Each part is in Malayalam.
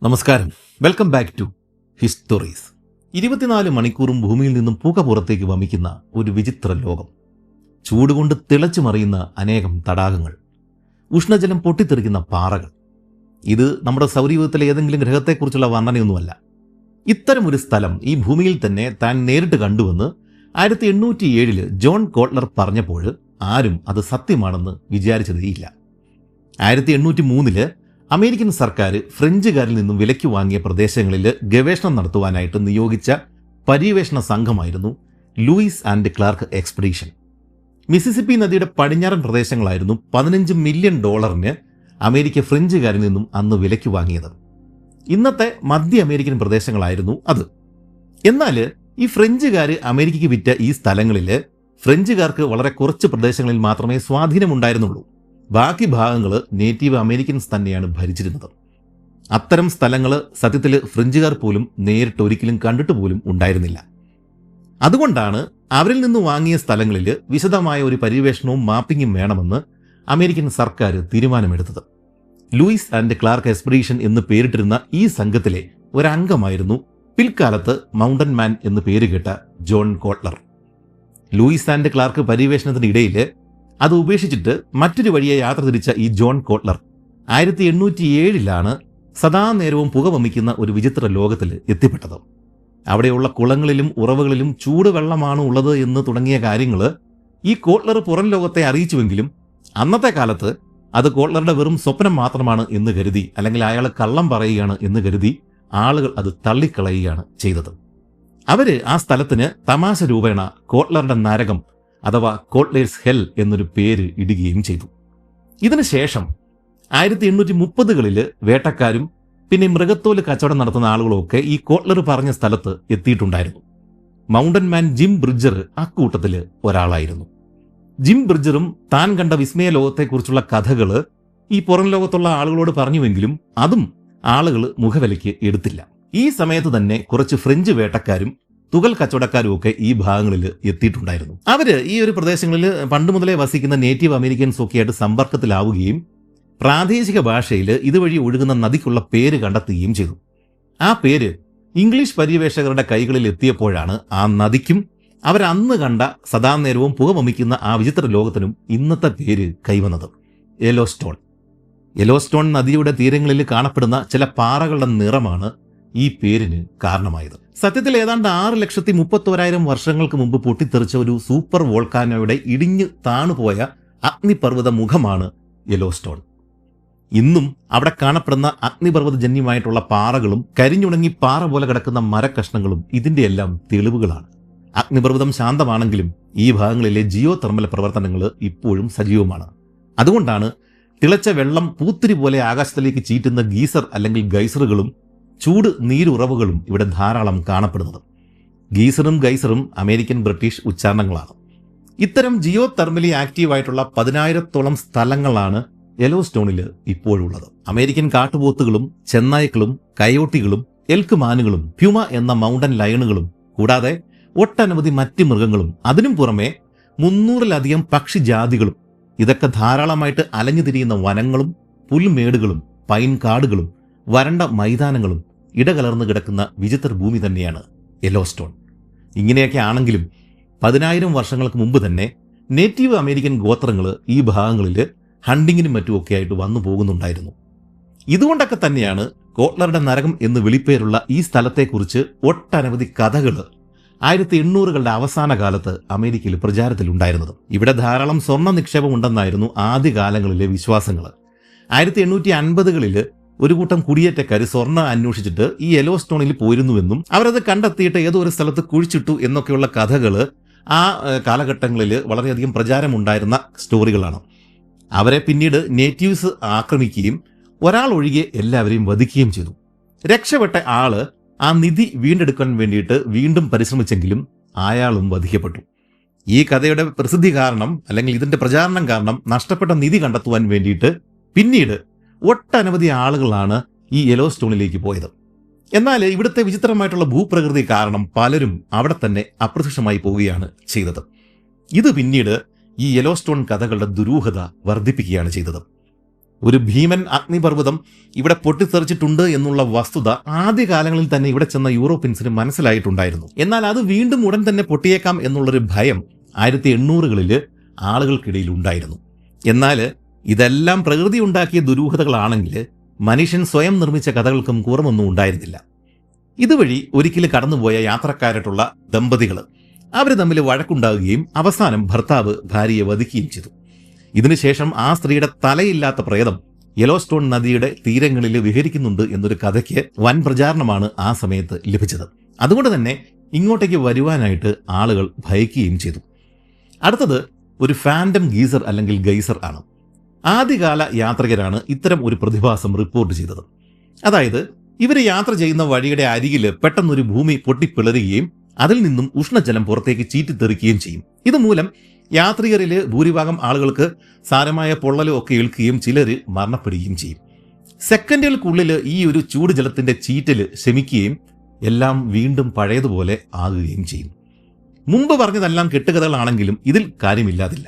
നമസ്കാരം, വെൽക്കം ബാക്ക് ടു ഹിസ്റ്റോറീസ്. 24 മണിക്കൂറും ഭൂമിയിൽ നിന്നും പുക പുറത്തേക്ക് വമിക്കുന്ന ഒരു വിചിത്ര ലോകം. ചൂടുകൊണ്ട് തിളച്ചു മറിയുന്ന അനേകം തടാകങ്ങൾ, ഉഷ്ണജലം പൊട്ടിത്തെറിക്കുന്ന പാറകൾ. ഇത് നമ്മുടെ സൗരയൂഥത്തിലെ ഏതെങ്കിലും ഗ്രഹത്തെക്കുറിച്ചുള്ള വർണ്ണനയൊന്നുമല്ല. ഇത്തരമൊരു സ്ഥലം ഈ ഭൂമിയിൽ തന്നെ താൻ നേരിട്ട് കണ്ടുവെന്ന് 1807 ജോൺ കോട്ട്ലർ പറഞ്ഞപ്പോൾ ആരും അത് സത്യമാണെന്ന് വിചാരിച്ചതേയില്ല. 1803 അമേരിക്കൻ സർക്കാർ ഫ്രഞ്ചുകാരിൽ നിന്നും വിലയ്ക്ക് വാങ്ങിയ പ്രദേശങ്ങളിൽ ഗവേഷണം നടത്തുവാനായിട്ട് നിയോഗിച്ച പര്യവേഷണ സംഘമായിരുന്നു Lewis and Clark expedition. Mississippi നദിയുടെ പടിഞ്ഞാറൻ പ്രദേശങ്ങളായിരുന്നു $15 മില്യൺ അമേരിക്ക ഫ്രഞ്ചുകാരിൽ നിന്നും അന്ന് വിലയ്ക്ക് വാങ്ങിയത്. ഇന്നത്തെ മധ്യ അമേരിക്കൻ പ്രദേശങ്ങളായിരുന്നു അത്. എന്നാൽ ഈ ഫ്രഞ്ചുകാർ അമേരിക്കയ്ക്ക് വിറ്റ ഈ സ്ഥലങ്ങളിൽ ഫ്രഞ്ചുകാർക്ക് വളരെ കുറച്ച് പ്രദേശങ്ങളിൽ മാത്രമേ സ്വാധീനമുണ്ടായിരുന്നുള്ളൂ. ബാക്കി ഭാഗങ്ങൾ നേറ്റീവ് അമേരിക്കൻസ് തന്നെയാണ് ഭരിച്ചിരുന്നത്. അത്തരം സ്ഥലങ്ങൾ സത്യത്തിൽ ഫ്രഞ്ചുകാർ പോലും നേരിട്ട് ഒരിക്കലും കണ്ടിട്ട് പോലും ഉണ്ടായിരുന്നില്ല. അതുകൊണ്ടാണ് അവരിൽ നിന്ന് വാങ്ങിയ സ്ഥലങ്ങളിൽ വിശദമായ ഒരു പര്യവേഷണവും മാപ്പിങ്ങും വേണമെന്ന് അമേരിക്കൻ സർക്കാർ തീരുമാനമെടുത്തത്. ലൂയിസ് ആൻഡ് ക്ലാർക്ക് എക്സ്പെഡീഷൻ എന്ന് പേരിട്ടിരുന്ന ഈ സംഘത്തിലെ ഒരംഗമായിരുന്നു പിൽക്കാലത്ത് മൗണ്ടൻ മാൻ എന്ന് പേരുകേട്ട John Colter. Lewis and Clark പര്യവേഷണത്തിനിടയിൽ അത് ഉപേക്ഷിച്ചിട്ട് മറ്റൊരു വഴിയെ യാത്ര തിരിച്ച ഈ ജോൺ കോട്ട്ലർ 1807 സദാനേരവും പുക വമിക്കുന്ന ഒരു വിചിത്ര ലോകത്തിൽ എത്തിപ്പെട്ടത്. അവിടെയുള്ള കുളങ്ങളിലും ഉറവുകളിലും ചൂടുവെള്ളമാണ് ഉള്ളത് എന്ന് തുടങ്ങിയ കാര്യങ്ങൾ ഈ കോട്ട്ലർ പുറം ലോകത്തെ അറിയിച്ചുവെങ്കിലും അന്നത്തെ കാലത്ത് അത് കോട്ട്ലറുടെ വെറും സ്വപ്നം മാത്രമാണ് എന്ന് കരുതി, അല്ലെങ്കിൽ അയാൾ കള്ളം പറയുകയാണ് എന്ന് കരുതി ആളുകൾ അത് തള്ളിക്കളയുകയാണ് ചെയ്തത്. അവര് ആ സ്ഥലത്തിന് തമാശ രൂപേണ കോട്ട്ലറുടെ നരകം അഥവാ കോട്ട്ലേഴ്സ് ഹെൽ എന്നൊരു പേര് ഇടുകയും ചെയ്തു. ഇതിനുശേഷം 1830 വേട്ടക്കാരും പിന്നെ മൃഗത്തോല് കച്ചവടം നടത്തുന്ന ആളുകളൊക്കെ ഈ കോട്ട്ലർ പറഞ്ഞ സ്ഥലത്ത് എത്തിയിട്ടുണ്ടായിരുന്നു. മൗണ്ടൻ മാൻ ജിം ബ്രിഡ്ജർ അക്കൂട്ടത്തിൽ ഒരാളായിരുന്നു. ജിം ബ്രിഡ്ജറും താൻ കണ്ട വിസ്മയ ലോകത്തെക്കുറിച്ചുള്ള കഥകൾ ഈ പുറം ലോകത്തുള്ള ആളുകളോട് പറഞ്ഞുവെങ്കിലും അതും ആളുകൾ മുഖവിലയ്ക്ക് എടുത്തില്ല. ഈ സമയത്ത് തന്നെ കുറച്ച് ഫ്രഞ്ച് വേട്ടക്കാരും തുകൽ കച്ചവടക്കാരും ഒക്കെ ഈ ഭാഗങ്ങളിൽ എത്തിയിട്ടുണ്ടായിരുന്നു. അവര് ഈ ഒരു പ്രദേശങ്ങളിൽ പണ്ട് മുതലേ വസിക്കുന്ന നേറ്റീവ് അമേരിക്കൻസ് ഒക്കെ ആയിട്ട് സമ്പർക്കത്തിലാവുകയും പ്രാദേശിക ഭാഷയിൽ ഇതുവഴി ഒഴുകുന്ന നദിക്കുള്ള പേര് കണ്ടെത്തുകയും ചെയ്തു. ആ പേര് ഇംഗ്ലീഷ് പര്യവേഷകരുടെ കൈകളിൽ എത്തിയപ്പോഴാണ് ആ നദിക്കും അവരന്ന് കണ്ട സദാനേരവും പുക വമിക്കുന്ന ആ വിചിത്ര ലോകത്തിനും ഇന്നത്തെ പേര് കൈവന്നത് യെലോസ്റ്റോൺ. യെലോസ്റ്റോൺ നദിയുടെ തീരങ്ങളിൽ കാണപ്പെടുന്ന ചില പാറകളുടെ നിറമാണ് ഈ പേരിന് കാരണമായത്. സത്യത്തിൽ ഏതാണ്ട് 6,31,000 വർഷങ്ങൾക്ക് മുമ്പ് പൊട്ടിത്തെറിച്ച ഒരു സൂപ്പർ വോൾക്കാനോയുടെ ഇടിഞ്ഞു താണുപോയ അഗ്നിപർവ്വത മുഖമാണ് യെലോസ്റ്റോൺ. ഇന്നും അവിടെ കാണപ്പെടുന്ന അഗ്നിപർവ്വതജന്യമായിട്ടുള്ള പാറകളും കരിഞ്ഞുണങ്ങി പാറ പോലെ കിടക്കുന്ന മരക്കഷ്ണങ്ങളും ഇതിന്റെ എല്ലാം തെളിവുകളാണ്. അഗ്നിപർവ്വതം ശാന്തമാണെങ്കിലും ഈ ഭാഗങ്ങളിലെ ജിയോ തെർമൽ പ്രവർത്തനങ്ങൾ ഇപ്പോഴും സജീവമാണ്. അതുകൊണ്ടാണ് തിളച്ച വെള്ളം പൂത്തിരി പോലെ ആകാശത്തിലേക്ക് ചീറ്റുന്ന ഗീസർ അല്ലെങ്കിൽ ഗൈസറുകളും ചൂട് നീരുറവുകളും ഇവിടെ ധാരാളം കാണപ്പെടുന്നത്. ഗീസറും ഗൈസറും അമേരിക്കൻ ബ്രിട്ടീഷ് ഉച്ചാരണങ്ങളാണ്. ഇത്തരം ജിയോ തെർമലി ആക്റ്റീവായിട്ടുള്ള 10,000-ഓളം സ്ഥലങ്ങളാണ് യെലോസ്റ്റോണിൽ ഇപ്പോഴുള്ളത്. അമേരിക്കൻ കാട്ടുപോത്തുകളും ചെന്നായ്ക്കളും കയോട്ടികളും എൽക്ക് മാനുകളും പ്യൂമ എന്ന മൗണ്ടൻ ലയണുകളും കൂടാതെ ഒട്ടനവധി മറ്റ് മൃഗങ്ങളും അതിനും പുറമെ 300-ലധികം പക്ഷിജാതികളും ഇതൊക്കെ ധാരാളമായിട്ട് അലഞ്ഞു തിരിയുന്ന വനങ്ങളും പുൽമേടുകളും പൈൻ കാടുകളും വരണ്ട മൈതാനങ്ങളും ഇടകലർന്ന് കിടക്കുന്ന വിചിത്ര ഭൂമി തന്നെയാണ് യെലോസ്റ്റോൺ. ഇങ്ങനെയൊക്കെ ആണെങ്കിലും 10,000 വർഷങ്ങൾക്ക് മുമ്പ് തന്നെ നേറ്റീവ് അമേരിക്കൻ ഗോത്രങ്ങൾ ഈ ഭാഗങ്ങളിൽ ഹണ്ടിങ്ങിനും മറ്റുമൊക്കെ ആയിട്ട് വന്നു പോകുന്നുണ്ടായിരുന്നു. ഇതുകൊണ്ടൊക്കെ തന്നെയാണ് കോട്ട്ലറുടെ നരകം എന്ന് വിളിപ്പേരുള്ള ഈ സ്ഥലത്തെക്കുറിച്ച് ഒട്ടനവധി കഥകൾ 1800-കളുടെ അവസാന കാലത്ത് അമേരിക്കയിൽ പ്രചാരത്തിലുണ്ടായിരുന്നത്. ഇവിടെ ധാരാളം സ്വർണ്ണ നിക്ഷേപം ഉണ്ടെന്നായിരുന്നു ആദ്യകാലങ്ങളിലെ വിശ്വാസങ്ങൾ. 1850-കളിൽ ഒരു കൂട്ടം കുടിയേറ്റക്കാർ സ്വർണ്ണ അന്വേഷിച്ചിട്ട് ഈ യെലോസ്റ്റോണിൽ പോയിരുന്നുവെന്നും അവരത് കണ്ടെത്തിയിട്ട് ഏതോ ഒരു സ്ഥലത്ത് കുഴിച്ചിട്ടു എന്നൊക്കെയുള്ള കഥകൾ ആ കാലഘട്ടങ്ങളിൽ വളരെയധികം പ്രചാരമുണ്ടായിരുന്ന സ്റ്റോറികളാണ്. അവരെ പിന്നീട് നേറ്റീവ്സ് ആക്രമിക്കുകയും ഒരാൾ ഒഴികെ എല്ലാവരെയും വധിക്കുകയും ചെയ്തു. രക്ഷപ്പെട്ട ആള് ആ നിധി വീണ്ടെടുക്കാൻ വേണ്ടിയിട്ട് വീണ്ടും പരിശ്രമിച്ചെങ്കിലും അയാളും വധിക്കപ്പെട്ടു. ഈ കഥയുടെ പ്രസിദ്ധി കാരണം അല്ലെങ്കിൽ ഇതിന്റെ പ്രചാരണം കാരണം നഷ്ടപ്പെട്ട നിധി കണ്ടെത്തുവാൻ വേണ്ടിയിട്ട് പിന്നീട് ഒട്ടനവധി ആളുകളാണ് ഈ യെലോസ്റ്റോണിലേക്ക് പോയത്. എന്നാൽ ഇവിടുത്തെ വിചിത്രമായിട്ടുള്ള ഭൂപ്രകൃതി കാരണം പലരും അവിടെ തന്നെ അപ്രത്യക്ഷമായി പോവുകയാണ് ചെയ്തത്. ഇത് പിന്നീട് ഈ യെലോസ്റ്റോൺ കഥകളുടെ ദുരൂഹത വർദ്ധിപ്പിക്കുകയാണ് ചെയ്തത്. ഒരു ഭീമൻ അഗ്നിപർവ്വതം ഇവിടെ പൊട്ടിത്തെറിച്ചിട്ടുണ്ട് എന്നുള്ള വസ്തുത ആദ്യകാലങ്ങളിൽ തന്നെ ഇവിടെ ചെന്ന യൂറോപ്യൻസിന് മനസ്സിലായിട്ടുണ്ടായിരുന്നു. എന്നാൽ അത് വീണ്ടും ഉടൻ തന്നെ പൊട്ടിയേക്കാം എന്നുള്ളൊരു ഭയം 1800കളിൽ ആളുകൾക്കിടയിൽ ഉണ്ടായിരുന്നു. എന്നാൽ ഇതെല്ലാം പ്രകൃതി ഉണ്ടാക്കിയ ദുരൂഹതകളാണെങ്കിൽ മനുഷ്യൻ സ്വയം നിർമ്മിച്ച കഥകൾക്കും കുറവൊന്നും ഉണ്ടായിരുന്നില്ല. ഇതുവഴി ഒരിക്കൽ കടന്നുപോയ യാത്രക്കാരായിട്ടുള്ള ദമ്പതികൾ അവർ തമ്മിൽ വഴക്കുണ്ടാകുകയും അവസാനം ഭർത്താവ് ഭാര്യയെ വധിക്കുകയും ചെയ്തു. ഇതിനുശേഷം ആ സ്ത്രീയുടെ തലയില്ലാത്ത പ്രേതം യെലോസ്റ്റോൺ നദിയുടെ തീരങ്ങളിൽ വിഹരിക്കുന്നുണ്ട് എന്നൊരു കഥയ്ക്ക് വൻ പ്രചാരണമാണ് ആ സമയത്ത് ലഭിച്ചത്. അതുകൊണ്ട് തന്നെ ഇങ്ങോട്ടേക്ക് വരുവാനായിട്ട് ആളുകൾ ഭയക്കുകയും ചെയ്തു. അടുത്തത് ഒരു ഫാൻഡം ഗീസർ അല്ലെങ്കിൽ ഗൈസർ ആണ്. ആദ്യകാല യാത്രികരാണ് ഇത്തരം ഒരു പ്രതിഭാസം റിപ്പോർട്ട് ചെയ്തത്. അതായത് ഇവർ യാത്ര ചെയ്യുന്ന വഴിയുടെ അരികിൽ പെട്ടെന്നൊരു ഭൂമി പൊട്ടിപ്പിളരുകയും അതിൽ നിന്നും ഉഷ്ണജലം പുറത്തേക്ക് ചീറ്റിത്തെറിക്കുകയും ചെയ്യും. ഇതുമൂലം യാത്രികരിൽ ഭൂരിഭാഗം ആളുകൾക്ക് സാരമായ പൊള്ളലും ഒക്കെ ഏൽക്കുകയും ചിലർ മരണപ്പെടുകയും ചെയ്യും. സെക്കൻഡുകൾക്കുള്ളിൽ ഈ ഒരു ചൂട് ജലത്തിന്റെ ചീറ്റൽ ശമിക്കുകയും എല്ലാം വീണ്ടും പഴയതുപോലെ ആകുകയും ചെയ്യും. മുമ്പ് പറഞ്ഞതെല്ലാം കെട്ടുകഥകളാണെങ്കിലും ഇതിൽ കാര്യമില്ലാതില്ല.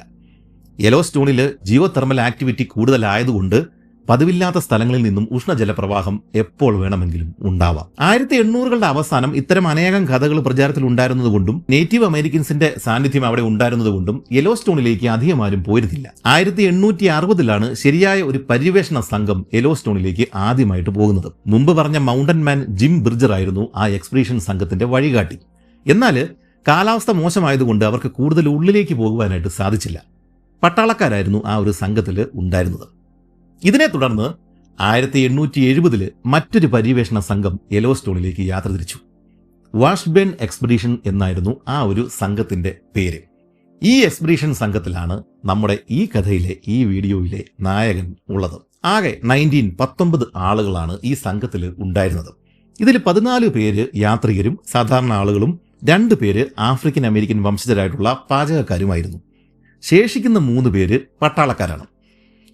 യെലോസ്റ്റോണിൽ ജിയോ തെർമൽ ആക്ടിവിറ്റി കൂടുതലായതുകൊണ്ട് പതിവില്ലാത്ത സ്ഥലങ്ങളിൽ നിന്നും ഉഷ്ണജല പ്രവാഹം എപ്പോൾ വേണമെങ്കിലും ഉണ്ടാവാം. 1800കളുടെ അവസാനം ഇത്തരം അനേകം കഥകൾ പ്രചാരത്തിൽ ഉണ്ടായിരുന്നതുകൊണ്ടും നേറ്റീവ് അമേരിക്കൻസിന്റെ സാന്നിധ്യം അവിടെ ഉണ്ടായിരുന്നതുകൊണ്ടും യെലോസ്റ്റോണിലേക്ക് അധികം ആരും പോയിരുന്നില്ല. 1860ലാണ് ശരിയായ ഒരു പര്യവേഷണ സംഘം യെലോസ്റ്റോണിലേക്ക് ആദ്യമായിട്ട് പോകുന്നത്. മുമ്പ് പറഞ്ഞ മൗണ്ടൻ മാൻ ജിം ബ്രിഡ്ജർ ആയിരുന്നു ആ എക്സ്പീഡിഷൻ സംഘത്തിന്റെ വഴികാട്ടി. എന്നാൽ കാലാവസ്ഥ മോശമായതുകൊണ്ട് അവർക്ക് കൂടുതൽ ഉള്ളിലേക്ക് പോകുവാനായിട്ട് സാധിച്ചില്ല. പട്ടാളക്കാരായിരുന്നു ആ ഒരു സംഘത്തിൽ ഉണ്ടായിരുന്നത്. ഇതിനെ തുടർന്ന് 1870 മറ്റൊരു പര്യവേഷണ സംഘം യെലോസ്റ്റോണിലേക്ക് യാത്ര തിരിച്ചു. വാഷ്ബേൺ എക്സ്പെഡീഷൻ എന്നായിരുന്നു ആ ഒരു സംഘത്തിന്റെ പേര്. ഈ എക്സ്പെഡീഷൻ സംഘത്തിലാണ് നമ്മുടെ ഈ കഥയിലെ ഈ വീഡിയോയിലെ നായകൻ ഉള്ളത്. ആകെ 19 ആളുകളാണ് ഈ സംഘത്തിൽ ഉണ്ടായിരുന്നത്. ഇതിൽ 14 പേര് യാത്രികരും സാധാരണ ആളുകളും 2 പേര് ആഫ്രിക്കൻ അമേരിക്കൻ വംശജരായിട്ടുള്ള പാചകക്കാരുമായിരുന്നു. ശേഷിക്കുന്ന 3 പേര് പട്ടാളക്കാരാണ്.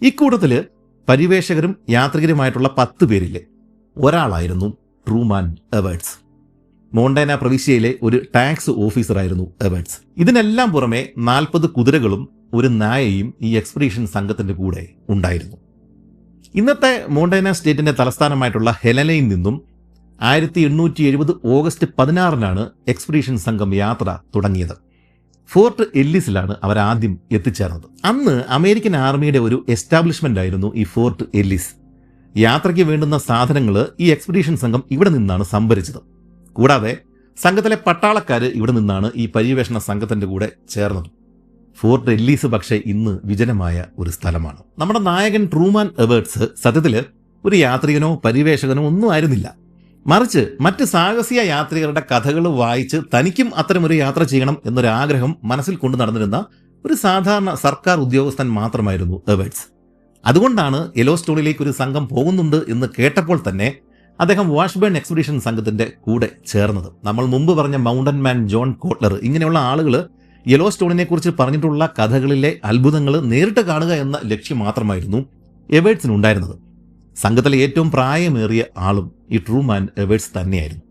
ഇക്കൂട്ടത്തിൽ പരിവേഷകരും യാത്രികരുമായിട്ടുള്ള 10 പേരിൽ ഒരാളായിരുന്നു ട്രൂമാൻ എവേർട്സ്. മോണ്ടേന പ്രവിശ്യയിലെ ഒരു ടാക്സ് ഓഫീസറായിരുന്നു എവേർട്സ്. ഇതിനെല്ലാം പുറമെ 40 കുതിരകളും ഒരു നായയും ഈ എക്സ്പെഡീഷൻ സംഘത്തിന്റെ കൂടെ ഉണ്ടായിരുന്നു. ഇന്നത്തെ മോണ്ടേന സ്റ്റേറ്റിന്റെ തലസ്ഥാനമായിട്ടുള്ള ഹെലനയിൽ നിന്നും 1870 ഓഗസ്റ്റ് 16-നാണ് എക്സ്പെഡീഷൻ സംഘം യാത്ര തുടങ്ങിയത്. ഫോർട്ട് എല്ലിസിലാണ് അവർ ആദ്യം എത്തിച്ചേർന്നത്. അന്ന് അമേരിക്കൻ ആർമിയുടെ ഒരു എസ്റ്റാബ്ലിഷ്മെന്റ് ആയിരുന്നു ഈ ഫോർട്ട് എല്ലിസ്. യാത്രയ്ക്ക് വേണ്ടുന്ന സാധനങ്ങൾ ഈ എക്സ്പെഡീഷൻ സംഘം ഇവിടെ നിന്നാണ് സംഭരിച്ചത്. കൂടാതെ സംഘത്തിലെ പട്ടാളക്കാർ ഇവിടെ നിന്നാണ് ഈ പര്യവേഷണ സംഘത്തിന്റെ കൂടെ ചേർന്നത്. ഫോർട്ട് എല്ലിസ് പക്ഷേ ഇന്ന് വിജനമായ ഒരു സ്ഥലമാണ്. നമ്മുടെ നായകൻ ട്രൂമാൻ എവേർട്സ് സത്യത്തിൽ ഒരു യാത്രികനോ പരിവേഷകനോ ഒന്നും ആയിരുന്നില്ല. മറിച്ച് മറ്റ് സാഹസിക യാത്രികരുടെ കഥകൾ വായിച്ച് തനിക്കും അത്തരമൊരു യാത്ര ചെയ്യണം എന്നൊരാഗ്രഹം മനസ്സിൽ കൊണ്ടു നടന്നിരുന്ന ഒരു സാധാരണ സർക്കാർ ഉദ്യോഗസ്ഥൻ മാത്രമായിരുന്നു എവേർട്സ്. അതുകൊണ്ടാണ് യെലോസ്റ്റോണിലേക്ക് ഒരു സംഘം പോകുന്നുണ്ട് എന്ന് കേട്ടപ്പോൾ തന്നെ അദ്ദേഹം വാഷ്ബേൺ എക്സ്പെഡീഷൻ സംഘത്തിന്റെ കൂടെ ചേർന്നത്. നമ്മൾ മുമ്പ് പറഞ്ഞ മൗണ്ടൻ മാൻ ജോൺ കോട്ട്ലർ ഇങ്ങനെയുള്ള ആളുകൾ യെലോസ്റ്റോണിനെ കുറിച്ച് പറഞ്ഞിട്ടുള്ള കഥകളിലെ അത്ഭുതങ്ങൾ നേരിട്ട് കാണുക എന്ന ലക്ഷ്യം മാത്രമായിരുന്നു എവേർട്സിനുണ്ടായിരുന്നത്. സംഘത്തിലെ ഏറ്റവും പ്രായമേറിയ ആളും ഈ ട്രൂമാൻ എവേർട്സ് തന്നെയായിരുന്നു.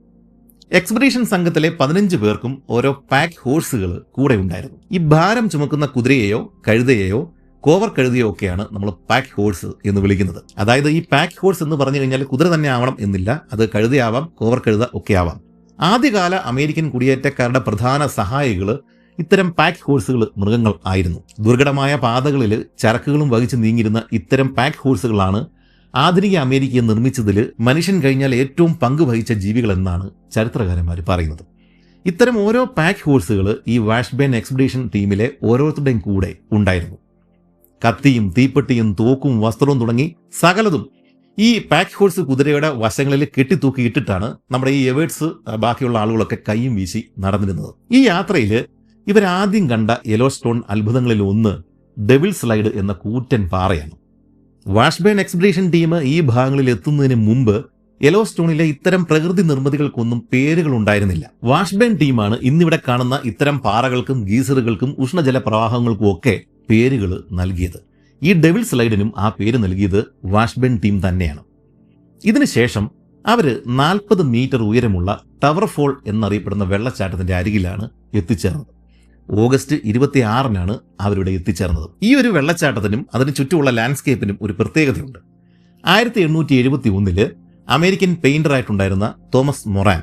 എക്സ്പെഡീഷൻ സംഘത്തിലെ 15 പേർക്കും ഓരോ പാക്ക് ഹോഴ്സുകൾ കൂടെ ഉണ്ടായിരുന്നു. ഈ ഭാരം ചുമക്കുന്ന കുതിരയെയോ കഴുതയെയോ കോവർ കഴുതയോ ഒക്കെയാണ് നമ്മൾ പാക്ക് ഹോഴ്സ് എന്ന് വിളിക്കുന്നത്. അതായത് ഈ പാക്ക് ഹോഴ്സ് എന്ന് പറഞ്ഞു കഴിഞ്ഞാൽ കുതിര തന്നെ ആവണം എന്നില്ല, അത് കഴുതയാവാം, കോവർ കഴുത ഒക്കെ ആവാം. ആദ്യകാല അമേരിക്കൻ കുടിയേറ്റക്കാരുടെ പ്രധാന സഹായികൾ ഇത്തരം പാക്ക് ഹോഴ്സുകൾ മൃഗങ്ങൾ ആയിരുന്നു. ദുർഘടമായ പാതകളിൽ ചരക്കുകളും വഹിച്ച് നീങ്ങിയിരുന്ന ഇത്തരം പാക്ക് ഹോഴ്സുകളാണ് ആധുനിക അമേരിക്കയെ നിർമ്മിച്ചതിൽ മനുഷ്യൻ കഴിഞ്ഞാൽ ഏറ്റവും പങ്ക് വഹിച്ച ജീവികൾ എന്നാണ് ചരിത്രകാരന്മാർ പറയുന്നത്. ഇത്തരം ഓരോ പാക്ക് ഹോഴ്സുകൾ ഈ വാഷ്ബേൺ എക്സ്പെഡീഷൻ ടീമിലെ ഓരോരുത്തരുടെയും കൂടെ ഉണ്ടായിരുന്നു. കത്തിയും തീപ്പെട്ടിയും തോക്കും വസ്ത്രവും തുടങ്ങി സകലതും ഈ പാക്ക് ഹോഴ്സ് കുതിരയുടെ വശങ്ങളിൽ കെട്ടിത്തൂക്കിയിട്ടിട്ടാണ് നമ്മുടെ ഈ എവേർട്സ് ബാക്കിയുള്ള ആളുകളൊക്കെ കൈയും വീശി നടന്നിരുന്നത്. ഈ യാത്രയിൽ ഇവരാദ്യം കണ്ട യെലോസ്റ്റോൺ അത്ഭുതങ്ങളിൽ ഒന്ന് ഡെവിൾ സ്ലൈഡ് എന്ന കൂറ്റൻ പാറയാണ്. വാഷ്ബേൺ എക്സ്പെഡീഷൻ ടീം ഈ ഭാഗങ്ങളിൽ എത്തുന്നതിന് മുമ്പ് യെലോസ്റ്റോണിലെ ഇത്തരം പ്രകൃതി നിർമ്മിതികൾക്കൊന്നും പേരുകൾ ഉണ്ടായിരുന്നില്ല. വാഷ്ബേൺ ടീമാണ് ഇന്നിവിടെ കാണുന്ന ഇത്തരം പാറകൾക്കും ഗീസറുകൾക്കും ഉഷ്ണജല പ്രവാഹങ്ങൾക്കും ഒക്കെ പേരുകൾ നൽകിയത്. ഈ ഡെവിൾ സ്ലൈഡിനും ആ പേര് നൽകിയത് വാഷ്ബേൺ ടീം തന്നെയാണ്. ഇതിനുശേഷം അവർ 40 മീറ്റർ ഉയരമുള്ള ടവർ ഫോൾ എന്നറിയപ്പെടുന്ന വെള്ളച്ചാട്ടത്തിന്റെ അരികിലാണ് എത്തിച്ചേർന്നത്. ഓഗസ്റ്റ് 26-നാണ് അവരിവിടെ എത്തിച്ചേർന്നത്. ഈ ഒരു വെള്ളച്ചാട്ടത്തിനും അതിന് ചുറ്റുമുള്ള ലാൻഡ്സ്കേപ്പിനും ഒരു പ്രത്യേകതയുണ്ട്. 1871 അമേരിക്കൻ പെയിന്ററായിട്ടുണ്ടായിരുന്ന തോമസ് മൊറാൻ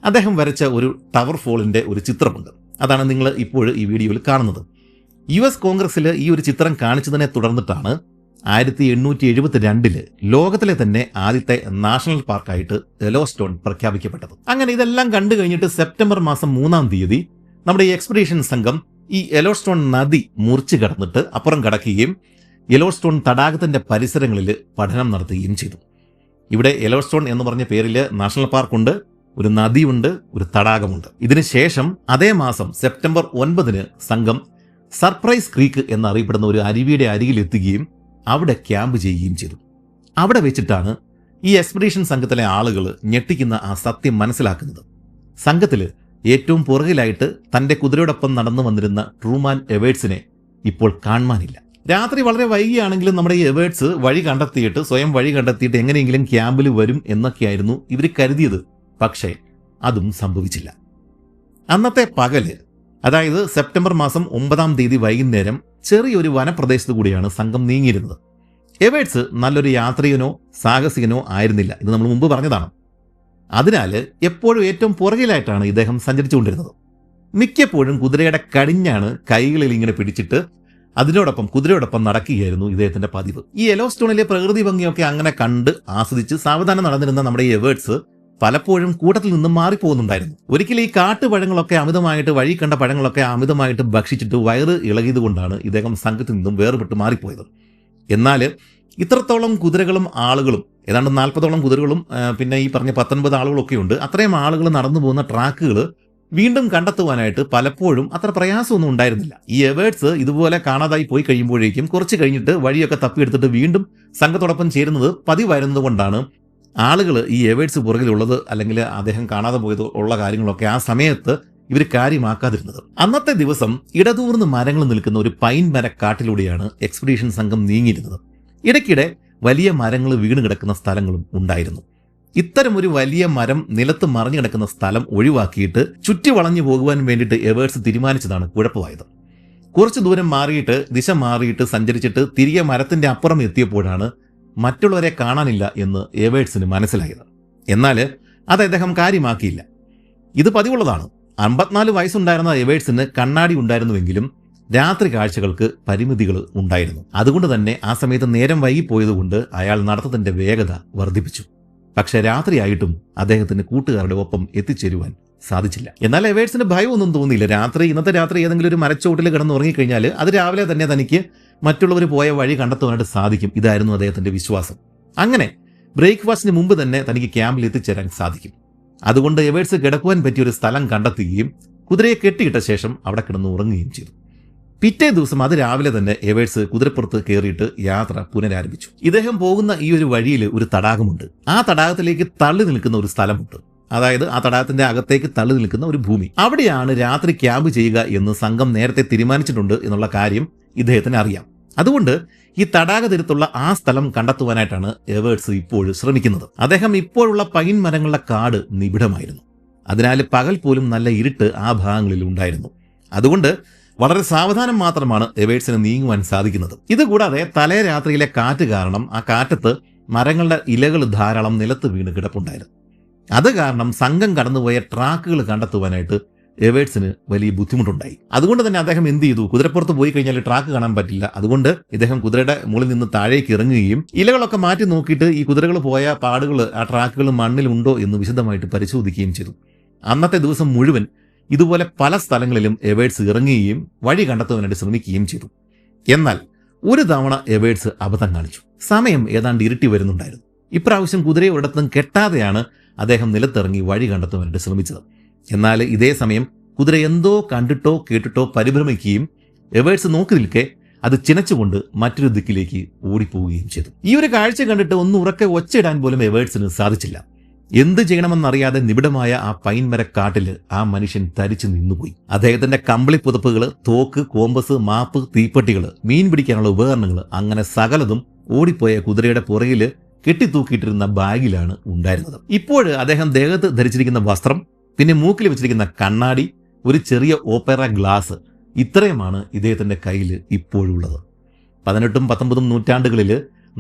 അദ്ദേഹം വരച്ച ഒരു ടവർ ഫോളിന്റെ ഒരു ചിത്രമുണ്ട്. അതാണ് നിങ്ങൾ ഇപ്പോൾ ഈ വീഡിയോയിൽ കാണുന്നത്. US കോൺഗ്രസിൽ ഈ ഒരു ചിത്രം കാണിച്ചതിനെ തുടർന്നിട്ടാണ് 1872 ലോകത്തിലെ തന്നെ ആദ്യത്തെ നാഷണൽ പാർക്കായിട്ട് യെലോസ്റ്റോൺ പ്രഖ്യാപിക്കപ്പെട്ടത്. അങ്ങനെ ഇതെല്ലാം കണ്ടു കഴിഞ്ഞിട്ട് സെപ്റ്റംബർ മാസം 3-ാം തീയതി നമ്മുടെ ഈ എക്സ്പെഡീഷൻ സംഘം ഈ യെലോസ്റ്റോൺ നദി മുറിച്ചു കടന്നിട്ട് അപ്പുറം കടക്കുകയും യെലോസ്റ്റോൺ തടാകത്തിന്റെ പരിസരങ്ങളിൽ പഠനം നടത്തുകയും ചെയ്തു. ഇവിടെ യെലോസ്റ്റോൺ എന്ന് പറഞ്ഞ പേരിൽ നാഷണൽ പാർക്കുണ്ട്, ഒരു നദിയുണ്ട്, ഒരു തടാകമുണ്ട്. ഇതിനുശേഷം അതേ മാസം സെപ്റ്റംബർ 9-ന് സംഘം സർപ്രൈസ് ക്രീക്ക് എന്നറിയപ്പെടുന്ന ഒരു അരുവിയുടെ അരികിലെത്തുകയും അവിടെ ക്യാമ്പ് ചെയ്യുകയും ചെയ്തു. അവിടെ വെച്ചിട്ടാണ് ഈ എക്സ്പെഡീഷൻ സംഘത്തിലെ ആളുകൾ ഞെട്ടിക്കുന്ന ആ സത്യം മനസ്സിലാക്കുന്നത്. സംഘത്തിൽ ഏറ്റവും പുറകിലായിട്ട് തന്റെ കുതിരയോടൊപ്പം നടന്നു വന്നിരുന്ന ട്രൂമാൻ എവേർട്സിനെ ഇപ്പോൾ കാണാനില്ല. രാത്രി വളരെ വൈകിയാണെങ്കിലും നമ്മുടെ ഈ എവേർട്സ് സ്വയം വഴി കണ്ടെത്തിയിട്ട് എങ്ങനെയെങ്കിലും ക്യാമ്പിൽ വരും എന്നൊക്കെയായിരുന്നു ഇവർ കരുതിയത്. പക്ഷേ അതും സംഭവിച്ചില്ല. അന്നത്തെ പകല്, അതായത് സെപ്റ്റംബർ മാസം 9-ാം തീയതി വൈകുന്നേരം ചെറിയൊരു വനപ്രദേശത്ത് കൂടിയാണ് സംഘം നീങ്ങിയിരുന്നത്. എവേർട്സ് നല്ലൊരു യാത്രികനോ സാഹസികനോ ആയിരുന്നില്ല, ഇത് നമ്മൾ മുമ്പ് പറഞ്ഞതാണ്. അതിനാൽ എപ്പോഴും ഏറ്റവും പുറകിലായിട്ടാണ് ഇദ്ദേഹം സഞ്ചരിച്ചുകൊണ്ടിരുന്നത്. മിക്കപ്പോഴും കുതിരയുടെ കടിഞ്ഞാണ് കൈകളിൽ ഇങ്ങനെ പിടിച്ചിട്ട് കുതിരയോടൊപ്പം നടക്കുകയായിരുന്നു ഇദ്ദേഹത്തിന്റെ പതിവ്. ഈ യെലോസ്റ്റോണിലെ പ്രകൃതി ഭംഗിയൊക്കെ അങ്ങനെ കണ്ട് ആസ്വദിച്ച് സാവധാനം നടന്നിരുന്ന നമ്മുടെ ഈ എവേർട്സ് പലപ്പോഴും കൂട്ടത്തിൽ നിന്നും മാറിപ്പോകുന്നുണ്ടായിരുന്നു. ഒരിക്കലും ഈ കാട്ടുപഴങ്ങളൊക്കെ വഴി കണ്ട പഴങ്ങളൊക്കെ അമിതമായിട്ട് ഭക്ഷിച്ചിട്ട് വയറ് ഇളകിയത് കൊണ്ടാണ് ഇദ്ദേഹം സംഘത്തിൽ നിന്നും വേർപെട്ട് മാറിപ്പോയത്. എന്നാൽ ഇത്രത്തോളം കുതിരകളും ആളുകളും, ഏതാണ്ട് 40ഓളം കുതിരകളും പിന്നെ ഈ പറഞ്ഞ 19 ആളുകളൊക്കെ ഉണ്ട്, അത്രയും ആളുകൾ നടന്നു പോകുന്ന ട്രാക്കുകൾ വീണ്ടും കണ്ടെത്തുവാനായിട്ട് പലപ്പോഴും അത്ര പ്രയാസമൊന്നും ഉണ്ടായിരുന്നില്ല. ഈ എവേർട്സ് ഇതുപോലെ കാണാതായി പോയി കഴിയുമ്പോഴേക്കും കുറച്ച് കഴിഞ്ഞിട്ട് വഴിയൊക്കെ തപ്പിയെടുത്തിട്ട് വീണ്ടും സംഘത്തോടൊപ്പം ചേരുന്നത് പതിവായിരുന്നത് കൊണ്ടാണ് ആളുകൾ ഈ എവേർട്സ് പുറകിലുള്ളത് അല്ലെങ്കിൽ അദ്ദേഹം കാണാതെ പോയത് ഉള്ള കാര്യങ്ങളൊക്കെ ആ സമയത്ത് ഇവർ കാര്യമാക്കാതിരുന്നത്. അന്നത്തെ ദിവസം ഇടതൂർന്ന് മരങ്ങൾ നിൽക്കുന്ന ഒരു പൈൻ മരക്കാട്ടിലൂടെയാണ് എക്സ്പെഡീഷൻ സംഘം നീങ്ങിയിരുന്നത്. ഇടയ്ക്കിടെ വലിയ മരങ്ങൾ വീണ് കിടക്കുന്ന സ്ഥലങ്ങളും ഉണ്ടായിരുന്നു. ഇത്തരം ഒരു വലിയ മരം നിലത്ത് മറിഞ്ഞു കിടക്കുന്ന സ്ഥലം ഒഴിവാക്കിയിട്ട് ചുറ്റി വളഞ്ഞു പോകുവാൻ വേണ്ടിയിട്ട് എവേർട്സ് തീരുമാനിച്ചതാണ് കുഴപ്പമായത്. കുറച്ചു ദൂരം ദിശ മാറിയിട്ട് സഞ്ചരിച്ചിട്ട് തിരികെ മരത്തിന്റെ അപ്പുറം എത്തിയപ്പോഴാണ് മറ്റുള്ളവരെ കാണാനില്ല എന്ന് എവേർട്സിന് മനസ്സിലായത്. എന്നാൽ അത് അദ്ദേഹം കാര്യമാക്കിയില്ല. ഇത് പതിവുള്ളതാണ്. 54 വയസ്സുണ്ടായിരുന്ന എവേർട്സിന് കണ്ണാടി ഉണ്ടായിരുന്നുവെങ്കിലും രാത്രി കാഴ്ചകൾക്ക് പരിമിതികൾ ഉണ്ടായിരുന്നു. അതുകൊണ്ട് തന്നെ ആ സമയത്ത് നേരം വൈകിപ്പോയതുകൊണ്ട് അയാൾ നടത്തത്തിന്റെ വേഗത വർദ്ധിപ്പിച്ചു. പക്ഷെ രാത്രിയായിട്ടും അദ്ദേഹത്തിന് കൂട്ടുകാരുടെ ഒപ്പം എത്തിച്ചേരുവാൻ സാധിച്ചില്ല. എന്നാൽ എവേർട്സിന് ഭയമൊന്നും തോന്നിയില്ല. ഇന്നത്തെ രാത്രി ഏതെങ്കിലും ഒരു മരച്ചോട്ടിൽ കിടന്ന് ഉറങ്ങിക്കഴിഞ്ഞാൽ അത് രാവിലെ തന്നെ തനിക്ക് മറ്റുള്ളവർ പോയ വഴി കണ്ടെത്തുവാനായിട്ട് സാധിക്കും. ഇതായിരുന്നു അദ്ദേഹത്തിന്റെ വിശ്വാസം. അങ്ങനെ ബ്രേക്ക്ഫാസ്റ്റിന് മുമ്പ് തന്നെ തനിക്ക് ക്യാമ്പിൽ എത്തിച്ചേരാൻ സാധിക്കും. അതുകൊണ്ട് എവേർട്സ് കിടക്കുവാൻ പറ്റിയ ഒരു സ്ഥലം കണ്ടെത്തുകയും കുതിരയെ കെട്ടിയിട്ട ശേഷം അവിടെ കിടന്ന് ഉറങ്ങുകയും ചെയ്തു. പിറ്റേ ദിവസം രാവിലെ തന്നെ എവേർട്സ് കുതിരപ്പുറത്ത് കയറിയിട്ട് യാത്ര പുനരാരംഭിച്ചു. ഇദ്ദേഹം പോകുന്ന ഈ ഒരു വഴിയിൽ ഒരു തടാകമുണ്ട്. ആ തടാകത്തിലേക്ക് തള്ളി നിൽക്കുന്ന ഒരു സ്ഥലമുണ്ട്. അതായത് ആ തടാകത്തിന്റെ അകത്തേക്ക് തള്ളി നിൽക്കുന്ന ഒരു ഭൂമി. അവിടെയാണ് രാത്രി ക്യാമ്പ് ചെയ്യുക എന്ന് സംഘം നേരത്തെ തീരുമാനിച്ചിട്ടുണ്ട് എന്നുള്ള കാര്യം ഇദ്ദേഹത്തിന് അറിയാം. അതുകൊണ്ട് ഈ തടാക തീരത്തുള്ള ആ സ്ഥലം കണ്ടെത്തുവാനായിട്ടാണ് എവേർട്സ് ഇപ്പോഴും ശ്രമിക്കുന്നത്. അദ്ദേഹം ഇപ്പോഴുള്ള പൈൻ മരങ്ങളുടെ കാട് നിബിഡമായിരുന്നു. അതിനാൽ പകൽ പോലും നല്ല ഇരുട്ട് ആ ഭാഗങ്ങളിൽ ഉണ്ടായിരുന്നു. അതുകൊണ്ട് വളരെ സാവധാനം മാത്രമാണ് എവേർട്സിന് നീങ്ങുവാൻ സാധിക്കുന്നത്. ഇതുകൂടാതെ തലേ രാത്രിയിലെ കാറ്റ് കാരണം ആ കാറ്റത്ത് മരങ്ങളുടെ ഇലകൾ ധാരാളം നിലത്ത് വീണ് കിടപ്പുണ്ടായിരുന്നു. അത് കാരണം സംഘം കടന്നുപോയ ട്രാക്കുകൾ കണ്ടെത്തുവാനായിട്ട് എവേർട്സിന് വലിയ ബുദ്ധിമുട്ടുണ്ടായി. അതുകൊണ്ട് തന്നെ അദ്ദേഹം എന്ത് ചെയ്തു? കുതിരപ്പുറത്ത് പോയി കഴിഞ്ഞാൽ ട്രാക്ക് കാണാൻ പറ്റില്ല. അതുകൊണ്ട് ഇദ്ദേഹം കുതിരയുടെ മുകളിൽ നിന്ന് താഴേക്ക് ഇറങ്ങുകയും ഇലകളൊക്കെ മാറ്റി നോക്കിയിട്ട് ഈ കുതിരകൾ പോയ പാടുകൾ ആ ട്രാക്കുകൾ മണ്ണിലുണ്ടോ എന്ന് വിശദമായിട്ട് പരിശോധിക്കുകയും ചെയ്തു. അന്നത്തെ ദിവസം മുഴുവൻ ഇതുപോലെ പല സ്ഥലങ്ങളിലും എവേർട്സ് ഇറങ്ങുകയും വഴി കണ്ടെത്തുവാനായിട്ട് ശ്രമിക്കുകയും ചെയ്തു. എന്നാൽ ഒരു തവണ എവേർട്സ് അബദ്ധം കാണിച്ചു. സമയം ഏതാണ്ട് ഇരുട്ടി വരുന്നുണ്ടായിരുന്നു. ഇപ്രാവശ്യം കുതിരയെ ഒരിടത്തും കെട്ടാതെയാണ് അദ്ദേഹം നിലത്തിറങ്ങി വഴി കണ്ടെത്തുവാനായിട്ട് ശ്രമിച്ചത്. എന്നാൽ ഇതേ സമയം കുതിര എന്തോ കണ്ടിട്ടോ കേട്ടിട്ടോ പരിഭ്രമിക്കുകയും എവേർട്സ് നോക്കി നിൽക്കെ അത് ചിനച്ചുകൊണ്ട് മറ്റൊരു ദിക്കിലേക്ക് ഓടിപ്പോവുകയും ചെയ്തു. ഈ ഒരു കാഴ്ച കണ്ടിട്ട് ഒന്ന് ഉറക്കെ ഒച്ചയിടാൻ പോലും എവേർട്സിന് സാധിച്ചില്ല. എന്ത് ചെയ്യണമെന്നറിയാതെ നിബിഡമായ ആ പൈൻ മരക്കാട്ടില് ആ മനുഷ്യൻ തരിച്ചു നിന്നുപോയി. അദ്ദേഹത്തിന്റെ കമ്പിളി പുതപ്പുകൾ, തോക്ക്, കോമ്പസ്, മാപ്പ്, തീപ്പെട്ടികൾ, മീൻ പിടിക്കാനുള്ള ഉപകരണങ്ങൾ, അങ്ങനെ സകലതും ഓടിപ്പോയ കുതിരയുടെ പുറകില് കെട്ടിത്തൂക്കിയിട്ടിരുന്ന ബാഗിലാണ് ഉണ്ടായിരുന്നത്. ഇപ്പോഴ് അദ്ദേഹം ദേഹത്ത് ധരിച്ചിരിക്കുന്ന വസ്ത്രം, പിന്നെ മൂക്കിൽ വെച്ചിരിക്കുന്ന കണ്ണാടി, ഒരു ചെറിയ ഓപ്പറ ഗ്ലാസ്, ഇത്രയുമാണ് ഇദ്ദേഹത്തിൻ്റെ കയ്യിൽ ഇപ്പോഴുള്ളത്. 18ഉം 19ഉം നൂറ്റാണ്ടുകളിൽ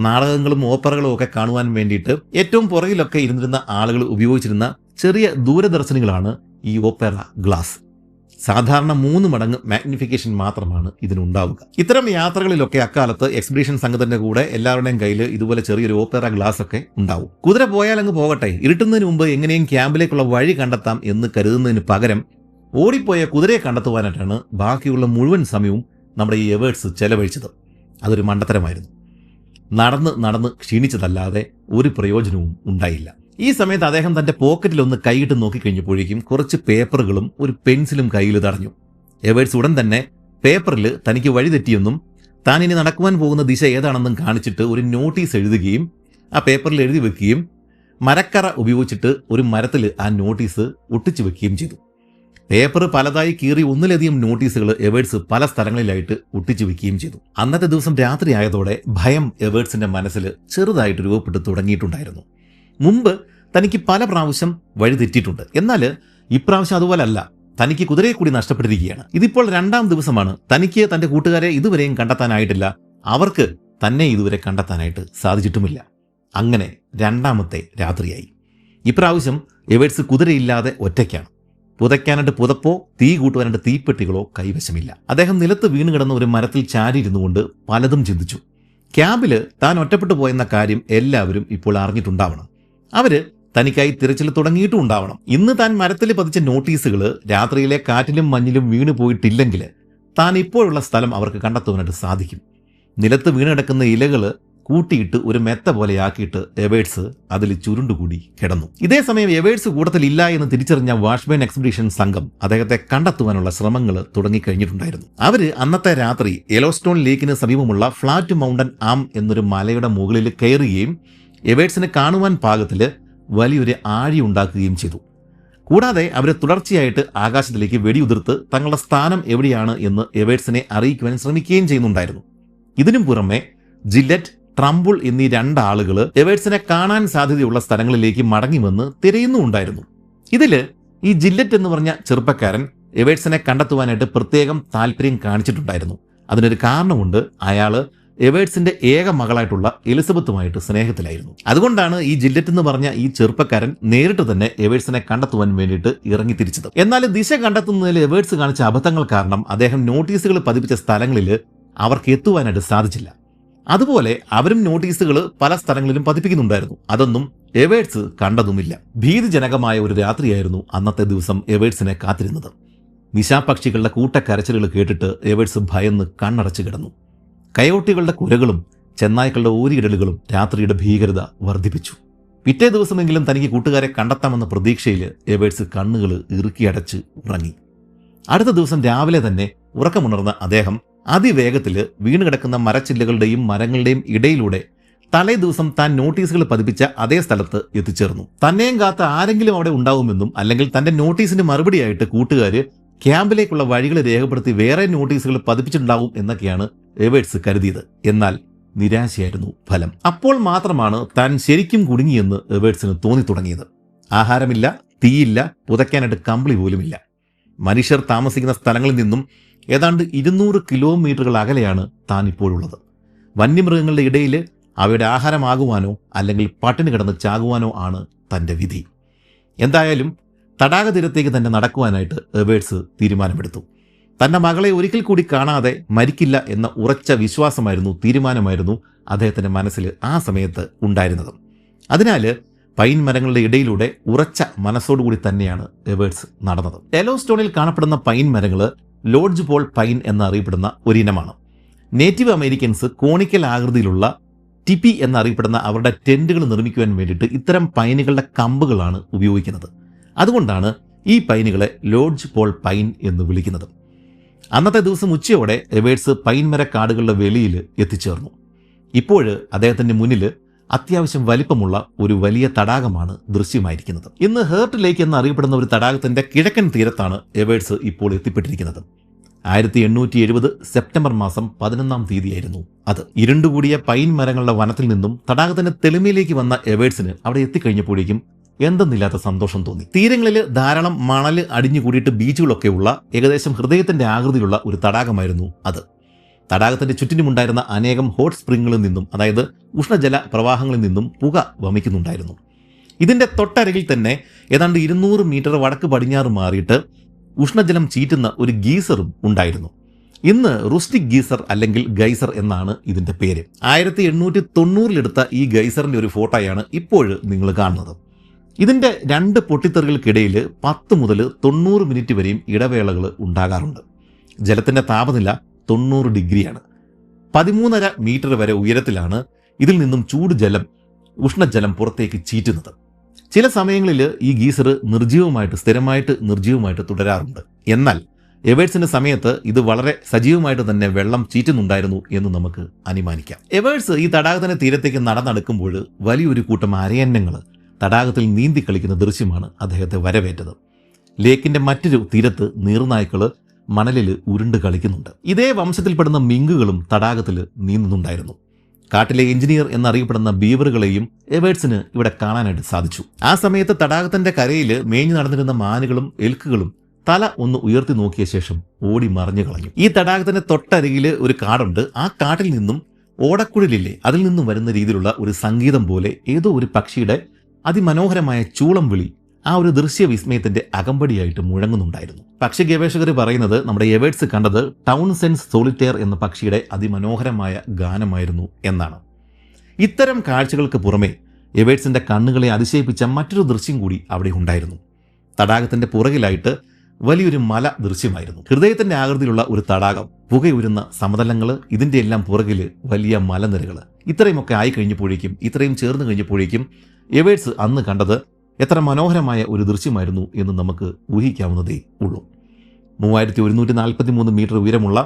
നാടകങ്ങളും ഓപ്പറകളും ഒക്കെ കാണുവാൻ വേണ്ടിയിട്ട് ഏറ്റവും പുറകിലൊക്കെ ഇരുന്നിരുന്ന ആളുകൾ ഉപയോഗിച്ചിരുന്ന ചെറിയ ദൂരദർശനികളാണ് ഈ ഓപ്പറ ഗ്ലാസ്. സാധാരണ 3 മടങ്ങ് മാഗ്നിഫിക്കേഷൻ മാത്രമാണ് ഇതിനുണ്ടാവുക. ഇത്തരം യാത്രകളിലൊക്കെ അക്കാലത്ത് എക്സ്പെഡീഷൻ സംഘത്തിന്റെ കൂടെ എല്ലാവരുടെയും കയ്യിൽ ഇതുപോലെ ചെറിയൊരു ഓപ്പറ ഗ്ലാസ് ഒക്കെ ഉണ്ടാവും. കുതിര പോയാൽ അങ്ങ് പോകട്ടെ, ഇരുട്ടുന്നതിന് മുമ്പ് എങ്ങനെയും ക്യാമ്പിലേക്കുള്ള വഴി കണ്ടെത്താം എന്ന് കരുതുന്നതിന് പകരം ഓടിപ്പോയ കുതിരയെ കണ്ടെത്തുവാനായിട്ടാണ് ബാക്കിയുള്ള മുഴുവൻ സമയവും നമ്മുടെ ഈ എവേർട്സ് ചെലവഴിച്ചത്. അതൊരു മണ്ടത്തരമായിരുന്നു. നടന്ന് ക്ഷീണിച്ചതല്ലാതെ ഒരു പ്രയോജനവും ഉണ്ടായില്ല. ഈ സമയത്ത് അദ്ദേഹം തന്റെ പോക്കറ്റിലൊന്ന് കൈയിട്ട് നോക്കിക്കഴിഞ്ഞപ്പോഴേക്കും കുറച്ച് പേപ്പറുകളും ഒരു പെൻസിലും കയ്യിൽ തടഞ്ഞു. എവേർട്സ് ഉടൻ തന്നെ പേപ്പറിൽ തനിക്ക് വഴി തെറ്റിയെന്നും താൻ ഇനി നടക്കുവാൻ പോകുന്ന ദിശ ഏതാണെന്നും കാണിച്ചിട്ട് ഒരു നോട്ടീസ് എഴുതുകയും ആ പേപ്പറിൽ എഴുതി വെക്കുകയും മരക്കറ ഉപയോഗിച്ചിട്ട് ഒരു മരത്തിൽ ആ നോട്ടീസ് ഒട്ടിച്ചു വെക്കുകയും ചെയ്തു. പേപ്പർ പലതായി കീറി ഒന്നിലധികം നോട്ടീസുകൾ എവേർട്സ് പല സ്ഥലങ്ങളിലായിട്ട് ഒട്ടിച്ചു വെക്കുകയും ചെയ്തു. അന്നത്തെ ദിവസം രാത്രി ആയതോടെ ഭയം എവേർട്സിന്റെ മനസ്സിൽ ചെറുതായിട്ട് രൂപപ്പെട്ടു തുടങ്ങിയിട്ടുണ്ടായിരുന്നു. മുമ്പ് തനിക്ക് പല പ്രാവശ്യം വഴി തെറ്റിയിട്ടുണ്ട്. എന്നാൽ ഇപ്രാവശ്യം അതുപോലല്ല. തനിക്ക് കുതിരയെ കൂടി നഷ്ടപ്പെട്ടിരിക്കുകയാണ്. ഇതിപ്പോൾ 2ാം ദിവസമാണ്. തനിക്ക് തന്റെ കൂട്ടുകാരെ ഇതുവരെയും കണ്ടെത്താനായിട്ടില്ല. അവർക്ക് തന്നെ ഇതുവരെ കണ്ടെത്താനായിട്ട് സാധിച്ചിട്ടുമില്ല. അങ്ങനെ 2ാമത്തെ രാത്രിയായി. ഇപ്രാവശ്യം എവേർട്സ് കുതിരയില്ലാതെ ഒറ്റയ്ക്കാണ്. പുതയ്ക്കാനായിട്ട് പുതപ്പോ തീ കൂട്ടുവാനായിട്ട് തീപ്പെട്ടികളോ കൈവശമില്ല. അദ്ദേഹം നിലത്ത് വീണ് കിടന്ന ഒരു മരത്തിൽ ചാരിയിരുന്നു കൊണ്ട് പലതും ചിന്തിച്ചു. ക്യാമ്പിൽ താൻ ഒറ്റപ്പെട്ടു പോയെന്ന കാര്യം എല്ലാവരും ഇപ്പോൾ അറിഞ്ഞിട്ടുണ്ടാവണം. അവര് തനിക്കായി തിരച്ചിൽ തുടങ്ങിയിട്ടും ഉണ്ടാവണം. ഇന്ന് താൻ മരത്തിൽ പതിച്ച നോട്ടീസുകൾ രാത്രിയിലെ കാറ്റിലും മഞ്ഞിലും വീണു പോയിട്ടില്ലെങ്കിൽ താൻ ഇപ്പോഴുള്ള സ്ഥലം അവർക്ക് കണ്ടെത്തുവാനായിട്ട് സാധിക്കും. നിലത്ത് വീണ് കിടക്കുന്ന ഇലകൾ കൂട്ടിയിട്ട് ഒരു മെത്ത പോലെയാക്കിയിട്ട് എവേർട്സ് അതിൽ ചുരുണ്ടുകൂടി കിടന്നു. ഇതേ സമയം എവേർട്സ് കൂട്ടത്തിലില്ല എന്ന് തിരിച്ചറിഞ്ഞ വാഷ്ബേൺ എക്സ്പെഡീഷൻ സംഘം അദ്ദേഹത്തെ കണ്ടെത്തുവാനുള്ള ശ്രമങ്ങൾ തുടങ്ങിക്കഴിഞ്ഞിട്ടുണ്ടായിരുന്നു. അവര് അന്നത്തെ രാത്രി യെലോസ്റ്റോൺ ലേക്കിന് സമീപമുള്ള ഫ്ലാറ്റ് മൗണ്ടൻ ആം എന്നൊരു മലയുടെ മുകളിൽ കയറുകയും എവേർട്സിനെ കാണുവാൻ പാകത്തിൽ വലിയൊരു ആഴി ഉണ്ടാക്കുകയും ചെയ്തു. കൂടാതെ അവർ തുടർച്ചയായിട്ട് ആകാശത്തിലേക്ക് വെടിയുതിർത്ത് തങ്ങളുടെ സ്ഥാനം എവിടെയാണ് എന്ന് എവേർട്സിനെ അറിയിക്കുവാൻ ശ്രമിക്കുകയും ചെയ്യുന്നുണ്ടായിരുന്നു. ഇതിനു പുറമെ ജില്ലറ്റ്, ട്രംബിൾ എന്നീ 2 ആളുകൾ എവേർട്സിനെ കാണാൻ സാധ്യതയുള്ള സ്ഥലങ്ങളിലേക്ക് മടങ്ങി വന്ന് തിരയുന്നുണ്ടായിരുന്നു. ഇതില് ഈ ജില്ലറ്റ് എന്ന് പറഞ്ഞ ചെറുപ്പക്കാരൻ എവേർട്സിനെ കണ്ടെത്തുവാനായിട്ട് പ്രത്യേകം താല്പര്യം കാണിച്ചിട്ടുണ്ടായിരുന്നു. അതിനൊരു കാരണമുണ്ട്. അയാള് എവേർട്സിന്റെ ഏക മകളായിട്ടുള്ള എലിസബത്തുമായിട്ട് സ്നേഹത്തിലായിരുന്നു. അതുകൊണ്ടാണ് ഈ ജില്ലറ്റ് എന്ന് പറഞ്ഞ ഈ ചെറുപ്പക്കാരൻ നേരിട്ട് തന്നെ എവേർട്സിനെ കണ്ടെത്തുവാൻ വേണ്ടിയിട്ട് ഇറങ്ങി തിരിച്ചത്. എന്നാൽ ദിശ കണ്ടെത്തുന്നതിൽ എവേർട്സ് കാണിച്ച അബദ്ധങ്ങൾ കാരണം അദ്ദേഹം നോട്ടീസുകൾ പതിപ്പിച്ച സ്ഥലങ്ങളിൽ അവർക്ക് എത്തുവാനായിട്ട് സാധിച്ചില്ല. അതുപോലെ അവരും നോട്ടീസുകൾ പല സ്ഥലങ്ങളിലും പതിപ്പിക്കുന്നുണ്ടായിരുന്നു. അതൊന്നും എവേർട്സ് കണ്ടതുമില്ല. ഭീതിജനകമായ ഒരു രാത്രിയായിരുന്നു അന്നത്തെ ദിവസം എവേർട്സിനെ കാത്തിരുന്നത്. നിശാപക്ഷികളുടെ കൂട്ടക്കരച്ചിലുകൾ കേട്ടിട്ട് എവേർട്സ് ഭയന്ന് കണ്ണടച്ചു കിടന്നു. കയോട്ടികളുടെ കുരകളും ചെന്നായ്ക്കളുടെ ഓരിയിടലുകളും രാത്രിയുടെ ഭീകരത വർദ്ധിപ്പിച്ചു. പിറ്റേ ദിവസമെങ്കിലും തനിക്ക് കൂട്ടുകാരെ കണ്ടെത്താമെന്ന പ്രതീക്ഷയിൽ എവേർട്സ് കണ്ണുകൾ ഇറുക്കിയടച്ച് ഉറങ്ങി. അടുത്ത ദിവസം രാവിലെ തന്നെ ഉറക്കമുണർന്ന അദ്ദേഹം അതിവേഗത്തിൽ വീണുകിടക്കുന്ന മരച്ചില്ലകളുടെയും മരങ്ങളുടെയും ഇടയിലൂടെ തലേ ദിവസം താൻ നോട്ടീസുകൾ പതിപ്പിച്ച അതേ സ്ഥലത്ത് എത്തിച്ചേർന്നു. തന്നെയും കാത്ത് ആരെങ്കിലും അവിടെ ഉണ്ടാവുമെന്നും അല്ലെങ്കിൽ തന്റെ നോട്ടീസിന് മറുപടിയായിട്ട് കൂട്ടുകാര് ക്യാമ്പിലേക്കുള്ള വഴികൾ രേഖപ്പെടുത്തി വേറെ നോട്ടീസുകൾ പതിപ്പിച്ചിട്ടുണ്ടാവും എന്നൊക്കെയാണ് എവേർട്സ് കരുതിയത്. എന്നാൽ നിരാശയായിരുന്നു ഫലം. അപ്പോൾ മാത്രമാണ് താൻ ശരിക്കും കുടുങ്ങിയെന്ന് എവേർട്സിന് തോന്നി തുടങ്ങിയത്. ആഹാരമില്ല, തീയില്ല, പുതയ്ക്കാനായിട്ട് കമ്പിളി പോലുമില്ല. മനുഷ്യർ താമസിക്കുന്ന സ്ഥലങ്ങളിൽ നിന്നും ഏതാണ്ട് 200 കിലോമീറ്ററുകൾ അകലെയാണ് താൻ ഇപ്പോഴുള്ളത്. വന്യമൃഗങ്ങളുടെ ഇടയിൽ അവയുടെ ആഹാരമാകുവാനോ അല്ലെങ്കിൽ പട്ടിണി കിടന്ന് ചാകുവാനോ ആണ് തൻ്റെ വിധി. എന്തായാലും തടാക തീരത്തേക്ക് തന്നെ നടക്കുവാനായിട്ട് എവേർട്സ് തീരുമാനമെടുത്തു. തൻ്റെ മകളെ ഒരിക്കൽ കൂടി കാണാതെ മരിക്കില്ല എന്ന ഉറച്ച വിശ്വാസമായിരുന്നു, തീരുമാനമായിരുന്നു അദ്ദേഹത്തിൻ്റെ മനസ്സിൽ ആ സമയത്ത് ഉണ്ടായിരുന്നത്. അതിനാൽ പൈൻ മരങ്ങളുടെ ഇടയിലൂടെ ഉറച്ച മനസ്സോടുകൂടി തന്നെയാണ് എവേർട്സ് നടന്നത്. യെലോസ്റ്റോണിൽ കാണപ്പെടുന്ന പൈൻ മരങ്ങൾ ലോഡ്ജ് പോൾ പൈൻ എന്നറിയപ്പെടുന്ന ഒരിനമാണ്. നേറ്റീവ് അമേരിക്കൻസ് കോണിക്കൽ ആകൃതിയിലുള്ള ടിപ്പി എന്നറിയപ്പെടുന്ന അവരുടെ ടെന്റുകൾ നിർമ്മിക്കുവാൻ വേണ്ടിയിട്ട് ഇത്തരം പൈനുകളുടെ കമ്പുകളാണ് ഉപയോഗിക്കുന്നത്. അതുകൊണ്ടാണ് ഈ പൈനുകളെ ലോഡ്ജ് പോൾ പൈൻ എന്ന് വിളിക്കുന്നത്. അന്നത്തെ ദിവസം ഉച്ചയോടെ എവേർട്സ് പൈൻ മരക്കാടുകളുടെ വെളിയിൽ എത്തിച്ചേർന്നു. ഇപ്പോൾ അദ്ദേഹത്തിന്റെ മുന്നിൽ അത്യാവശ്യം വലിപ്പമുള്ള ഒരു വലിയ തടാകമാണ് ദൃശ്യമായിരിക്കുന്നത്. ഇന്ന് ഹേർട്ട് ലേക്ക് എന്നറിയപ്പെടുന്ന ഒരു തടാകത്തിന്റെ കിഴക്കൻ തീരത്താണ് എവേർട്സ് ഇപ്പോൾ എത്തിപ്പെട്ടിരിക്കുന്നത്. 1870 സെപ്റ്റംബർ മാസം 11-ാം തീയതിയായിരുന്നു അത്. ഇരുണ്ടുകൂടിയ പൈൻ മരങ്ങളുടെ വനത്തിൽ നിന്നും തടാകത്തിന്റെ തെളിമയിലേക്ക് വന്ന എവേർട്സിന് അവിടെ എത്തിക്കഴിഞ്ഞപ്പോഴേക്കും എന്തെന്നില്ലാത്ത സന്തോഷം തോന്നി. തീരങ്ങളിൽ ധാരാളം മണൽ അടിഞ്ഞു കൂടിയിട്ട് ബീച്ചുകളൊക്കെ ഉള്ള ഏകദേശം ഹൃദയത്തിന്റെ ആകൃതിയിലുള്ള ഒരു തടാകമായിരുന്നു അത്. തടാകത്തിന്റെ ചുറ്റിനുമുണ്ടായിരുന്ന അനേകം ഹോട്ട് സ്പ്രിങ്ങുകളിൽ നിന്നും, അതായത് ഉഷ്ണജല പ്രവാഹങ്ങളിൽ നിന്നും പുക വമിക്കുന്നുണ്ടായിരുന്നു. ഇതിന്റെ തൊട്ടരികിൽ തന്നെ ഏതാണ്ട് 200 മീറ്റർ വടക്ക് പടിഞ്ഞാറ് മാറിയിട്ട് ഉഷ്ണജലം ചീറ്റുന്ന ഒരു ഗീസറും ഉണ്ടായിരുന്നു. ഇന്ന് റുസ്റ്റിക് ഗീസർ അല്ലെങ്കിൽ ഗൈസർ എന്നാണ് ഇതിന്റെ പേര്. 1890 ഈ ഗൈസറിന്റെ ഒരു ഫോട്ടോയാണ് ഇപ്പോൾ നിങ്ങൾ കാണുന്നത്. ഇതിന്റെ 2 പൊട്ടിത്തെറികൾക്കിടയിൽ 10 മുതൽ 90 മിനിറ്റ് വരെയും ഇടവേളകൾ ഉണ്ടാകാറുണ്ട്. ജലത്തിന്റെ താപനില 90 ഡിഗ്രിയാണ്. 13.5 മീറ്റർ വരെ ഉയരത്തിലാണ് ഇതിൽ നിന്നും ഉഷ്ണജലം പുറത്തേക്ക് ചീറ്റുന്നത്. ചില സമയങ്ങളിൽ ഈ ഗീസർ സ്ഥിരമായിട്ട് നിർജീവമായിട്ട് തുടരാറുണ്ട്. എന്നാൽ എവേഴ്സിന്റെ സമയത്ത് ഇത് വളരെ സജീവമായിട്ട് തന്നെ വെള്ളം ചീറ്റുന്നുണ്ടായിരുന്നു എന്ന് നമുക്ക് അനുമാനിക്കാം. എവേഴ്സ് ഈ തടാകത്തിന്റെ തീരത്തേക്ക് നടന്നെടുക്കുമ്പോൾ വലിയൊരു കൂട്ടം അരയന്നങ്ങൾ തടാകത്തിൽ നീന്തി കളിക്കുന്ന ദൃശ്യമാണ് അദ്ദേഹത്തെ വരവേറ്റത്. ലേക്കിന്റെ മറ്റൊരു തീരത്ത് നീർനായ്ക്കൾ മണലിൽ ഉരുണ്ട് കളിക്കുന്നുണ്ട്. ഇതേ വംശത്തിൽപ്പെടുന്ന മിങ്കുകളും തടാകത്തിൽ നീന്തുന്നുണ്ടായിരുന്നു. കാട്ടിലെ എഞ്ചിനീയർ എന്നറിയപ്പെടുന്ന ബീവറുകളെയും എവേഴ്സിന് ഇവിടെ കാണാനായിട്ട് സാധിച്ചു. ആ സമയത്ത് തടാകത്തിന്റെ കരയിൽ മേഞ്ഞു നടന്നിരുന്ന മാനുകളും എൽക്കുകളും തല ഒന്ന് ഉയർത്തി നോക്കിയ ശേഷം ഓടി മറിഞ്ഞു കളഞ്ഞു. ഈ തടാകത്തിന്റെ തൊട്ടരികിൽ ഒരു കാടുണ്ട്. ആ കാട്ടിൽ നിന്നും ഓടക്കുഴലില്ലേ, അതിൽ നിന്നും വരുന്ന രീതിയിലുള്ള ഒരു സംഗീതം പോലെ ഏതോ ഒരു പക്ഷിയുടെ അതിമനോഹരമായ ചൂളം വിളി ആ ഒരു ദൃശ്യവിസ്മയത്തിന്റെ അകമ്പടിയായിട്ട് മുഴങ്ങുന്നുണ്ടായിരുന്നു. പക്ഷി ഗവേഷകർ പറയുന്നത് നമ്മുടെ എവേഴ്സ് കണ്ടത് ടൗൺസെൻഡ് സോളിറ്റയർ എന്ന പക്ഷിയുടെ അതിമനോഹരമായ ഗാനമായിരുന്നു എന്നാണ്. ഇത്തരം കാഴ്ചകൾക്ക് പുറമെ എവേഴ്സിന്റെ കണ്ണുകളെ അതിശയിപ്പിച്ച മറ്റൊരു ദൃശ്യം കൂടി അവിടെ ഉണ്ടായിരുന്നു. തടാകത്തിന്റെ പുറകിലായിട്ട് വലിയൊരു മല ദൃശ്യമായിരുന്നു. ഹൃദയത്തിന്റെ ആകൃതിയിലുള്ള ഒരു തടാകം, പുകയുരുന്ന സമതലങ്ങൾ, ഇതിന്റെ എല്ലാം പുറകിൽ വലിയ മലനിരകൾ. ഇത്രയുമൊക്കെ ആയി കഴിഞ്ഞപ്പോഴേക്കും, ഇത്രയും ചേർന്ന് കഴിഞ്ഞപ്പോഴേക്കും എവേഴ്സ് അന്ന് കണ്ടത് എത്ര മനോഹരമായ ഒരു ദൃശ്യമായിരുന്നു എന്ന് നമുക്ക് ഊഹിക്കാവുന്നതേ ഉള്ളൂ. 3143 മീറ്റർ ഉയരമുള്ള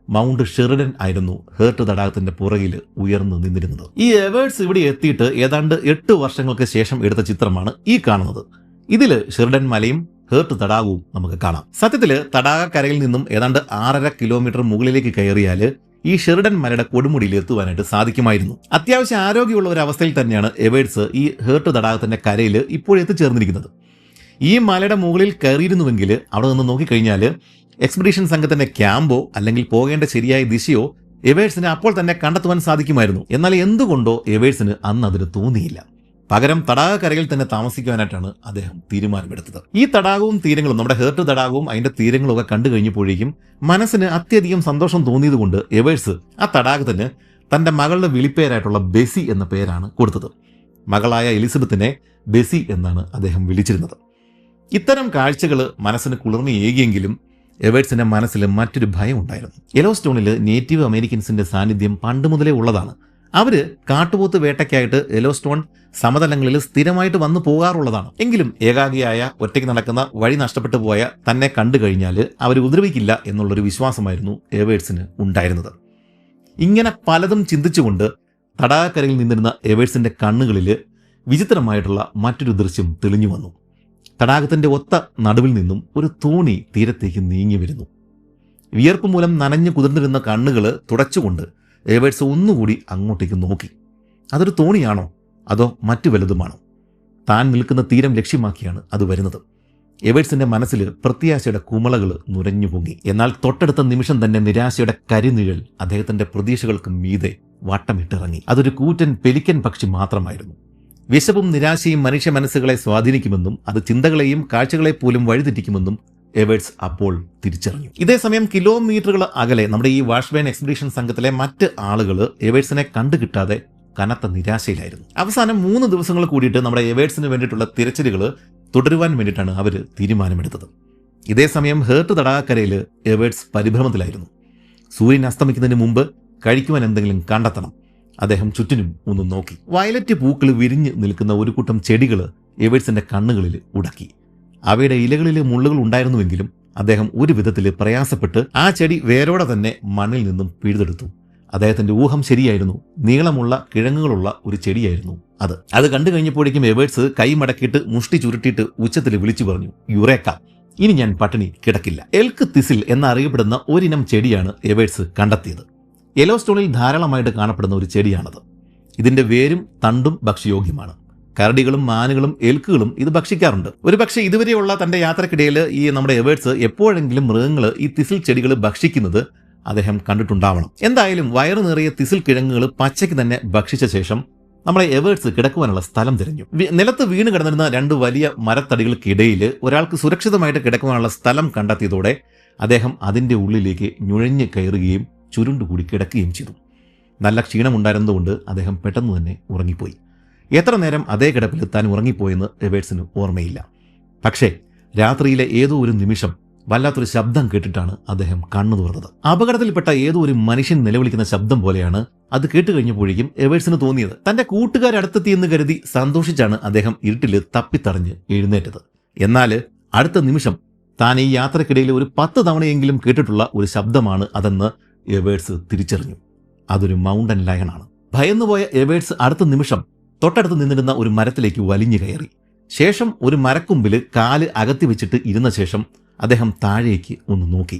മൗണ്ട് ഷെറിഡൻ ആയിരുന്നു ഹേർട്ട് തടാകത്തിന്റെ പുറകിൽ ഉയർന്നു നിന്നിരുന്നത്. ഈ എവേഴ്സ് ഇവിടെ എത്തിയിട്ട് ഏതാണ്ട് 8 വർഷങ്ങൾക്ക് ശേഷം എടുത്ത ചിത്രമാണ് ഈ കാണുന്നത്. ഇതിൽ ഷെറിഡൻ മലയും ഹേർട്ട് തടാകവും നമുക്ക് കാണാം. സത്യത്തിൽ തടാകക്കരയിൽ നിന്നും ഏതാണ്ട് 6.5 കിലോമീറ്റർ മുകളിലേക്ക് കയറിയാൽ ഈ ഷെറിഡൻ മലയുടെ കൊടുമുടിയിൽ എത്തുവാനായിട്ട് സാധിക്കുമായിരുന്നു. അത്യാവശ്യം ആരോഗ്യമുള്ള ഒരു അവസ്ഥയിൽ തന്നെയാണ് എവേഴ്സ് ഈ ഹേർട്ട് തടാകത്തിന്റെ കരയിൽ ഇപ്പോൾ എത്തിച്ചേർന്നിരിക്കുന്നത്. ഈ മലയുടെ മുകളിൽ കയറിയിരുന്നുവെങ്കിൽ അവിടെ നിന്ന് നോക്കിക്കഴിഞ്ഞാൽ എക്സ്പെഡീഷൻ സംഘത്തിന്റെ ക്യാമ്പോ അല്ലെങ്കിൽ പോകേണ്ട ശരിയായ ദിശയോ എവേഴ്സിന് അപ്പോൾ തന്നെ കണ്ടെത്തുവാൻ സാധിക്കുമായിരുന്നു. എന്നാൽ എന്തുകൊണ്ടോ എവേഴ്സിന് അന്ന് അതിന് തോന്നിയില്ല. പകരം തടാകക്കരയിൽ തന്നെ താമസിക്കുവാനായിട്ടാണ് അദ്ദേഹം തീരുമാനമെടുത്തത്. ഈ തടാകവും തീരങ്ങളും, നമ്മുടെ ഹേർട്ട് തടാകവും അതിന്റെ തീരങ്ങളും ഒക്കെ കണ്ടു കഴിഞ്ഞപ്പോഴേക്കും മനസ്സിന് അത്യധികം സന്തോഷം തോന്നിയതുകൊണ്ട് എവേഴ്സ് ആ തടാകത്തിന് തന്റെ മകളുടെ വിളിപ്പേരായിട്ടുള്ള ബെസി എന്ന പേരാണ് കൊടുത്തത്. മകളായ എലിസബത്തിനെ ബെസി എന്നാണ് അദ്ദേഹം വിളിച്ചിരുന്നത്. ഇത്തരം കാഴ്ചകൾ മനസ്സിന് കുളിർമയേകിയെങ്കിലും എവേഴ്സിന്റെ മനസ്സിൽ മറ്റൊരു ഭയം ഉണ്ടായിരുന്നു. യെലോസ്റ്റോണിൽ നേറ്റീവ് അമേരിക്കൻസിന്റെ സാന്നിധ്യം പണ്ട് മുതലേ ഉള്ളതാണ്. അവര് കാട്ടുപോത്ത് വേട്ടയ്ക്കായിട്ട് യെലോസ്റ്റോൺ സമതലങ്ങളിൽ സ്ഥിരമായിട്ട് വന്നു പോകാറുള്ളതാണ്. എങ്കിലും ഏകാഗിയായ, ഒറ്റയ്ക്ക് നടക്കുന്ന, വഴി നഷ്ടപ്പെട്ടു പോയ തന്നെ കണ്ടു കഴിഞ്ഞാൽ അവർ ഉപദ്രവിക്കില്ല എന്നുള്ളൊരു വിശ്വാസമായിരുന്നു എവേഴ്സിന് ഉണ്ടായിരുന്നത്. ഇങ്ങനെ പലതും ചിന്തിച്ചുകൊണ്ട് തടാകക്കരയിൽ നിന്നിരുന്ന എവേഴ്സിന്റെ കണ്ണുകളിൽ വിചിത്രമായിട്ടുള്ള മറ്റൊരു ദൃശ്യം തെളിഞ്ഞു വന്നു. തടാകത്തിന്റെ ഒത്ത നടുവിൽ നിന്നും ഒരു തോണി തീരത്തേക്ക് നീങ്ങി വരുന്നു. വിയർപ്പ് മൂലം നനഞ്ഞു കുതിർന്നിരുന്ന കണ്ണുകൾ തുടച്ചുകൊണ്ട് എവേഴ്സ് ഒന്നുകൂടി അങ്ങോട്ടേക്ക് നോക്കി. അതൊരു തോണിയാണോ അതോ മറ്റു വലുതുമാണോ? താൻ നിൽക്കുന്ന തീരം ലക്ഷ്യമാക്കിയാണ് അത് വരുന്നത്. എവേഴ്സിന്റെ മനസ്സിൽ പ്രത്യാശയുടെ കുമളകൾ നുരഞ്ഞു പൊങ്ങി. എന്നാൽ തൊട്ടടുത്ത നിമിഷം തന്നെ നിരാശയുടെ കരിനിഴൽ അദ്ദേഹത്തിന്റെ പ്രതീക്ഷകൾക്ക് മീതെ വട്ടമിട്ടിറങ്ങി. അതൊരു കൂറ്റൻ പെലിക്കൻ പക്ഷി മാത്രമായിരുന്നു. വിശപ്പും നിരാശയും മനുഷ്യ മനസ്സുകളെ സ്വാധീനിക്കുമെന്നും അത് ചിന്തകളെയും കാഴ്ചകളെ പോലും വഴിതെറ്റിക്കുമെന്നും എവേഴ്സ് അപ്പോൾ തിരിച്ചറിഞ്ഞു. ഇതേസമയം കിലോമീറ്ററുകൾ അകലെ നമ്മുടെ ഈ വാഷ്ബേൺ എക്സ്പെഡീഷൻ സംഘത്തിലെ മറ്റ് ആളുകൾ എവേഴ്സിനെ കണ്ടുകിട്ടാതെ കനത്ത നിരാശയിലായിരുന്നു. അവസാനം 3 ദിവസങ്ങൾ കൂടിയിട്ട് നമ്മുടെ എവേഴ്സിന് വേണ്ടിയിട്ടുള്ള തിരച്ചിലുകൾ തുടരുവാൻ വേണ്ടിയിട്ടാണ് അവർ തീരുമാനമെടുത്തത്. ഇതേസമയം ഹേർട്ട് തടാകക്കരയിൽ എവേഴ്സ് പരിഭ്രമത്തിലായിരുന്നു. സൂര്യൻ അസ്തമിക്കുന്നതിന് മുമ്പ് കഴിക്കുവാൻ എന്തെങ്കിലും കണ്ടെത്തണം. അദ്ദേഹം ചുറ്റിനും ഒന്ന് നോക്കി. വയലറ്റ് പൂക്കൾ വിരിഞ്ഞ് നിൽക്കുന്ന ഒരു കൂട്ടം ചെടികൾ എവേഴ്സിന്റെ കണ്ണുകളിൽ ഉടക്കി. അവയുടെ ഇലകളിൽ മുള്ളുകൾ ഉണ്ടായിരുന്നുവെങ്കിലും അദ്ദേഹം ഒരു വിധത്തിൽ പ്രയാസപ്പെട്ട് ആ ചെടി വേരോടെ തന്നെ മണ്ണിൽ നിന്നും പിഴുതെടുത്തു. അദ്ദേഹത്തിന്റെ ഊഹം ശരിയായിരുന്നു. നീളമുള്ള കിഴങ്ങുകളുള്ള ഒരു ചെടിയായിരുന്നു അത് കണ്ടു കഴിഞ്ഞപ്പോഴേക്കും എവേഴ്സ് കൈ മടക്കിയിട്ട് മുഷ്ടി ചുരുട്ടിയിട്ട് ഉച്ചത്തിൽ വിളിച്ചു പറഞ്ഞു, യുറേക്ക, ഇനി ഞാൻ പട്ടിണി കിടക്കില്ല. എൽക്ക് തിസിൽ എന്നറിയപ്പെടുന്ന ഒരിനം ചെടിയാണ് എവേഴ്സ് കണ്ടെത്തിയത്. യെലോസ്റ്റോണിൽ ധാരാളമായിട്ട് കാണപ്പെടുന്ന ഒരു ചെടിയാണത്. ഇതിന്റെ വേരും തണ്ടും ഭക്ഷ്യയോഗ്യമാണ്. കരടികളും മാനുകളും എൽക്കുകളും ഇത് ഭക്ഷിക്കാറുണ്ട്. ഒരുപക്ഷെ ഇതുവരെയുള്ള തന്റെ യാത്രക്കിടയിൽ ഈ നമ്മുടെ എവേർട്സ് എപ്പോഴെങ്കിലും മൃഗങ്ങൾ ഈ തിസിൽ ചെടികൾ ഭക്ഷിക്കുന്നത് അദ്ദേഹം കണ്ടിട്ടുണ്ടാവണം. എന്തായാലും വയറു നിറയെ തിസിൽ കിഴങ്ങുകൾ പച്ചയ്ക്ക് തന്നെ ഭക്ഷിച്ച ശേഷം നമ്മളെ എവേർട്സ് കിടക്കുവാനുള്ള സ്ഥലം തിരഞ്ഞു. നിലത്ത് വീണ് കിടന്നിരുന്ന 2 വലിയ മരത്തടികൾക്കിടയിൽ ഒരാൾക്ക് സുരക്ഷിതമായിട്ട് കിടക്കുവാനുള്ള സ്ഥലം കണ്ടെത്തിയതോടെ അദ്ദേഹം അതിൻ്റെ ഉള്ളിലേക്ക് നുഴഞ്ഞ് കയറുകയും ചുരുണ്ടുകൂടി കിടക്കുകയും ചെയ്തു. നല്ല ക്ഷീണമുണ്ടായിരുന്നതുകൊണ്ട് അദ്ദേഹം പെട്ടെന്ന് തന്നെ ഉറങ്ങിപ്പോയി. എത്ര നേരം അതേ കിടപ്പിൽ താൻ ഉറങ്ങിപ്പോയെന്ന് എവേർട്സിന് ഓർമ്മയില്ല. പക്ഷേ രാത്രിയിലെ ഏതോ ഒരു നിമിഷം വല്ലാത്തൊരു ശബ്ദം കേട്ടിട്ടാണ് അദ്ദേഹം കണ്ണു തുറന്നത്. അപകടത്തിൽപ്പെട്ട ഏതോ ഒരു മനുഷ്യൻ നിലവിളിക്കുന്ന ശബ്ദം പോലെയാണ് അത് കേട്ടുകഴിഞ്ഞപ്പോഴേക്കും എവേർട്സിന് തോന്നിയത്. തന്റെ കൂട്ടുകാരടുത്തെത്തിയെന്ന് കരുതി സന്തോഷിച്ചാണ് അദ്ദേഹം ഇരുട്ടിൽ തപ്പിത്തടഞ്ഞ് എഴുന്നേറ്റത്. എന്നാൽ അടുത്ത നിമിഷം താൻ ഈ യാത്രക്കിടയിൽ ഒരു 10 തവണയെങ്കിലും കേട്ടിട്ടുള്ള ഒരു ശബ്ദമാണ് അതെന്ന് എവേർട്സ് തിരിച്ചറിഞ്ഞു. അതൊരു മൗണ്ടൻ ലയണാണ്. ഭയന്നുപോയ എവേർട്സ് അടുത്ത നിമിഷം തൊട്ടടുത്ത് നിന്നിരുന്ന ഒരു മരത്തിലേക്ക് വലിഞ്ഞു കയറി. ശേഷം ഒരു മരക്കൊമ്പിൽ കാല് അകത്തി വെച്ചിട്ട് ഇരുന്ന ശേഷം അദ്ദേഹം താഴേക്ക് ഒന്ന് നോക്കി.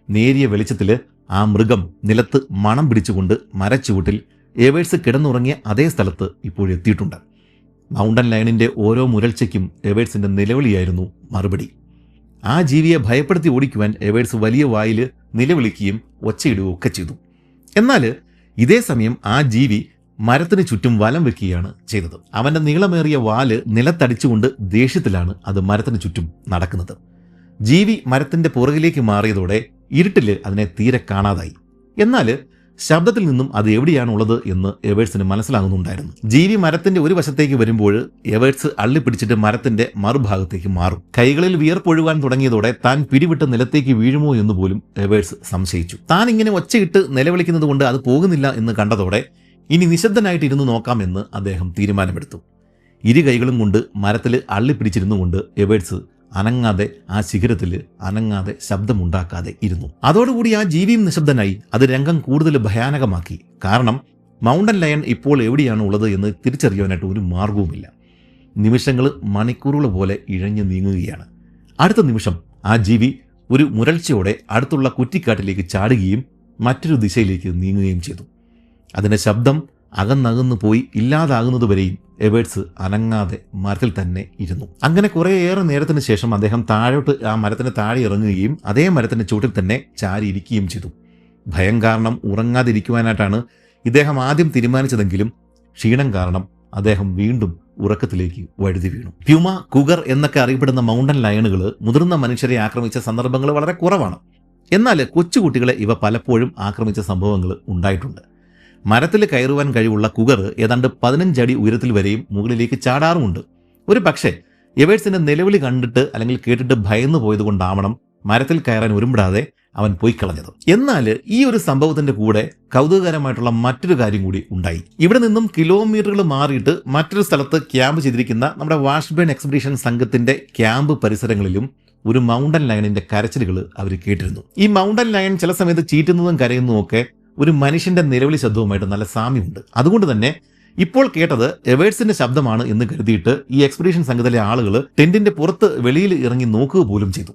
നേരിയ വെളിച്ചത്തിൽ ആ മൃഗം നിലത്ത് മണം പിടിച്ചുകൊണ്ട് മരച്ചുവട്ടിൽ എവേർട്സ് കിടന്നുറങ്ങിയ അതേ സ്ഥലത്ത് ഇപ്പോഴെത്തിയിട്ടുണ്ട്. മൗണ്ടൻ ലയണിന്റെ ഓരോ മുരൾച്ചയ്ക്കും എവേർട്സിന്റെ നിലവിളിയായിരുന്നു മറുപടി. ആ ജീവിയെ ഭയപ്പെടുത്തി ഓടിക്കുവാൻ എവേർട്സ് വലിയ വായിൽ നിലവിളിക്കുകയും ഒച്ചയിടുകയും ഒക്കെ ചെയ്തു. എന്നാൽ ഇതേ സമയം ആ ജീവി മരത്തിന് ചുറ്റും വലം വെക്കുകയാണ് ചെയ്തത്. അവന്റെ നീളമേറിയ വാല് നിലത്തടിച്ചുകൊണ്ട് ദേഷ്യത്തിലാണ് അത് മരത്തിന് ചുറ്റും നടക്കുന്നത്. ജീവി മരത്തിന്റെ പുറകിലേക്ക് മാറിയതോടെ ഇരുട്ടിൽ അതിനെ തീരെ കാണാതായി. എന്നാൽ ശബ്ദത്തിൽ നിന്നും അത് എവിടെയാണുള്ളത് എന്ന് എവേർട്സിന് മനസ്സിലാകുന്നുണ്ടായിരുന്നു. ജീവി മരത്തിന്റെ ഒരു വശത്തേക്ക് വരുമ്പോൾ എവേർട്സ് അള്ളിപ്പിടിച്ചിട്ട് മരത്തിന്റെ മറുഭാഗത്തേക്ക് മാറും. കൈകളിൽ വിയർപ്പൊഴുകാൻ തുടങ്ങിയതോടെ താൻ പിടിവിട്ട് നിലത്തേക്ക് വീഴുമോ എന്ന് പോലും എവേർട്സ് സംശയിച്ചു. താൻ ഇങ്ങനെ ഒച്ചയിട്ട് നിലവിളിക്കുന്നത് കൊണ്ട് അത് പോകുന്നില്ല എന്ന് കണ്ടതോടെ ഇനി നിശബ്ദനായിട്ട് ഇരുന്ന് നോക്കാമെന്ന് അദ്ദേഹം തീരുമാനമെടുത്തു. ഇരു കൈകളും കൊണ്ട് മരത്തിൽ അള്ളിപ്പിടിച്ചിരുന്നു കൊണ്ട് എവേർട്സ് അനങ്ങാതെ ആ ശിഖരത്തിൽ അനങ്ങാതെ ശബ്ദമുണ്ടാക്കാതെ ഇരുന്നു. അതോടുകൂടി ആ ജീവിയും നിശബ്ദനായി. അത് രംഗം കൂടുതൽ ഭയാനകമാക്കി. കാരണം മൗണ്ടൻ ലയൺ ഇപ്പോൾ എവിടെയാണ് ഉള്ളത് എന്ന് തിരിച്ചറിയാനായിട്ട് ഒരു മാർഗവുമില്ല. നിമിഷങ്ങൾ മണിക്കൂറുകൾ പോലെ ഇഴഞ്ഞു നീങ്ങുകയാണ്. അടുത്ത നിമിഷം ആ ജീവി ഒരു മുരൾച്ചയോടെ അടുത്തുള്ള കുറ്റിക്കാട്ടിലേക്ക് ചാടുകയും മറ്റൊരു ദിശയിലേക്ക് നീങ്ങുകയും ചെയ്തു. അതിൻ്റെ ശബ്ദം അകന്നകന്നു പോയി ഇല്ലാതാകുന്നതുവരെയും എവേർട്സ് അനങ്ങാതെ മരത്തിൽ തന്നെ ഇരുന്നു. അങ്ങനെ കുറേയേറെ നേരത്തിന് ശേഷം അദ്ദേഹം താഴോട്ട് ആ മരത്തിന് താഴെ ഇറങ്ങുകയും അതേ മരത്തിന്റെ ചുവട്ടിൽ തന്നെ ചാരിയിരിക്കുകയും ചെയ്തു. ഭയം കാരണം ഉറങ്ങാതിരിക്കുവാനായിട്ടാണ് ഇദ്ദേഹം ആദ്യം തീരുമാനിച്ചതെങ്കിലും ക്ഷീണം കാരണം അദ്ദേഹം വീണ്ടും ഉറക്കത്തിലേക്ക് വഴുതി വീണു. പ്യൂമ, കുഗർ എന്നൊക്കെ അറിയപ്പെടുന്ന മൗണ്ടൻ ലയണുകൾ മുതിർന്ന മനുഷ്യരെ ആക്രമിച്ച സന്ദർഭങ്ങൾ വളരെ കുറവാണ്. എന്നാൽ കൊച്ചുകുട്ടികളെ ഇവ പലപ്പോഴും ആക്രമിച്ച സംഭവങ്ങൾ ഉണ്ടായിട്ടുണ്ട്. മരത്തിൽ കയറുവാൻ കഴിവുള്ള കുഗർ ഏതാണ്ട് 15 അടി ഉയരത്തിൽ വരെയും മുകളിലേക്ക് ചാടാറുമുണ്ട്. ഒരു പക്ഷേ എവേർട്സിന്റെ നിലവിളി കണ്ടിട്ട് അല്ലെങ്കിൽ കേട്ടിട്ട് ഭയന്നു പോയതുകൊണ്ടാവണം മരത്തിൽ കയറാൻ ഒരുമ്പിടാതെ അവൻ പോയി കളഞ്ഞത്. എന്നാൽ ഈ ഒരു സംഭവത്തിന്റെ കൂടെ കൗതുകകരമായിട്ടുള്ള മറ്റൊരു കാര്യം കൂടി ഉണ്ടായി. ഇവിടെ നിന്നും കിലോമീറ്ററുകൾ മാറിയിട്ട് മറ്റൊരു സ്ഥലത്ത് ക്യാമ്പ് ചെയ്തിരിക്കുന്ന നമ്മുടെ വാഷ്ബേൺ എക്സ്പെഡീഷൻ സംഘത്തിന്റെ ക്യാമ്പ് പരിസരങ്ങളിലും ഒരു മൗണ്ടൻ ലയണിന്റെ കരച്ചിലുകൾ അവർ കേട്ടിരുന്നു. ഈ മൗണ്ടൻ ലയൺ ചില സമയത്ത് ചീറ്റുന്നതും കരയുന്നതും ഒക്കെ ഒരു മനുഷ്യന്റെ നിലവിളി ശബ്ദവുമായിട്ട് നല്ല സാമ്യമുണ്ട്. അതുകൊണ്ട് തന്നെ ഇപ്പോൾ കേട്ടത് എവേർട്സിന്റെ ശബ്ദമാണ് എന്ന് കരുതിയിട്ട് ഈ എക്സ്പെഡീഷൻ സംഘത്തിലെ ആളുകൾ ടെന്റിന്റെ പുറത്ത് വെളിയിൽ ഇറങ്ങി നോക്കുക പോലും ചെയ്തു.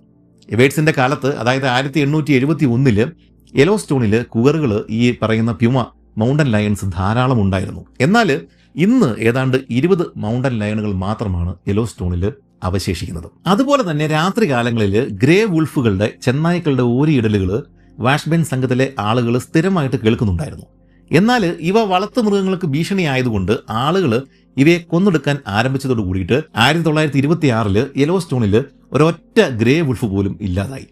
എവേർട്സിന്റെ കാലത്ത്, അതായത് 1871 യെലോസ്റ്റോണിൽ കുഗറുകൾ, ഈ പറയുന്ന പ്യൂമ മൗണ്ടൻ ലയൺസ് ധാരാളം ഉണ്ടായിരുന്നു. എന്നാൽ ഇന്ന് ഏതാണ്ട് 20 മൗണ്ടൻ ലയണുകൾ മാത്രമാണ് യെലോസ്റ്റോണിൽ അവശേഷിക്കുന്നത്. അതുപോലെ തന്നെ രാത്രികാലങ്ങളിൽ ഗ്രേ വുൾഫുകളുടെ, ചെന്നായ്ക്കളുടെ ഓരിയിടലുകൾ വാഷ്ബേൺ സംഘത്തിലെ ആളുകൾ സ്ഥിരമായിട്ട് കേൾക്കുന്നുണ്ടായിരുന്നു. എന്നാൽ ഇവ വളർത്തു മൃഗങ്ങൾക്ക് ഭീഷണിയായതുകൊണ്ട് ആളുകൾ ഇവയെ കൊന്നെടുക്കാൻ ആരംഭിച്ചതോട് കൂടിയിട്ട് 1926 യെലോസ്റ്റോണിൽ ഒരൊറ്റ ഗ്രേ വുൾഫ് പോലും ഇല്ലാതായി.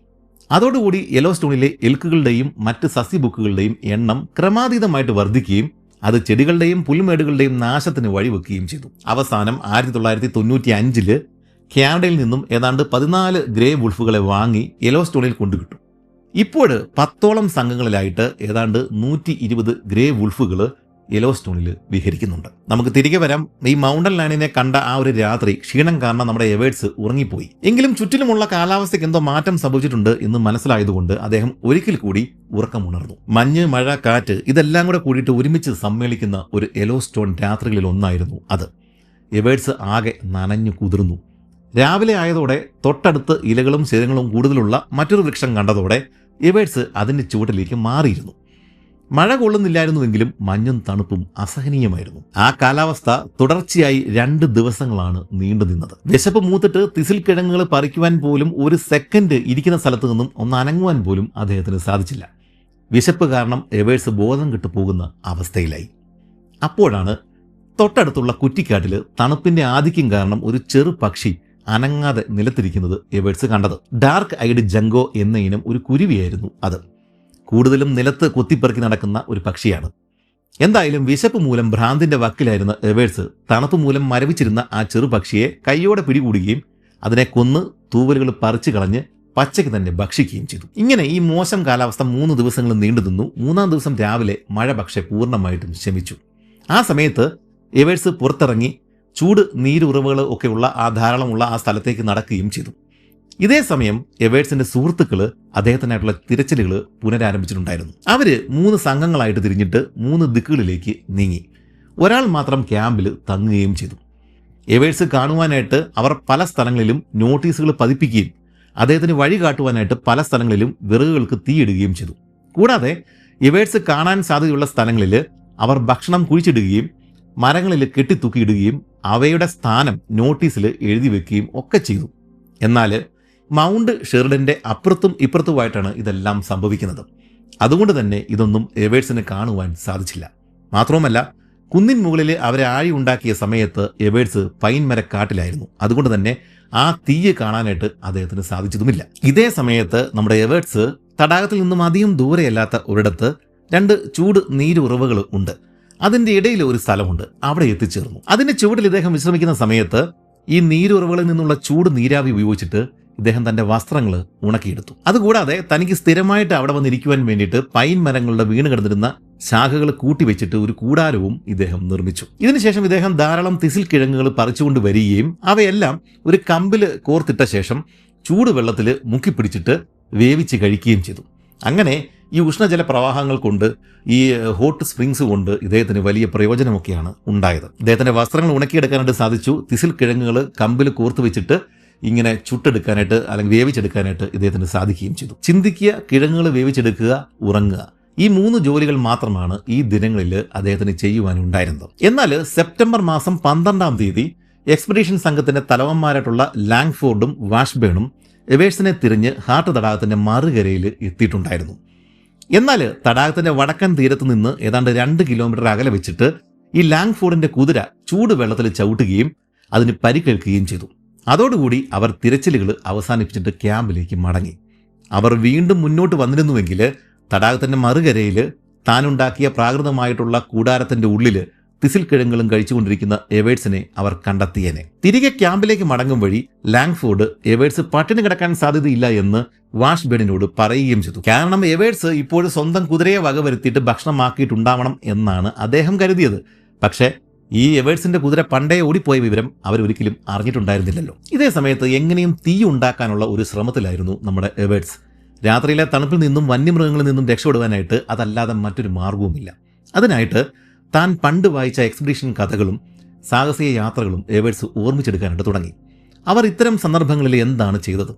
അതോടുകൂടി യെലോസ്റ്റോണിലെ എൽക്കുകളുടെയും മറ്റ് സസ്യബുക്കുകളുടെയും എണ്ണം ക്രമാതീതമായിട്ട് വർദ്ധിക്കുകയും അത് ചെടികളുടെയും പുൽമേടുകളുടെയും നാശത്തിന് വഴിവെക്കുകയും ചെയ്തു. അവസാനം 1995 കാനഡയിൽ നിന്നും ഏതാണ്ട് 14 ഗ്രേ വുൾഫുകളെ വാങ്ങി യെലോസ്റ്റോണിൽ കൊണ്ടുവിട്ടു. ഇപ്പോൾ 10ഓളം സംഘങ്ങളിലായിട്ട് ഏതാണ്ട് 120 ഗ്രേ വുൾഫുകൾ യെലോസ്റ്റോണിൽ വിഹരിക്കുന്നുണ്ട്. നമുക്ക് തിരികെ വരാം. ഈ മൗണ്ടൻ ലയണിനെ കണ്ട ആ ഒരു രാത്രി ക്ഷീണം കാരണം നമ്മുടെ എവേർട്സ് ഉറങ്ങിപ്പോയി. എങ്കിലും ചുറ്റിലുമുള്ള കാലാവസ്ഥയ്ക്ക് എന്തോ മാറ്റം സംഭവിച്ചിട്ടുണ്ട് എന്ന് മനസ്സിലായതുകൊണ്ട് അദ്ദേഹം ഒരിക്കൽ കൂടി ഉറക്കമുണർന്നു. മഞ്ഞ്, മഴ, കാറ്റ് ഇതെല്ലാം കൂടെ കൂടിയിട്ട് ഒരുമിച്ച് സമ്മേളിക്കുന്ന ഒരു യെലോസ്റ്റോൺ രാത്രികളിൽ ഒന്നായിരുന്നു അത്. എവേർട്സ് ആകെ നനഞ്ഞു കുതിർന്നു. രാവിലെ ആയതോടെ തൊട്ടടുത്ത് ഇലകളും ശിരങ്ങളും കൂടുതലുള്ള മറ്റൊരു വൃക്ഷം കണ്ടതോടെ എവേർട്സ് അതിൻ്റെ ചുവട്ടിലേക്ക് മാറിയിരുന്നു. മഴ കൊള്ളുന്നില്ലായിരുന്നുവെങ്കിലും മഞ്ഞും തണുപ്പും അസഹനീയമായിരുന്നു. ആ കാലാവസ്ഥ തുടർച്ചയായി 2 ദിവസങ്ങളാണ് നീണ്ടുനിന്നത്. വിശപ്പ് മൂത്തിട്ട് തിസിൽ കിഴങ്ങുകൾ പറിക്കുവാൻ പോലും ഒരു സെക്കൻഡ് ഇരിക്കുന്ന സ്ഥലത്ത് നിന്നും ഒന്ന് അനങ്ങുവാൻ പോലും അദ്ദേഹത്തിന് സാധിച്ചില്ല. വിശപ്പ് കാരണം എവേഴ്സ് ബോധം കെട്ടു പോകുന്ന അവസ്ഥയിലായി. അപ്പോഴാണ് തൊട്ടടുത്തുള്ള കുറ്റിക്കാട്ടിൽ തണുപ്പിന്റെ ആധിക്യം കാരണം ഒരു ചെറു പക്ഷി അനങ്ങാതെ നിലത്തിരിക്കുന്നത് എവേഴ്സ് കണ്ടത്. ഡാർക്ക് ഐഡ് ജങ്കോ എന്ന ഇനം ഒരു കുരുവിയായിരുന്നു അത്. കൂടുതലും നിലത്ത് കൊത്തിപ്പെറുക്കി നടക്കുന്ന ഒരു പക്ഷിയാണ്. എന്തായാലും വിശപ്പ് മൂലം ഭ്രാന്തിന്റെ വക്കിലായിരുന്ന എവേഴ്സ് തണുപ്പ് മൂലം മരവിച്ചിരുന്ന ആ ചെറുപക്ഷിയെ കൈയോടെ പിടികൂടുകയും അതിനെ കൊന്ന് തൂവലുകൾ പറിച്ചു കളഞ്ഞ് പച്ചയ്ക്ക് തന്നെ ഭക്ഷിക്കുകയും ചെയ്തു. ഇങ്ങനെ ഈ മോശം കാലാവസ്ഥ 3 ദിവസങ്ങൾ നീണ്ടു നിന്നു. 3-ാം ദിവസം രാവിലെ മഴ പക്ഷേ പൂർണ്ണമായിട്ടും ശമിച്ചു. ആ സമയത്ത് എവേഴ്സ് പുറത്തിറങ്ങി ചൂട് നീരുറവുകൾ ഒക്കെയുള്ള ധാരാളമുള്ള ആ സ്ഥലത്തേക്ക് നടക്കുകയും ചെയ്തു. ഇതേ സമയം എവേഴ്സിന്റെ സുഹൃത്തുക്കൾ അദ്ദേഹത്തിനായിട്ടുള്ള തിരച്ചിലുകൾ പുനരാരംഭിച്ചിട്ടുണ്ടായിരുന്നു. അവര് 3 സംഘങ്ങളായിട്ട് തിരിഞ്ഞിട്ട് 3 ദിക്കുകളിലേക്ക് നീങ്ങി. ഒരാൾ മാത്രം ക്യാമ്പിൽ തങ്ങുകയും ചെയ്തു. എവേഴ്സ് കാണുവാനായിട്ട് അവർ പല സ്ഥലങ്ങളിലും നോട്ടീസുകൾ പതിപ്പിക്കുകയും അദ്ദേഹത്തിന് വഴി കാട്ടുവാനായിട്ട് പല സ്ഥലങ്ങളിലും വിറകുകൾക്ക് തീയിടുകയും ചെയ്തു. കൂടാതെ എവേഴ്സ് കാണാൻ സാധ്യതയുള്ള സ്ഥലങ്ങളിൽ അവർ ഭക്ഷണം കുഴിച്ചിടുകയും മരങ്ങളിൽ കെട്ടിത്തൂക്കിയിടുകയും അവയുടെ സ്ഥാനം നോട്ടീസിൽ എഴുതി വെക്കുകയും ഒക്കെ ചെയ്തു. എന്നാൽ മൗണ്ട് ഷെറിഡന്റെ അപ്പുറത്തും ഇപ്പുറത്തുമായിട്ടാണ് ഇതെല്ലാം സംഭവിക്കുന്നത്. അതുകൊണ്ട് തന്നെ ഇതൊന്നും എവേഴ്സിന് കാണുവാൻ സാധിച്ചില്ല. മാത്രവുമല്ല, കുന്നിൻ മുകളിൽ അവരെ ആഴി ഉണ്ടാക്കിയ സമയത്ത് എവേഴ്സ് പൈൻ മരക്കാട്ടിലായിരുന്നു. അതുകൊണ്ട് തന്നെ ആ തീയെ കാണാനായിട്ട് അദ്ദേഹത്തിന് സാധിച്ചതുമില്ല. ഇതേ സമയത്ത് നമ്മുടെ എവേഴ്സ് തടാകത്തിൽ നിന്നും അധികം ദൂരെയല്ലാത്ത ഒരിടത്ത് 2 ചൂട് നീരുറവുകൾ ഉണ്ട്. അതിന്റെ ഇടയിൽ ഒരു സ്ഥലമുണ്ട്. അവിടെ എത്തിച്ചേർന്നു. അതിന്റെ ചുവട്ടിൽ ഇദ്ദേഹം വിശ്രമിക്കുന്ന സമയത്ത് ഈ നീരുറവുകളിൽ നിന്നുള്ള ചൂട് നീരാവി ഉപയോഗിച്ചിട്ട് ഇദ്ദേഹം തന്റെ വസ്ത്രങ്ങൾ ഉണക്കിയെടുത്തു. അതുകൂടാതെ തനിക്ക് സ്ഥിരമായിട്ട് അവിടെ വന്നിരിക്കുവാൻ വേണ്ടിയിട്ട് പൈൻ മരങ്ങളുടെ വീണ് കിടന്നിരുന്ന ശാഖകൾ കൂട്ടിവെച്ചിട്ട് ഒരു കൂടാരവും ഇദ്ദേഹം നിർമ്മിച്ചു. ഇതിനുശേഷം ഇദ്ദേഹം ധാരാളം തിസിൽ കിഴങ്ങുകൾ പറിച്ചുകൊണ്ട് വരികയും അവയെല്ലാം ഒരു കമ്പിൽ കോർത്തിട്ട ശേഷം ചൂടുവെള്ളത്തിൽ മുക്കിപ്പിടിച്ചിട്ട് വേവിച്ച് കഴിക്കുകയും ചെയ്തു. അങ്ങനെ ഈ ഉഷ്ണജല പ്രവാഹങ്ങൾ കൊണ്ട്, ഈ ഹോട്ട് സ്പ്രിങ്സ് കൊണ്ട് ഇദ്ദേഹത്തിന് വലിയ പ്രയോജനമൊക്കെയാണ് ഉണ്ടായത്. ഇദ്ദേഹത്തിന്റെ വസ്ത്രങ്ങൾ ഉണക്കിയെടുക്കാനായിട്ട് സാധിച്ചു. തിസിൽ കിഴങ്ങുകൾ കമ്പിൽ കോർത്ത് വെച്ചിട്ട് ഇങ്ങനെ ചുട്ടെടുക്കാനായിട്ട് അല്ലെങ്കിൽ വേവിച്ചെടുക്കാനായിട്ട് ഇദ്ദേഹത്തിന് സാധിക്കുകയും ചെയ്തു. ചിന്തിക്കുക, കിഴങ്ങുകൾ വേവിച്ചെടുക്കുക, ഉറങ്ങുക, ഈ 3 ജോലികൾ മാത്രമാണ് ഈ ദിനങ്ങളിൽ അദ്ദേഹത്തിന് ചെയ്യുവാനുണ്ടായിരുന്നത്. എന്നാൽ സെപ്റ്റംബർ മാസം 12-ാം തീയതി എക്സ്പെഡീഷൻ സംഘത്തിന്റെ തലവന്മാരായിട്ടുള്ള ലാങ്ഫോർഡും വാഷ്ബേണും എവേഴ്സിനെ തിരിഞ്ഞ് ഹാർട്ട് തടാകത്തിന്റെ മറുകരയിൽ എത്തിയിട്ടുണ്ടായിരുന്നു. എന്നാൽ തടാകത്തിന്റെ വടക്കൻ തീരത്ത് നിന്ന് ഏതാണ്ട് 2 കിലോമീറ്റർ അകലെ വെച്ചിട്ട് ഈ ലാങ്ഫോർഡിന്റെ കുതിര ചൂടുവെള്ളത്തിൽ ചവിട്ടുകയും അതിന് പരിക്കേൽക്കുകയും ചെയ്തു. അതോടുകൂടി അവർ തിരച്ചിലുകൾ അവസാനിപ്പിച്ചിട്ട് ക്യാമ്പിലേക്ക് മടങ്ങി. അവർ വീണ്ടും മുന്നോട്ട് വന്നിരുന്നുവെങ്കിൽ തടാകത്തിന്റെ മറുകരയിൽ താനുണ്ടാക്കിയ പ്രാകൃതമായിട്ടുള്ള കൂടാരത്തിന്റെ ഉള്ളിൽ തിസിൽ കിഴങ്ങുകളും കഴിച്ചുകൊണ്ടിരിക്കുന്ന എവേഴ്സിനെ അവർ കണ്ടെത്തിയേനെ. തിരികെ ക്യാമ്പിലേക്ക് മടങ്ങും വഴി ലാങ്ഫോർഡ് എവേഴ്സ് പട്ടിണി കിടക്കാൻ സാധ്യതയില്ല എന്ന് വാഷ്ബേണിനോട് പറയുകയും ചെയ്തു. കാരണം എവേഴ്സ് ഇപ്പോഴും സ്വന്തം കുതിരയെ വകവരുത്തിയിട്ട് ഭക്ഷണമാക്കിയിട്ടുണ്ടാവണം എന്നാണ് അദ്ദേഹം കരുതിയത്. പക്ഷേ ഈ എവേഴ്സിന്റെ കുതിര പണ്ടേ ഓടിപ്പോയ വിവരം അവരൊരിക്കലും അറിഞ്ഞിട്ടുണ്ടായിരുന്നില്ലല്ലോ. ഇതേ സമയത്ത് എങ്ങനെയും തീ ഉണ്ടാക്കാനുള്ള ഒരു ശ്രമത്തിലായിരുന്നു നമ്മുടെ എവേഴ്സ്. രാത്രിയിലെ തണുപ്പിൽ നിന്നും വന്യമൃഗങ്ങളിൽ നിന്നും രക്ഷപ്പെടുവാനായിട്ട് അതല്ലാതെ മറ്റൊരു മാർഗവുമില്ല. അതിനായിട്ട് താൻ പണ്ട് വായിച്ച എക്സ്പെഡീഷൻ കഥകളും സാഹസിക യാത്രകളും എവേഴ്സ് ഓർമ്മിച്ചെടുക്കാനായിട്ട് തുടങ്ങി. അവർ ഇത്തരം സന്ദർഭങ്ങളിൽ എന്താണ് ചെയ്തത്?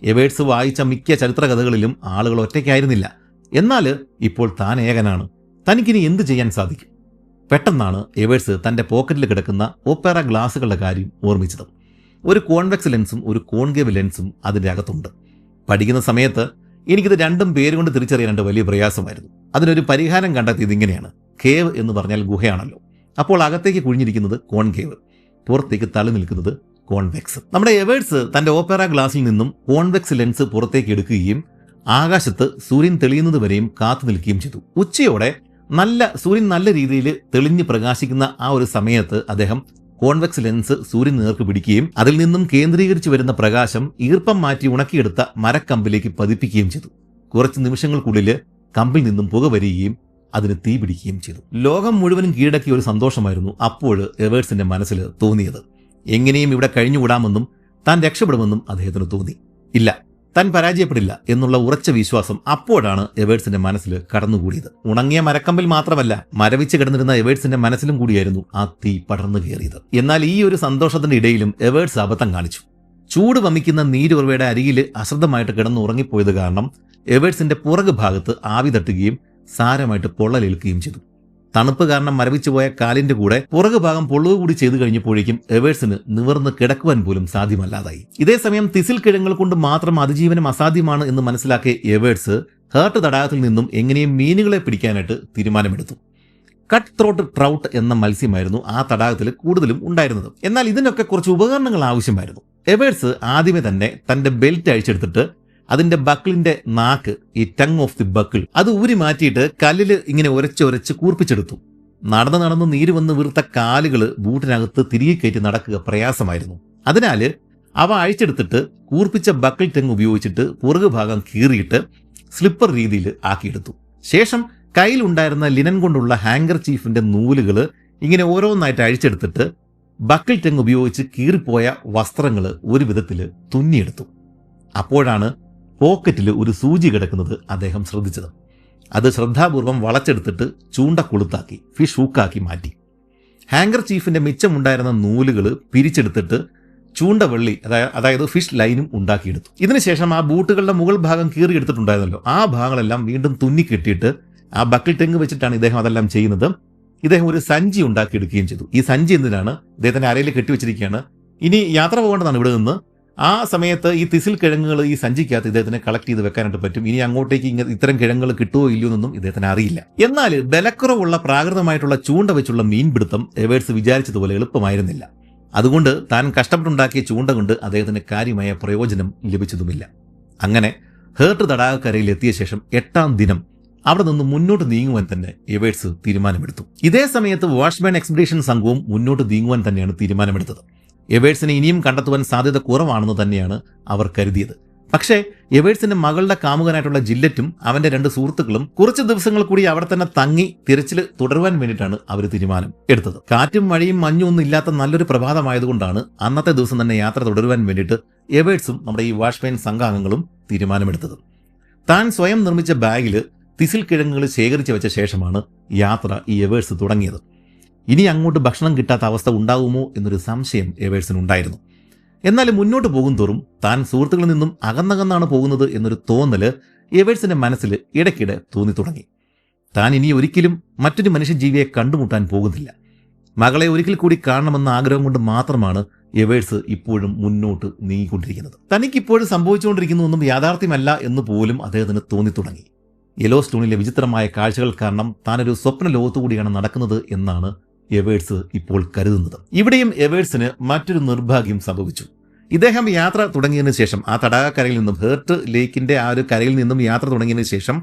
എവേഴ്സ് വായിച്ച മിക്ക ചരിത്ര കഥകളിലും ആളുകൾ ഒറ്റയ്ക്കായിരുന്നില്ല. എന്നാൽ ഇപ്പോൾ താൻ ഏകനാണ്. തനിക്കിനി എന്ത് ചെയ്യാൻ സാധിക്കും? പെട്ടെന്നാണ് എവേഴ്സ് തൻ്റെ പോക്കറ്റിൽ കിടക്കുന്ന ഓപ്പറ ഗ്ലാസുകളുടെ കാര്യം ഓർമ്മിച്ചത്. ഒരു കോൺവെക്സ് ലെൻസും ഒരു കോൺകേവ് ലെൻസും അതിൻ്റെ അകത്തുണ്ട്. പഠിക്കുന്ന സമയത്ത് എനിക്കിത് രണ്ടും പേരുകൊണ്ട് തിരിച്ചറിയാനായിട്ട് വലിയ പ്രയാസമായിരുന്നു. അതിനൊരു പരിഹാരം കണ്ടെത്തിയത് ഇങ്ങനെയാണ്. കേവ് എന്ന് പറഞ്ഞാൽ ഗുഹയാണല്ലോ. അപ്പോൾ അകത്തേക്ക് കുഴിഞ്ഞിരിക്കുന്നത് കോൺകേവ്, പുറത്തേക്ക് തള്ളി നിൽക്കുന്നത് കോൺവെക്സ്. നമ്മുടെ എവേഴ്സ് തൻ്റെ ഓപ്പറ ഗ്ലാസിൽ നിന്നും കോൺവെക്സ് ലെൻസ് പുറത്തേക്ക് എടുക്കുകയും ആകാശത്ത് സൂര്യൻ തെളിയുന്നത് വരെയും കാത്തു നിൽക്കുകയും ചെയ്തു. ഉച്ചയോടെ സൂര്യൻ നല്ല രീതിയിൽ തെളിഞ്ഞ് പ്രകാശിക്കുന്ന ആ ഒരു സമയത്ത് അദ്ദേഹം കോൺവെക്സ് ലെൻസ് സൂര്യൻ നേർക്ക് പിടിക്കുകയും അതിൽ നിന്നും കേന്ദ്രീകരിച്ചു വരുന്ന പ്രകാശം ഈർപ്പം മാറ്റി ഉണക്കിയെടുത്ത മരക്കമ്പിലേക്ക് പതിപ്പിക്കുകയും ചെയ്തു. കുറച്ച് നിമിഷങ്ങൾക്കുള്ളിൽ കമ്പിൽ നിന്നും പുക വരികയും അതിന് തീ പിടിക്കുകയും ചെയ്തു. ലോകം മുഴുവനും കീഴടക്കിയ ഒരു സന്തോഷമായിരുന്നു അപ്പോൾ എവേഴ്സിന്റെ മനസ്സിൽ തോന്നിയത്. എങ്ങനെയും ഇവിടെ കഴിഞ്ഞുകൂടാമെന്നും താൻ രക്ഷപ്പെടുമെന്നും അദ്ദേഹത്തിന് തോന്നി. ഇല്ല, താൻ പരാജയപ്പെടില്ല എന്നുള്ള ഉറച്ച വിശ്വാസം അപ്പോഴാണ് എവേഴ്സിന്റെ മനസ്സിൽ കടന്നുകൂടിയത്. ഉണങ്ങിയ മരക്കമ്പിൽ മാത്രമല്ല, മരവിച്ച് കിടന്നിരുന്ന എവേഴ്സിന്റെ മനസ്സിലും കൂടിയായിരുന്നു ആ തീ പടർന്നു കയറിയത്. എന്നാൽ ഈ ഒരു സന്തോഷത്തിന്റെ ഇടയിലും എവേഴ്സ് അബദ്ധം കാണിച്ചു. ചൂട് വമിക്കുന്ന നീരുറവയുടെ അരികിൽ അശ്രദ്ധമായിട്ട് കിടന്ന് ഉറങ്ങിപ്പോയത് കാരണം എവേഴ്സിന്റെ പുറകു ഭാഗത്ത് ആവി തട്ടുകയും സാരമായിട്ട് പൊള്ളലേൽക്കുകയും ചെയ്തു. തണുപ്പ് കാരണം മരവിച്ചു പോയ കാലിന്റെ കൂടെ പുറകു ഭാഗം പൊള്ളുക കൂടി ചെയ്തു കഴിഞ്ഞപ്പോഴേക്കും എവേഴ്സിന് നിവർന്ന് കിടക്കുവാൻ പോലും സാധ്യമല്ലാതായി. ഇതേസമയം തിസിൽ കിഴങ്ങൾ കൊണ്ട് മാത്രം അതിജീവനം അസാധ്യമാണ് എന്ന് മനസ്സിലാക്കിയ എവേഴ്സ് ഹേർട്ട് തടാകത്തിൽ നിന്നും എങ്ങനെയും മീനുകളെ പിടിക്കാനായിട്ട് തീരുമാനമെടുത്തു. കട്ട് ത്രോട്ട് ട്രൗട്ട് എന്ന മത്സ്യമായിരുന്നു ആ തടാകത്തിൽ കൂടുതലും ഉണ്ടായിരുന്നത്. എന്നാൽ ഇതിനൊക്കെ കുറച്ച് ഉപകരണങ്ങൾ ആവശ്യമായിരുന്നു. എവേഴ്സ് ആദ്യമേ തന്നെ തന്റെ ബെൽറ്റ് അഴിച്ചെടുത്തിട്ട് അതിന്റെ ബക്കിളിന്റെ നാക്ക്, ഈ ടങ് ഓഫ് ദി ബക്കിൾ, അത് ഊരി മാറ്റിയിട്ട് കല്ലിൽ ഇങ്ങനെ ഉരച്ചൊരച്ച് കൂർപ്പിച്ചെടുത്തു. നടന്ന് നീര് വന്ന് വീർത്ത കാലുകൾ ബൂട്ടിനകത്ത് തിരികെ കയറ്റി നടക്കുക പ്രയാസമായിരുന്നു. അതിനാൽ അവ അഴിച്ചെടുത്തിട്ട് കൂർപ്പിച്ച ബക്കിൾ ടങ് ഉപയോഗിച്ചിട്ട് പുറകു ഭാഗം കീറിയിട്ട് സ്ലിപ്പർ രീതിയിൽ ആക്കിയെടുത്തു. ശേഷം കയ്യിലുണ്ടായിരുന്ന ലിനൻ കൊണ്ടുള്ള ഹാങ്കർ ചീഫിന്റെ നൂലുകൾ ഇങ്ങനെ ഓരോന്നായിട്ട് അഴിച്ചെടുത്തിട്ട് ബക്കിൾ ടങ് ഉപയോഗിച്ച് കീറിപ്പോയ വസ്ത്രങ്ങൾ ഒരു വിധത്തിൽ തുന്നിയെടുത്തു. അപ്പോഴാണ് പോക്കറ്റിൽ ഒരു സൂചി കിടക്കുന്നത് അദ്ദേഹം ശ്രദ്ധിച്ചത്. അത് ശ്രദ്ധാപൂർവം വളച്ചെടുത്തിട്ട് ചൂണ്ട കൊളുത്താക്കി ഫിഷ് ഹൂക്കാക്കി മാറ്റി. ഹാങ്കർ ചീഫിന്റെ മിച്ചമുണ്ടായിരുന്ന നൂലുകൾ പിരിച്ചെടുത്തിട്ട് ചൂണ്ടവള്ളി, അതായത് ഫിഷ് ലൈനും ഉണ്ടാക്കിയെടുത്തു. ഇതിനുശേഷം ആ ബൂട്ടുകളുടെ മുകൾ ഭാഗം കീറിയെടുത്തിട്ടുണ്ടായിരുന്നല്ലോ, ആ ഭാഗങ്ങളെല്ലാം വീണ്ടും തുന്നിക്കെട്ടിയിട്ട് ആ ബക്കിൾ ടെങ് വെച്ചിട്ടാണ് ഇദ്ദേഹം അതെല്ലാം ചെയ്യുന്നത്. ഇദ്ദേഹം ഒരു സഞ്ചി ഉണ്ടാക്കിയെടുക്കുകയും ചെയ്തു. ഈ സഞ്ചി എന്തിനാണ്? ഇദ്ദേഹത്തിന്റെ അരയിൽ കെട്ടിവെച്ചിരിക്കുകയാണ്. ഇനി യാത്ര പോകേണ്ടതാണ് ഇവിടെ നിന്ന്. ആ സമയത്ത് ഈ തിസിൽ കിഴങ്ങുകൾ ഈ സഞ്ചിക്കകത്ത് ഇദ്ദേഹത്തിന് കളക്ട് ചെയ്ത് വെക്കാനായിട്ട് പറ്റും. ഇനി അങ്ങോട്ടേക്ക് ഇത്തരം കിഴങ്ങുകൾ കിട്ടുമോ ഇല്ലയോ എന്നൊന്നും ഇദ്ദേഹത്തിന് അറിയില്ല. എന്നാൽ ബലക്കുറവുള്ള പ്രാകൃതമായിട്ടുള്ള ചൂണ്ട വെച്ചുള്ള മീൻപിടുത്തം എവേഴ്സ് വിചാരിച്ചതുപോലെ എളുപ്പമായിരുന്നില്ല. അതുകൊണ്ട് താൻ കഷ്ടപ്പെട്ടുണ്ടാക്കിയ ചൂണ്ട കൊണ്ട് അദ്ദേഹത്തിന് കാര്യമായ പ്രയോജനം ലഭിച്ചതുമില്ല. അങ്ങനെ ഹേർട്ട് തടാകക്കരയിൽ എത്തിയ ശേഷം 8ാം ദിനം അവിടെ നിന്ന് മുന്നോട്ട് നീങ്ങുവാൻ തന്നെ എവേഴ്സ് തീരുമാനമെടുത്തു. ഇതേ സമയത്ത് വാഷ്ബേൺ എക്സ്പെഡീഷൻ സംഘവും മുന്നോട്ട് നീങ്ങുവാൻ തന്നെയാണ് തീരുമാനമെടുത്തത്. എവേഴ്സിനെ ഇനിയും കണ്ടെത്തുവാൻ സാധ്യത കുറവാണെന്ന് തന്നെയാണ് അവർ കരുതിയത്. പക്ഷേ എവേഴ്സിന്റെ മകളുടെ കാമുകനായിട്ടുള്ള ജില്ലറ്റും അവന്റെ 2 സുഹൃത്തുക്കളും കുറച്ച് ദിവസങ്ങൾ കൂടി അവിടെ തന്നെ തങ്ങി തിരച്ചിൽ തുടരുവാൻ വേണ്ടിയിട്ടാണ് അവർ തീരുമാനം എടുത്തത്. കാറ്റും മഴയും മഞ്ഞും ഒന്നും ഇല്ലാത്ത നല്ലൊരു പ്രഭാതമായതുകൊണ്ടാണ് അന്നത്തെ ദിവസം തന്നെ യാത്ര തുടരുവാൻ വേണ്ടിയിട്ട് എവേഴ്സും നമ്മുടെ ഈ വാഷ്ബേൺ സംഘാംഗങ്ങളും തീരുമാനമെടുത്തത്. താൻ സ്വയം നിർമ്മിച്ച ബാഗിൽ തിസിൽ കിഴങ്ങുകൾ ശേഖരിച്ചു വെച്ച ശേഷമാണ് യാത്ര ഈ എവേഴ്സ് തുടങ്ങിയത്. ഇനി അങ്ങോട്ട് ഭക്ഷണം കിട്ടാത്ത അവസ്ഥ ഉണ്ടാകുമോ എന്നൊരു സംശയം എവേഴ്സിനുണ്ടായിരുന്നു. എന്നാൽ മുന്നോട്ട് പോകും തോറും താൻ സുഹൃത്തുക്കളിൽ നിന്നും അകന്നകന്നാണ് പോകുന്നത് എന്നൊരു തോന്നല് എവേഴ്സിന്റെ മനസ്സിൽ ഇടയ്ക്കിടെ തോന്നി തുടങ്ങി. താൻ ഇനി ഒരിക്കലും മറ്റൊരു മനുഷ്യജീവിയെ കണ്ടുമുട്ടാൻ പോകുന്നില്ല. മകളെ ഒരിക്കൽ കൂടി കാണണമെന്ന ആഗ്രഹം കൊണ്ട് മാത്രമാണ് എവേഴ്സ് ഇപ്പോഴും മുന്നോട്ട് നീങ്ങിക്കൊണ്ടിരിക്കുന്നത്. തനിക്കിപ്പോഴും സംഭവിച്ചുകൊണ്ടിരിക്കുന്നതൊന്നും യാഥാർത്ഥ്യമല്ല എന്ന് പോലും അദ്ദേഹത്തിന് തോന്നി തുടങ്ങി. യെല്ലോ സ്റ്റോണിലെ വിചിത്രമായ കാഴ്ചകൾ കാരണം താനൊരു സ്വപ്ന ലോകത്തുകൂടിയാണ് നടക്കുന്നത് എന്നാണ് എവേഴ്സ് ഇപ്പോൾ കരുതുന്നത്. ഇവിടെയും എവേഴ്സിന് മറ്റൊരു നിർഭാഗ്യം സംഭവിച്ചു. ഇദ്ദേഹം യാത്ര തുടങ്ങിയതിനു ശേഷം ആ തടാകക്കരയിൽ നിന്നും ഹേർട്ട് ലേക്കിന്റെ ആ ഒരു കരയിൽ നിന്നും യാത്ര തുടങ്ങിയതിനു ശേഷം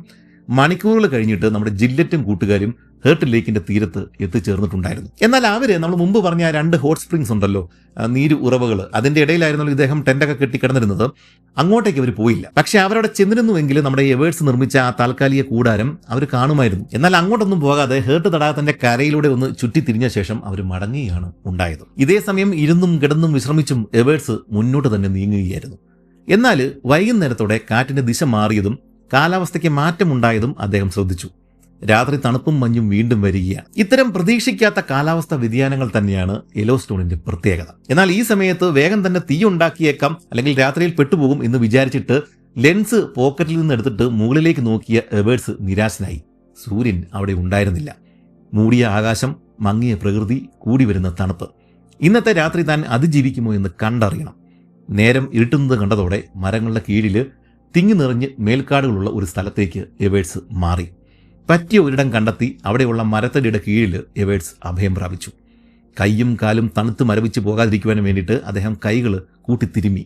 മണിക്കൂറുകൾ കഴിഞ്ഞിട്ട് നമ്മുടെ ജില്ലറ്റും കൂട്ടുകാരും ഹേർട്ട് ലേക്കിന്റെ തീരത്ത് എത്തിച്ചേർന്നിട്ടുണ്ടായിരുന്നു. എന്നാൽ നമ്മൾ മുമ്പ് പറഞ്ഞ ആ 2 ഹോട്ട് സ്പ്രിങ്സ് ഉണ്ടല്ലോ, നീര് ഉറവകൾ, അതിന്റെ ഇടയിലായിരുന്നല്ലോ ഇദ്ദേഹം ടെന്റൊക്കെ കെട്ടി കിടന്നിരുന്നത്. അങ്ങോട്ടേക്ക് അവർ പോയില്ല. പക്ഷെ അവരവിടെ ചെന്നിരുന്നുവെങ്കിൽ നമ്മുടെ എവേഴ്സ് നിർമ്മിച്ച ആ താൽക്കാലിക കൂടാരം അവർ കാണുമായിരുന്നു. എന്നാൽ അങ്ങോട്ടൊന്നും പോകാതെ ഹേർട്ട് തടാകത്തിന്റെ കരയിലൂടെ ഒന്ന് ചുറ്റിത്തിരിഞ്ഞ ശേഷം അവർ മടങ്ങുകയാണ് ഉണ്ടായത്. ഇതേ സമയം ഇരുന്നും കിടന്നും വിശ്രമിച്ചും എവേഴ്സ് മുന്നോട്ട് തന്നെ നീങ്ങുകയായിരുന്നു. എന്നാൽ വൈകുന്നേരത്തോടെ കാറ്റിന്റെ ദിശ മാറിയതും കാലാവസ്ഥയ്ക്ക് മാറ്റമുണ്ടായതും അദ്ദേഹം ശ്രദ്ധിച്ചു. രാത്രി തണുപ്പും മഞ്ഞും വീണ്ടും വരികയാണ്. ഇത്തരം പ്രതീക്ഷിക്കാത്ത കാലാവസ്ഥ വ്യതിയാനങ്ങൾ തന്നെയാണ് യെല്ലോ സ്റ്റോണിന്റെ പ്രത്യേകത. എന്നാൽ ഈ സമയത്ത് വേഗം തന്നെ തീ ഉണ്ടാക്കിയേക്കാം, അല്ലെങ്കിൽ രാത്രിയിൽ പെട്ടുപോകും എന്ന് വിചാരിച്ചിട്ട് ലെൻസ് പോക്കറ്റിൽ നിന്ന് എടുത്തിട്ട് മുകളിലേക്ക് നോക്കിയ എവേഴ്സ് നിരാശനായി. സൂര്യൻ അവിടെ ഉണ്ടായിരുന്നില്ല. മൂടിയ ആകാശം, മങ്ങിയ പ്രകൃതി, കൂടി വരുന്ന തണുപ്പ്. ഇന്നത്തെ രാത്രി താൻ അതിജീവിക്കുമോ എന്ന് കണ്ടറിയണം. നേരം ഇരുട്ടുന്നത് കണ്ടതോടെ മരങ്ങളുടെ കീഴിൽ തിങ്ങി നിറഞ്ഞ് മേൽക്കാടുകളുള്ള ഒരു സ്ഥലത്തേക്ക് എവേഴ്സ് മാറി. പറ്റിയ ഒരിടം കണ്ടെത്തി അവിടെയുള്ള മരത്തടിയുടെ കീഴിൽ എവേഴ്സ് അഭയം പ്രാപിച്ചു. കൈയും കാലും തണുത്ത് മരവിച്ച് പോകാതിരിക്കുവാൻ വേണ്ടിയിട്ട് അദ്ദേഹം കൈകൾ കൂട്ടിത്തിരുമ്മി,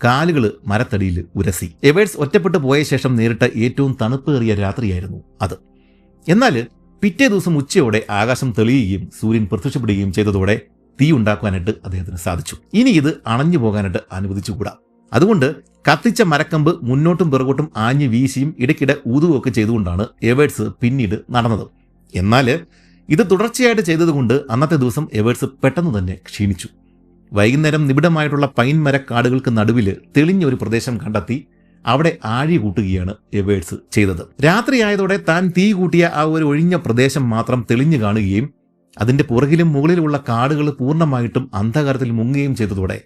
കാലുകൾ മരത്തടിയിൽ ഉരസി. എവേഴ്സ് ഒറ്റപ്പെട്ടു പോയ ശേഷം നേരിട്ട ഏറ്റവും തണുപ്പേറിയ രാത്രിയായിരുന്നു അത്. എന്നാൽ പിറ്റേ ദിവസം ഉച്ചയോടെ ആകാശം തെളിയുകയും സൂര്യൻ പ്രത്യക്ഷപ്പെടുകയും ചെയ്തതോടെ തീ ഉണ്ടാക്കുവാനായിട്ട് അദ്ദേഹത്തിന് സാധിച്ചു. ഇനി ഇത് അണഞ്ഞു പോകാനായിട്ട് അനുവദിച്ചുകൂടാ. അതുകൊണ്ട് കത്തിച്ച മരക്കമ്പ് മുന്നോട്ടും പിറകോട്ടും ആഞ്ഞു വീശിയും ഇടയ്ക്കിടെ ഊതുകയൊക്കെ ചെയ്തുകൊണ്ടാണ് എവേഴ്സ് പിന്നീട് നടന്നത്. എന്നാൽ ഇത് തുടർച്ചയായിട്ട് ചെയ്തതുകൊണ്ട് അന്നത്തെ ദിവസം എവേഴ്സ് പെട്ടെന്ന് തന്നെ ക്ഷീണിച്ചു. വൈകുന്നേരം നിബിഡമായിട്ടുള്ള പൈൻ മരക്കാടുകൾക്ക് നടുവിൽ തെളിഞ്ഞ ഒരു പ്രദേശം കണ്ടെത്തി അവിടെ ആഴി കൂട്ടുകയാണ് എവേഴ്സ് ചെയ്തത്. രാത്രിയായതോടെ താൻ തീ കൂട്ടിയ ആ ഒരു ഒഴിഞ്ഞ പ്രദേശം മാത്രം തെളിഞ്ഞു കാണുകയും അതിന്റെ പുറകിലും മുകളിലുമുള്ള കാടുകൾ പൂർണ്ണമായിട്ടും അന്ധകാരത്തിൽ മുങ്ങുകയും ചെയ്തതോടെ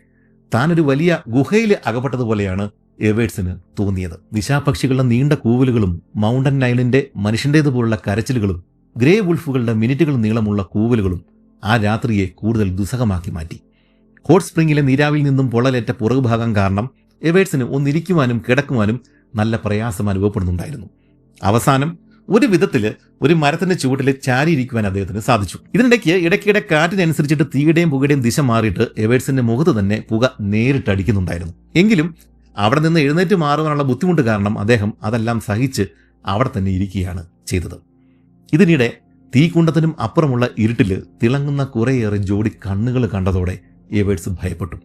താനൊരു വലിയ ഗുഹയിൽ അകപ്പെട്ടതുപോലെയാണ് എവേർട്സിന് തോന്നിയത്. ദിശാപക്ഷികളുടെ നീണ്ട കൂവലുകളും മൗണ്ടൻ ലയണിന്റെ മനുഷ്യൻ്റേതുപോലുള്ള കരച്ചിലുകളും ഗ്രേ വുൾഫുകളുടെ മിനിറ്റുകൾ നീളമുള്ള കൂവലുകളും ആ രാത്രിയെ കൂടുതൽ ദുസ്സഹമാക്കി മാറ്റി. ഹോട്ട് സ്പ്രിങ്ങിലെ നീരാവിൽ നിന്നും പൊള്ളലേറ്റ പുറകുഭാഗം കാരണം എവേർട്സിന് ഒന്നിരിക്കുവാനും കിടക്കുവാനും നല്ല പ്രയാസം അനുഭവപ്പെടുന്നുണ്ടായിരുന്നു. അവസാനം ഒരു വിധത്തിൽ ഒരു മരത്തിന്റെ ചുവട്ടിൽ ചാരിയിരിക്കുവാൻ അദ്ദേഹത്തിന് സാധിച്ചു. ഇടയ്ക്കിടെ കാറ്റിനനുസരിച്ചിട്ട് തീയുടെയും പുകയുടെയും ദിശ മാറിയിട്ട് എവേർട്സിന്റെ മുഖത്ത് തന്നെ പുക നേരിട്ട് അടിക്കുന്നുണ്ടായിരുന്നു. എങ്കിലും അവിടെ നിന്ന് എഴുന്നേറ്റ് മാറുവാനുള്ള ബുദ്ധിമുട്ട് കാരണം അദ്ദേഹം അതെല്ലാം സഹിച്ച് അവിടെ തന്നെ ഇരിക്കുകയാണ് ചെയ്തത്. ഇതിനിടെ തീക്കുണ്ടത്തിനും അപ്പുറമുള്ള ഇരുട്ടിൽ തിളങ്ങുന്ന കുറേയേറെ ജോഡി കണ്ണുകൾ കണ്ടതോടെ എവേർട്സ് ഭയപ്പെട്ടു.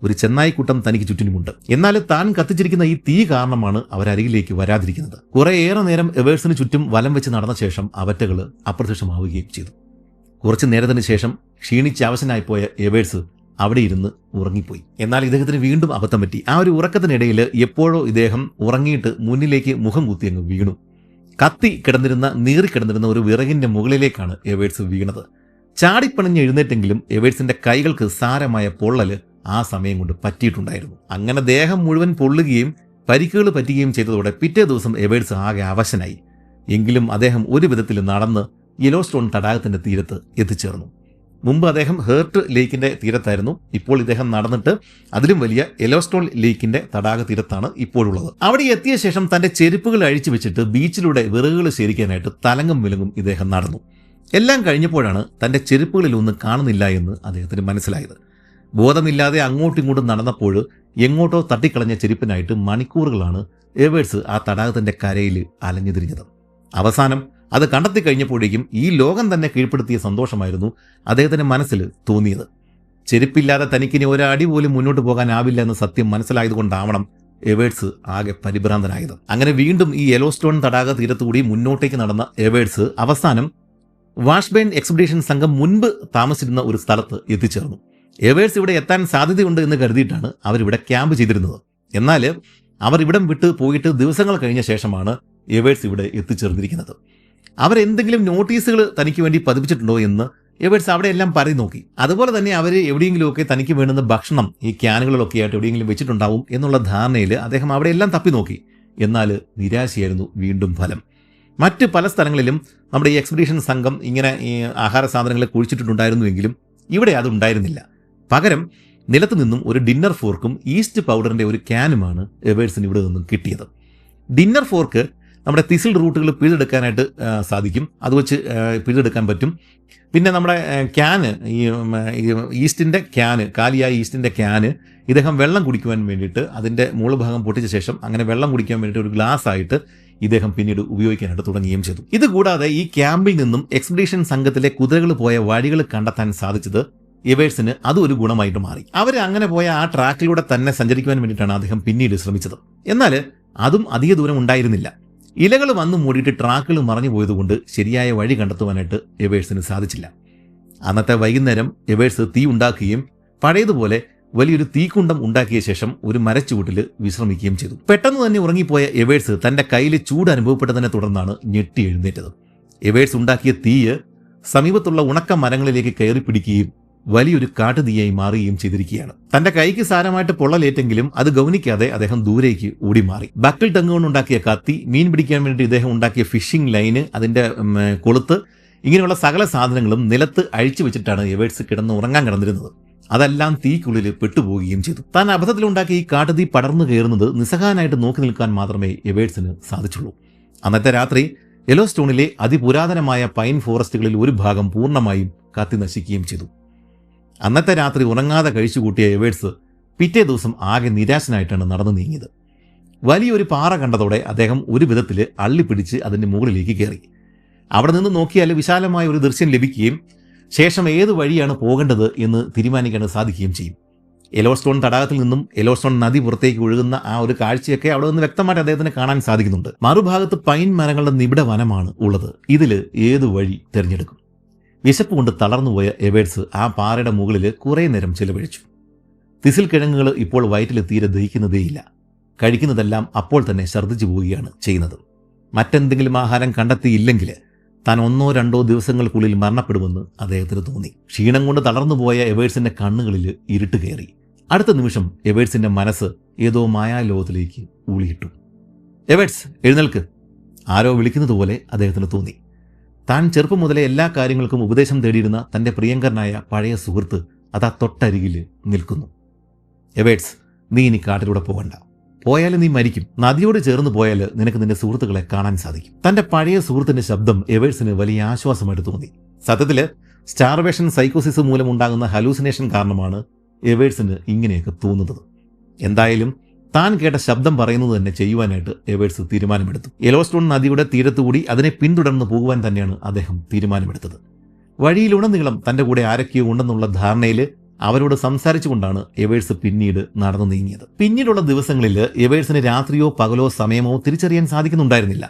ഒരു ചെന്നായിക്കൂട്ടം തനിക്ക് ചുറ്റിനുമുണ്ട്. എന്നാൽ താൻ കത്തിച്ചിരിക്കുന്ന ഈ തീ കാരണമാണ് അവരരികിലേക്ക് വരാതിരിക്കുന്നത്. കുറേയേറെ നേരം എവേർട്സിന് ചുറ്റും വലം വെച്ച് നടന്ന ശേഷം അവറ്റകൾ അപ്രത്യക്ഷമാവുകയും ചെയ്തു. കുറച്ചു നേരത്തിന് ശേഷം ക്ഷീണിച്ച് അവശനായിപ്പോയ എവേർട്സ് അവിടെ ഇരുന്ന് ഉറങ്ങിപ്പോയി. എന്നാൽ ഇദ്ദേഹത്തിന് വീണ്ടും അബദ്ധം പറ്റി. ആ ഒരു ഉറക്കത്തിനിടയിൽ എപ്പോഴോ ഇദ്ദേഹം ഉറങ്ങിയിട്ട് മുന്നിലേക്ക് മുഖം കുത്തി അങ്ങ് വീണു. നീറിക്കിടന്നിരുന്ന ഒരു വിറകിന്റെ മുകളിലേക്കാണ് എവേർട്സ് വീണത്. ചാടിപ്പണിഞ്ഞ് എഴുന്നേറ്റെങ്കിലും എവേർട്സിന്റെ കൈകൾക്ക് സാരമായ പൊള്ളല് ആ സമയം കൊണ്ട് പറ്റിയിട്ടുണ്ടായിരുന്നു. അങ്ങനെ ദേഹം മുഴുവൻ പൊള്ളുകയും പരിക്കുകൾ പറ്റുകയും ചെയ്തതോടെ പിറ്റേ ദിവസം എവേർട്സ് ആകെ അവശനായി. എങ്കിലും അദ്ദേഹം ഒരു വിധത്തിൽ നടന്ന് യെലോസ്റ്റോൺ തടാകത്തിന്റെ തീരത്ത് എത്തിച്ചേർന്നു. മുമ്പ് അദ്ദേഹം ഹേർട്ട് ലേക്കിന്റെ തീരത്തായിരുന്നു. ഇപ്പോൾ ഇദ്ദേഹം നടന്നിട്ട് അതിലും വലിയ യെലോസ്റ്റോൺ ലേക്കിന്റെ തടാക തീരത്താണ് ഇപ്പോഴുള്ളത്. അവിടെ എത്തിയ ശേഷം തന്റെ ചെരുപ്പുകൾ അഴിച്ചു വെച്ചിട്ട് ബീച്ചിലൂടെ വിറകുകൾ ശേഖരിക്കാനായിട്ട് തലങ്ങും വിലങ്ങും ഇദ്ദേഹം നടന്നു. എല്ലാം കഴിഞ്ഞപ്പോഴാണ് തന്റെ ചെരുപ്പുകളിലൊന്നും കാണുന്നില്ല എന്ന് അദ്ദേഹത്തിന് മനസ്സിലായത്. ബോധമില്ലാതെ അങ്ങോട്ടും ഇങ്ങോട്ടും നടന്നപ്പോൾ എങ്ങോട്ടോ തട്ടിക്കളഞ്ഞ ചെരുപ്പിനായിട്ട് മണിക്കൂറുകളാണ് എവേർട്സ് ആ തടാകത്തിന്റെ കരയിൽ അലഞ്ഞുതിരിഞ്ഞത്. അവസാനം അത് കണ്ടെത്തി കഴിഞ്ഞപ്പോഴേക്കും ഈ ലോകം തന്നെ കീഴ്പ്പെടുത്തിയ സന്തോഷമായിരുന്നു അദ്ദേഹത്തിന്റെ മനസ്സിൽ തോന്നിയത്. ചെരുപ്പില്ലാതെ തനിക്കിനി ഒരടി പോലും മുന്നോട്ട് പോകാനാവില്ല എന്ന സത്യം മനസ്സിലായതുകൊണ്ടാവണം എവേർട്സ് ആകെ പരിഭ്രാന്തനായത്. അങ്ങനെ വീണ്ടും ഈ യെലോസ്റ്റോൺ തടാക തീരത്തുകൂടി മുന്നോട്ടേക്ക് നടന്ന എവേർട്സ് അവസാനം വാഷ്ബേൺ എക്സ്പെഡീഷൻ സംഘം മുൻപ് താമസിച്ചിരുന്ന ഒരു സ്ഥലത്ത് എത്തിച്ചേർന്നു. എവേർട്സ് ഇവിടെ എത്താൻ സാധ്യതയുണ്ട് എന്ന് കരുതിയിട്ടാണ് അവരിവിടെ ക്യാമ്പ് ചെയ്തിരുന്നത്. എന്നാൽ അവർ ഇവിടം വിട്ട് പോയിട്ട് ദിവസങ്ങൾ കഴിഞ്ഞ ശേഷമാണ് എവേർട്സ് ഇവിടെ എത്തിച്ചേർന്നിരിക്കുന്നത്. അവരെന്തെങ്കിലും നോട്ടീസുകൾ തനിക്ക് വേണ്ടി പതിപ്പിച്ചിട്ടുണ്ടോ എന്ന് എവേർട്സ് അവിടെ എല്ലാം പറയും നോക്കി. അതുപോലെ തന്നെ അവർ എവിടെയെങ്കിലുമൊക്കെ തനിക്ക് വേണ്ടുന്ന ഭക്ഷണം ഈ ക്യാനുകളിലൊക്കെ ആയിട്ട് എവിടെയെങ്കിലും വെച്ചിട്ടുണ്ടാവും എന്നുള്ള ധാരണയിൽ അദ്ദേഹം അവിടെ എല്ലാം തപ്പി നോക്കി. എന്നാൽ നിരാശയായിരുന്നു വീണ്ടും ഫലം. മറ്റ് പല സ്ഥലങ്ങളിലും നമ്മുടെ ഈ എക്സ്പെഡീഷൻ സംഘം ഇങ്ങനെ ഈ ആഹാര സാധനങ്ങളെ കുഴിച്ചിട്ടുണ്ടായിരുന്നുവെങ്കിലും ഇവിടെ അതുണ്ടായിരുന്നില്ല. പകരം നിലത്ത് നിന്നും ഒരു ഡിന്നർ ഫോർക്കും ഈസ്റ്റ് പൗഡറിന്റെ ഒരു ക്യാനുമാണ് എവേർട്സിന് ഇവിടെ നിന്നും കിട്ടിയത്. ഡിന്നർ ഫോർക്ക് നമ്മുടെ തിസിൽ റൂട്ടുകൾ പിഴുതെടുക്കാനായിട്ട് സാധിക്കും. അത് വെച്ച് പിഴുതെടുക്കാൻ പറ്റും. പിന്നെ നമ്മുടെ ക്യാന് ഈസ്റ്റിൻ്റെ ക്യാന്, കാലിയായ ഈസ്റ്റിൻ്റെ ക്യാന് ഇദ്ദേഹം വെള്ളം കുടിക്കുവാൻ വേണ്ടിയിട്ട് അതിൻ്റെ മുകൾഭാഗം പൊട്ടിച്ച ശേഷം അങ്ങനെ വെള്ളം കുടിക്കാൻ വേണ്ടിയിട്ട് ഒരു ഗ്ലാസ് ആയിട്ട് ഇദ്ദേഹം പിന്നീട് ഉപയോഗിക്കാനായിട്ട് തുടങ്ങുകയും ചെയ്തു. ഇതുകൂടാതെ ഈ ക്യാമ്പിൽ നിന്നും എക്സ്പെഡീഷൻ സംഘത്തിലെ കുതിരകൾ പോയ വഴികൾ കണ്ടെത്താൻ സാധിച്ചത് എവേർട്സിന് അതും ഒരു ഗുണമായിട്ട് മാറി. അവർ അങ്ങനെ പോയ ആ ട്രാക്കിലൂടെ തന്നെ സഞ്ചരിക്കുവാൻ വേണ്ടിയിട്ടാണ് അദ്ദേഹം പിന്നീട് ശ്രമിച്ചത്. എന്നാൽ അതും അധിക ദൂരം ഉണ്ടായിരുന്നില്ല. ഇലകൾ വന്നു മൂടിയിട്ട് ട്രാക്കുകൾ മറഞ്ഞു പോയതുകൊണ്ട് ശരിയായ വഴി കണ്ടെത്തുവാനായിട്ട് എവേർട്സിന് സാധിച്ചില്ല. അന്നത്തെ വൈകുന്നേരം എവേർട്സ് തീ ഉണ്ടാക്കുകയും പഴയതുപോലെ വലിയൊരു തീക്കുണ്ടം ഉണ്ടാക്കിയ ശേഷം ഒരു മരച്ചുവട്ടിൽ വിശ്രമിക്കുകയും ചെയ്തു. പെട്ടെന്ന് തന്നെ ഉറങ്ങിപ്പോയ എവേർട്സ് തന്റെ കയ്യിൽ ചൂട് അനുഭവപ്പെട്ടതിനെ തുടർന്നാണ് ഞെട്ടി എഴുന്നേറ്റത്. എവേർട്സ് ഉണ്ടാക്കിയ തീയ് സമീപത്തുള്ള ഉണക്ക മരങ്ങളിലേക്ക് കയറി പിടിക്കുകയും വലിയൊരു കാട്ടുതീയായി മാറുകയും ചെയ്തിരിക്കുകയാണ്. തന്റെ കൈക്ക് സാരമായിട്ട് പൊള്ളലേറ്റെങ്കിലും അത് ഗൗനിക്കാതെ അദ്ദേഹം ദൂരേക്ക് ഓടി മാറി. ബക്കിൾ ടങ് കൊണ്ടുണ്ടാക്കിയ കത്തി, മീൻ പിടിക്കാൻ വേണ്ടി ഇദ്ദേഹം ഉണ്ടാക്കിയ ഫിഷിംഗ് ലൈന്, അതിന്റെ കൊളുത്ത്, ഇങ്ങനെയുള്ള സകല സാധനങ്ങളും നിലത്ത് അഴിച്ചു വെച്ചിട്ടാണ് എവേർട്സ് കിടന്ന് ഉറങ്ങാൻ കിടന്നിരുന്നത്. അതെല്ലാം തീക്കുള്ളിൽ പെട്ടുപോവുകയും ചെയ്തു. താൻ അബദ്ധത്തിലുണ്ടാക്കിയ ഈ കാട്ടുതീ പടർന്നു കയറുന്നത് നിസ്സഹായനായിട്ട് നോക്കി നിൽക്കാൻ മാത്രമേ എവേർട്സിന് സാധിച്ചുള്ളൂ. അന്നത്തെ രാത്രി യെലോസ്റ്റോണിലെ അതിപുരാതനമായ പൈൻ ഫോറസ്റ്റുകളിൽ ഒരു ഭാഗം പൂർണ്ണമായും കത്തി നശിക്കുകയും ചെയ്തു. അന്നത്തെ രാത്രി ഉറങ്ങാതെ കഴിച്ചുകൂട്ടിയ എവേർട്സ് പിറ്റേ ദിവസം ആകെ നിരാശനായിട്ടാണ് നടന്നു നീങ്ങിയത്. വലിയൊരു പാറ കണ്ടതോടെ അദ്ദേഹം ഒരു വിധത്തിൽ അള്ളിപ്പിടിച്ച് അതിൻ്റെ മുകളിലേക്ക് കയറി. അവിടെ നിന്ന് നോക്കിയാൽ വിശാലമായ ഒരു ദൃശ്യം ലഭിക്കുകയും ശേഷം ഏത് വഴിയാണ് പോകേണ്ടത് എന്ന് തീരുമാനിക്കാൻ സാധിക്കുകയും ചെയ്യും. യെലോസ്റ്റോൺ തടാകത്തിൽ നിന്നും യെലോസ്റ്റോൺ നദി പുറത്തേക്ക് ഒഴുകുന്ന ആ ഒരു കാഴ്ചയൊക്കെ അവിടെ നിന്ന് വ്യക്തമായിട്ട് അദ്ദേഹത്തിന് കാണാൻ സാധിക്കുന്നുണ്ട്. മറുഭാഗത്ത് പൈൻ മരങ്ങളുടെ നിബിഡ വനമാണ് ഉള്ളത്. ഇതിൽ ഏത് വഴി തിരഞ്ഞെടുക്കും? വിശപ്പ് കൊണ്ട് തളർന്നുപോയ എവേർട്സ് ആ പാറയുടെ മുകളിൽ കുറേ നേരം ചിലവഴിച്ചു. തിസിൽ കിഴങ്ങുകൾ ഇപ്പോൾ വയറ്റിൽ തീരെ ദഹിക്കുന്നതേയില്ല. കഴിക്കുന്നതെല്ലാം അപ്പോൾ തന്നെ ഛർദ്ദിച്ചു പോവുകയാണ് ചെയ്യുന്നത്. മറ്റെന്തെങ്കിലും ആഹാരം കണ്ടെത്തിയില്ലെങ്കിൽ താൻ 1-2 ദിവസങ്ങൾക്കുള്ളിൽ മരണപ്പെടുമെന്ന് അദ്ദേഹത്തിന് തോന്നി. ക്ഷീണം കൊണ്ട് തളർന്നുപോയ എവേർട്സിന്റെ കണ്ണുകളിൽ ഇരുട്ട് കയറി. അടുത്ത നിമിഷം എവേർട്സിന്റെ മനസ്സ് ഏതോ മായാലോകത്തിലേക്ക് ഊളിയിട്ടു. എവേർട്സ്, എഴുന്നേൽക്ക്! ആരോ വിളിക്കുന്നതുപോലെ അദ്ദേഹത്തിന് തോന്നി. താൻ ചെറുപ്പം മുതലേ എല്ലാ കാര്യങ്ങൾക്കും ഉപദേശം തേടിയിരുന്ന തൻ്റെ പ്രിയങ്കരനായ പഴയ സുഹൃത്ത് അതാ തൊട്ടരികിൽ നിൽക്കുന്നു. എവേർട്സ്, നീ ഇനി കാട്ടിലൂടെ പോകണ്ട. പോയാൽ നീ മരിക്കും. നദിയോട് ചേർന്ന് പോയാൽ നിനക്ക് നിന്റെ സുഹൃത്തുക്കളെ കാണാൻ സാധിക്കും. തൻ്റെ പഴയ സുഹൃത്തിന്റെ ശബ്ദം എവേർട്സിന് വലിയ ആശ്വാസമായിട്ട് തോന്നി. സത്യത്തില് സ്റ്റാർവേഷൻ സൈക്കോസിസ് മൂലമുണ്ടാകുന്ന ഹലൂസിനേഷൻ കാരണമാണ് എവേർട്സിന് ഇങ്ങനെയൊക്കെ തോന്നുന്നത്. എന്തായാലും താൻ കേട്ട ശബ്ദം പറയുന്നത് തന്നെ ചെയ്യുവാനായിട്ട് എവേർട്സ് തീരുമാനമെടുത്തു. യെലോസ്റ്റോൺ നദിയുടെ തീരത്തുകൂടി അതിനെ പിന്തുടർന്ന് പോകുവാൻ തന്നെയാണ് അദ്ദേഹം തീരുമാനമെടുത്തത്. വഴിയിലുടനീളം തൻ്റെ കൂടെ ആരൊക്കെയോ ഉണ്ടെന്നുള്ള ധാരണയിൽ അവരോട് സംസാരിച്ചുകൊണ്ടാണ് എവേർട്സ് പിന്നീട് നടന്നു നീങ്ങിയത്. പിന്നീടുള്ള ദിവസങ്ങളിൽ എവേർട്സിന് രാത്രിയോ പകലോ സമയമോ തിരിച്ചറിയാൻ സാധിക്കുന്നുണ്ടായിരുന്നില്ല.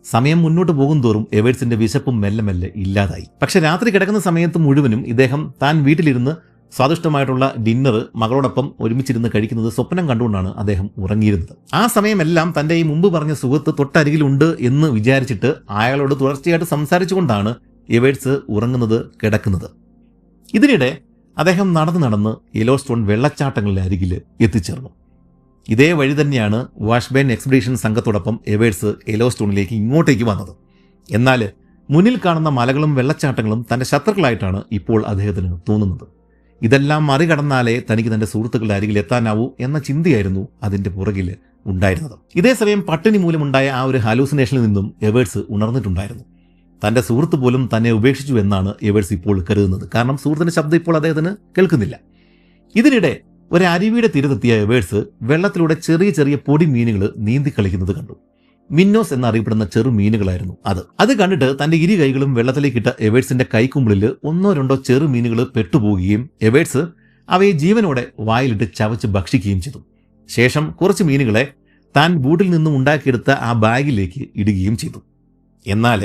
സമയം മുന്നോട്ട് പോകും തോറും എവേർട്സിന്റെ വിശപ്പും മെല്ലെ മെല്ലെ ഇല്ലാതായി. പക്ഷെ രാത്രി കിടക്കുന്ന സമയത്ത് മുഴുവനും ഇദ്ദേഹം താൻ വീട്ടിലിരുന്ന് സ്വാദിഷ്ടമായിട്ടുള്ള ഡിന്നർ മകളോടൊപ്പം ഒരുമിച്ചിരുന്ന് കഴിക്കുന്നത് സ്വപ്നം കണ്ടുകൊണ്ടാണ് അദ്ദേഹം ഉറങ്ങിയിരുന്നത്. ആ സമയമെല്ലാം തൻ്റെ ഈ മുമ്പ് പറഞ്ഞ സുഹൃത്ത് തൊട്ടരികിലുണ്ട് എന്ന് വിചാരിച്ചിട്ട് അയാളോട് തുടർച്ചയായിട്ട് സംസാരിച്ചുകൊണ്ടാണ് എവേർട്സ് ഉറങ്ങുന്നത്, കിടക്കുന്നത്. ഇതിനിടെ അദ്ദേഹം നടന്ന് യെലോസ്റ്റോൺ വെള്ളച്ചാട്ടങ്ങളുടെ അരികിൽ എത്തിച്ചേർന്നു. ഇതേ വഴി തന്നെയാണ് വാഷ്ബേൺ എക്സ്പെഡീഷൻ സംഘത്തോടൊപ്പം എവേർട്സ് യെലോസ്റ്റോണിലേക്ക് ഇങ്ങോട്ടേക്ക് വന്നത്. എന്നാൽ മുന്നിൽ കാണുന്ന മലകളും വെള്ളച്ചാട്ടങ്ങളും തൻ്റെ ശത്രുക്കളായിട്ടാണ് ഇപ്പോൾ അദ്ദേഹത്തിന് തോന്നുന്നത്. ഇതെല്ലാം മറികടന്നാലേ തനിക്ക് തൻ്റെ സുഹൃത്തുക്കളുടെ അരികിൽ എത്താനാവൂ എന്ന ചിന്തയായിരുന്നു അതിൻ്റെ പുറകിൽ ഉണ്ടായിരുന്നത്. ഇതേസമയം പട്ടിണി മൂലമുണ്ടായ ആ ഒരു ഹാലൂസിനേഷനിൽ നിന്നും എവേർട്സ് ഉണർന്നിട്ടുണ്ടായിരുന്നു. തൻ്റെ സുഹൃത്ത് പോലും തന്നെ ഉപേക്ഷിച്ചു എന്നാണ് എവേർട്സ് ഇപ്പോൾ കരുതുന്നത്. കാരണം സുഹൃത്തിൻ്റെ ശബ്ദം ഇപ്പോൾ അദ്ദേഹത്തിന് കേൾക്കുന്നില്ല. ഇതിനിടെ ഒരു അരുവിയുടെ തീരത്തെത്തിയ എവേർട്സ് വെള്ളത്തിലൂടെ ചെറിയ ചെറിയ പൊടി മീനുകൾ നീന്തി കളിക്കുന്നത് കണ്ടു. മിന്നോസ് എന്നറിയപ്പെടുന്ന ചെറു മീനുകളായിരുന്നു അത് കണ്ടിട്ട് തന്റെ ഇരു കൈകളും വെള്ളത്തിലേക്കിട്ട എവേർട്സിന്റെ കൈക്കുമ്പിളിൽ ഒന്നോ രണ്ടോ ചെറു മീനുകൾ പെട്ടുപോവുകയും എവേർട്സ് അവയെ ജീവനോടെ വായിലിട്ട് ചവച്ച് ഭക്ഷിക്കുകയും ചെയ്തു. ശേഷം കുറച്ച് മീനുകളെ താൻ ബൂട്ടിൽ നിന്നും ഉണ്ടാക്കിയെടുത്ത ആ ബാഗിലേക്ക് ഇടുകയും ചെയ്തു. എന്നാൽ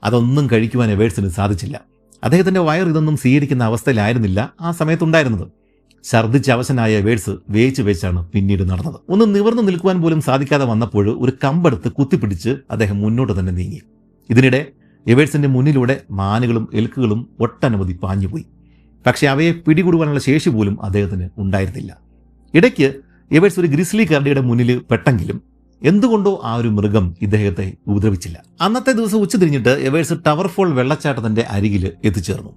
അതൊന്നും കഴിക്കുവാൻ എവേർട്സിന് സാധിച്ചില്ല. അദ്ദേഹത്തിന്റെ വയർ ഇതൊന്നും സ്വീകരിക്കുന്ന അവസ്ഥയിലായിരുന്നില്ല ആ സമയത്തുണ്ടായിരുന്നത്. ഛർദ്ദിച്ച അവശനായ എവേർട്സ് വേച്ച് വെച്ചാണ് പിന്നീട് നടന്നത്. ഒന്ന് നിവർന്നു നിൽക്കുവാൻ പോലും സാധിക്കാതെ വന്നപ്പോൾ ഒരു കമ്പെടുത്ത് കുത്തിപ്പിടിച്ച് അദ്ദേഹം മുന്നോട്ട് തന്നെ നീങ്ങി. ഇതിനിടെ എവേർട്സിന്റെ മുന്നിലൂടെ മാനുകളും എൽക്കുകളും ഒട്ടനവധി പാഞ്ഞുപോയി. പക്ഷെ അവയെ പിടികൂടുവാനുള്ള ശേഷി പോലും അദ്ദേഹത്തിന് ഉണ്ടായിരുന്നില്ല. ഇടയ്ക്ക് എവേർട്സ് ഒരു ഗ്രിസ്ലി കരടിയുടെ മുന്നിൽ പെട്ടെങ്കിലും എന്തുകൊണ്ടോ ആ ഒരു മൃഗം ഇദ്ദേഹത്തെ ഉപദ്രവിച്ചില്ല. അന്നത്തെ ദിവസം ഉച്ചതിരിഞ്ഞിട്ട് എവേർട്സ് ടവർഫോൾ വെള്ളച്ചാട്ടത്തിന്റെ അരികിൽ എത്തിച്ചേർന്നു.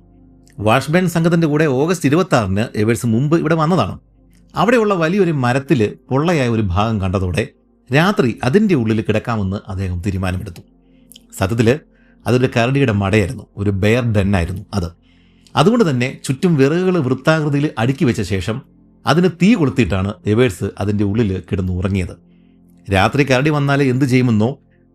വാഷ്ബേൺ സംഘത്തിന്റെ കൂടെ ഓഗസ്റ്റ് 26-ന് എവേർട്സ് മുമ്പ് ഇവിടെ വന്നതാണ്. അവിടെയുള്ള വലിയൊരു മരത്തിൽ പൊള്ളയായ ഒരു ഭാഗം കണ്ടതോടെ രാത്രി അതിൻ്റെ ഉള്ളിൽ കിടക്കാമെന്ന് അദ്ദേഹം തീരുമാനമെടുത്തു. സത്യത്തിൽ അതൊരു കരടിയുടെ മടയായിരുന്നു, ഒരു ബെയർ ഡെന്നായിരുന്നു അത്. അതുകൊണ്ട് തന്നെ ചുറ്റും വിറകുകൾ വൃത്താകൃതിയിൽ അടുക്കി വെച്ച ശേഷം അതിന് തീ കൊളുത്തിയിട്ടാണ് എവേർട്സ് അതിൻ്റെ ഉള്ളിൽ കിടന്ന് ഉറങ്ങിയത്. രാത്രി കരടി വന്നാൽ എന്ത് ചെയ്യുമെന്നോ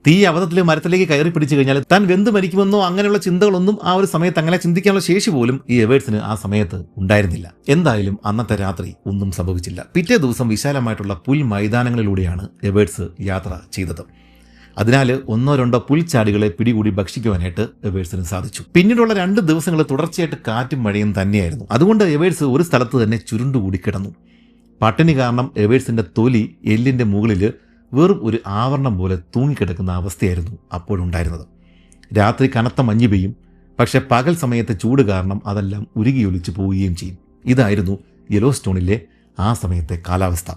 തീ അവതത്തിൽ മരത്തിലേക്ക് കയറി പിടിച്ചു കഴിഞ്ഞാൽ താൻ വെന്ത് മരിക്കുമെന്നോ അങ്ങനെയുള്ള ചിന്തകളൊന്നും ആ ഒരു സമയത്ത് അങ്ങനെ ചിന്തിക്കാനുള്ള ശേഷി പോലും ഈ എവേർട്സിന് ആ സമയത്ത് ഉണ്ടായിരുന്നില്ല. എന്തായാലും അന്നത്തെ രാത്രി ഒന്നും സംഭവിച്ചില്ല. പിറ്റേ ദിവസം വിശാലമായിട്ടുള്ള പുൽ മൈതാനങ്ങളിലൂടെയാണ് എവേർട്സ് യാത്ര ചെയ്തത്. അതിനാൽ ഒന്നോ രണ്ടോ പുൽച്ചാടികളെ പിടികൂടി ഭക്ഷിക്കുവാനായിട്ട് എവേർട്സിന് സാധിച്ചു. പിന്നീടുള്ള 2 ദിവസങ്ങൾ തുടർച്ചയായിട്ട് കാറ്റും മഴയും തന്നെയായിരുന്നു. അതുകൊണ്ട് എവേർട്സ് ഒരു സ്ഥലത്ത് തന്നെ ചുരുണ്ടുകൂടി കിടന്നു. പട്ടിണി കാരണം എവേർട്സിന്റെ തൊലി എല്ലിന്റെ മുകളിൽ വെറും ഒരു ആവരണം പോലെ തൂങ്ങിക്കിടക്കുന്ന അവസ്ഥയായിരുന്നു അപ്പോഴുണ്ടായിരുന്നത്. രാത്രി കനത്ത മഞ്ഞ് പെയ്യും, പക്ഷെ പകൽ സമയത്തെ ചൂട് കാരണം അതെല്ലാം ഉരുകിയൊലിച്ചു പോവുകയും ചെയ്യും. ഇതായിരുന്നു യെലോസ്റ്റോണിലെ ആ സമയത്തെ കാലാവസ്ഥ.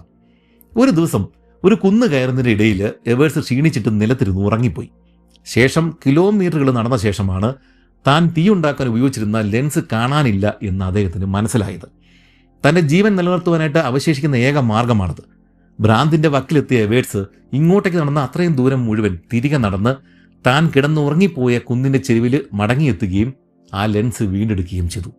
ഒരു ദിവസം ഒരു കുന്ന് കയറുന്നതിൻ്റെ ഇടയിൽ എവേർട്സ് ക്ഷീണിച്ചിട്ട് നിലത്തിരുന്ന് ഉറങ്ങിപ്പോയി. ശേഷം കിലോമീറ്ററുകൾ നടന്ന ശേഷമാണ് താൻ തീയുണ്ടാക്കാൻ ഉപയോഗിച്ചിരുന്ന ലെൻസ് കാണാനില്ല എന്ന് അദ്ദേഹത്തിന് മനസ്സിലായത്. തൻ്റെ ജീവൻ നിലനിർത്തുവാനായിട്ട് അവശേഷിക്കുന്ന ഏക മാർഗമാണത്. ഭ്രാന്തിൻ്റെ വക്കിലെത്തിയ എവേർട്സ് ഇങ്ങോട്ടേക്ക് നടന്ന അത്രയും ദൂരം മുഴുവൻ തിരികെ നടന്ന് താൻ കിടന്നുറങ്ങിപ്പോയ കുന്നിൻ്റെ ചെരുവിൽ മടങ്ങിയെത്തുകയും ആ ലെൻസ് വീണ്ടെടുക്കുകയും ചെയ്തു.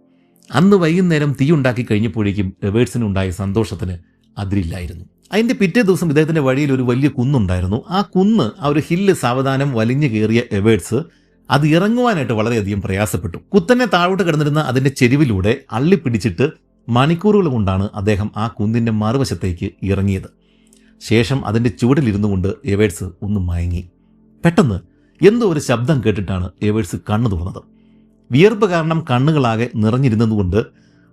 അന്ന് വൈകുന്നേരം തീയുണ്ടാക്കി കഴിഞ്ഞപ്പോഴേക്കും എവേർട്സിനുണ്ടായ സന്തോഷത്തിന് അതിരില്ലായിരുന്നു. അതിൻ്റെ പിറ്റേ ദിവസം ഇദ്ദേഹത്തിൻ്റെ വഴിയിൽ ഒരു വലിയ കുന്നുണ്ടായിരുന്നു. ആ കുന്ന്, ആ ഒരു ഹില്ല് സാവധാനം വലിഞ്ഞു കയറിയ എവേർട്സ് അത് ഇറങ്ങുവാനായിട്ട് വളരെയധികം പ്രയാസപ്പെട്ടു. കുത്തനെ താഴോട്ട് കിടന്നിരുന്ന അതിൻ്റെ ചെരുവിലൂടെ അള്ളിപ്പിടിച്ചിട്ട് മണിക്കൂറുകൾ കൊണ്ടാണ് അദ്ദേഹം ആ കുന്നിൻ്റെ മറുവശത്തേക്ക് ഇറങ്ങിയത്. ശേഷം അതിൻ്റെ ചുവടിലിരുന്നു കൊണ്ട് എവേർട്സ് ഒന്ന് മയങ്ങി. പെട്ടെന്ന് എന്തോ ഒരു ശബ്ദം കേട്ടിട്ടാണ് എവേർട്സ് കണ്ണു തുറന്നത്. വിയർപ്പ് കാരണം കണ്ണുകളാകെ നിറഞ്ഞിരുന്നതുകൊണ്ട്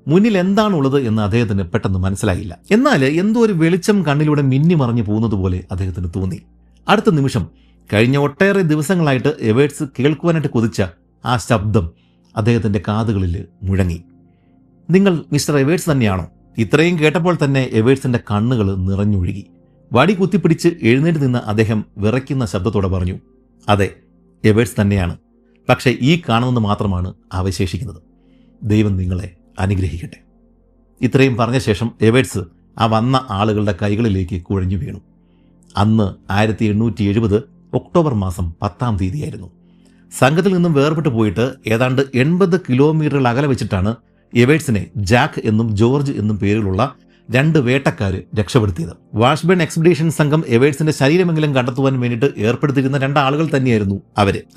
മുന്നിൽ എന്താണുള്ളത് എന്ന് അദ്ദേഹത്തിന് പെട്ടെന്ന് മനസ്സിലായില്ല. എന്നാൽ എന്തോ ഒരു വെളിച്ചം കണ്ണിലൂടെ മിന്നി മറഞ്ഞു പോകുന്നത് പോലെ അദ്ദേഹത്തിന് തോന്നി. അടുത്ത നിമിഷം കഴിഞ്ഞ ഒട്ടേറെ ദിവസങ്ങളായിട്ട് എവേർട്സ് കേൾക്കുവാനായിട്ട് കൊതിച്ച ആ ശബ്ദം അദ്ദേഹത്തിൻ്റെ കാതുകളിൽ മുഴങ്ങി. നിങ്ങൾ മിസ്റ്റർ എവേർട്സ് തന്നെയാണോ? ഇത്രയും കേട്ടപ്പോൾ തന്നെ എവേർട്സിന്റെ കണ്ണുകൾ നിറഞ്ഞൊഴുകി. വടി കുത്തിപ്പിടിച്ച് എഴുന്നേറ്റ് നിന്ന് അദ്ദേഹം വിറയ്ക്കുന്ന ശബ്ദത്തോടെ പറഞ്ഞു, അതെ, എവേഴ്സ് തന്നെയാണ്. പക്ഷേ ഈ കാണുന്നത് മാത്രമാണ് അവശേഷിക്കുന്നത്. ദൈവം നിങ്ങളെ അനുഗ്രഹിക്കട്ടെ. ഇത്രയും പറഞ്ഞ ശേഷം എവേഴ്സ് ആ വന്ന ആളുകളുടെ കൈകളിലേക്ക് കുഴഞ്ഞു വീണു. അന്ന് 1870 ഒക്ടോബർ മാസം 10-ാം തീയതിയായിരുന്നു. സംഘത്തിൽ നിന്നും വേർപെട്ട് പോയിട്ട് ഏതാണ്ട് 80 കിലോമീറ്ററുകൾ അകലെ വെച്ചിട്ടാണ് എവേഴ്സിനെ ജാക്ക് എന്നും ജോർജ് എന്നും പേരിലുള്ള 2 വേട്ടക്കാർ രക്ഷപ്പെടുത്തിയത്. വാഷ്ബേൺ എക്സ്പെഡീഷൻ സംഘം എവേഴ്സിന്റെ ശരീരമെങ്കിലും കണ്ടെത്തുവാൻ വേണ്ടിയിട്ട് ഏർപ്പെടുത്തിയിരുന്ന 2 ആളുകൾ തന്നെയായിരുന്നു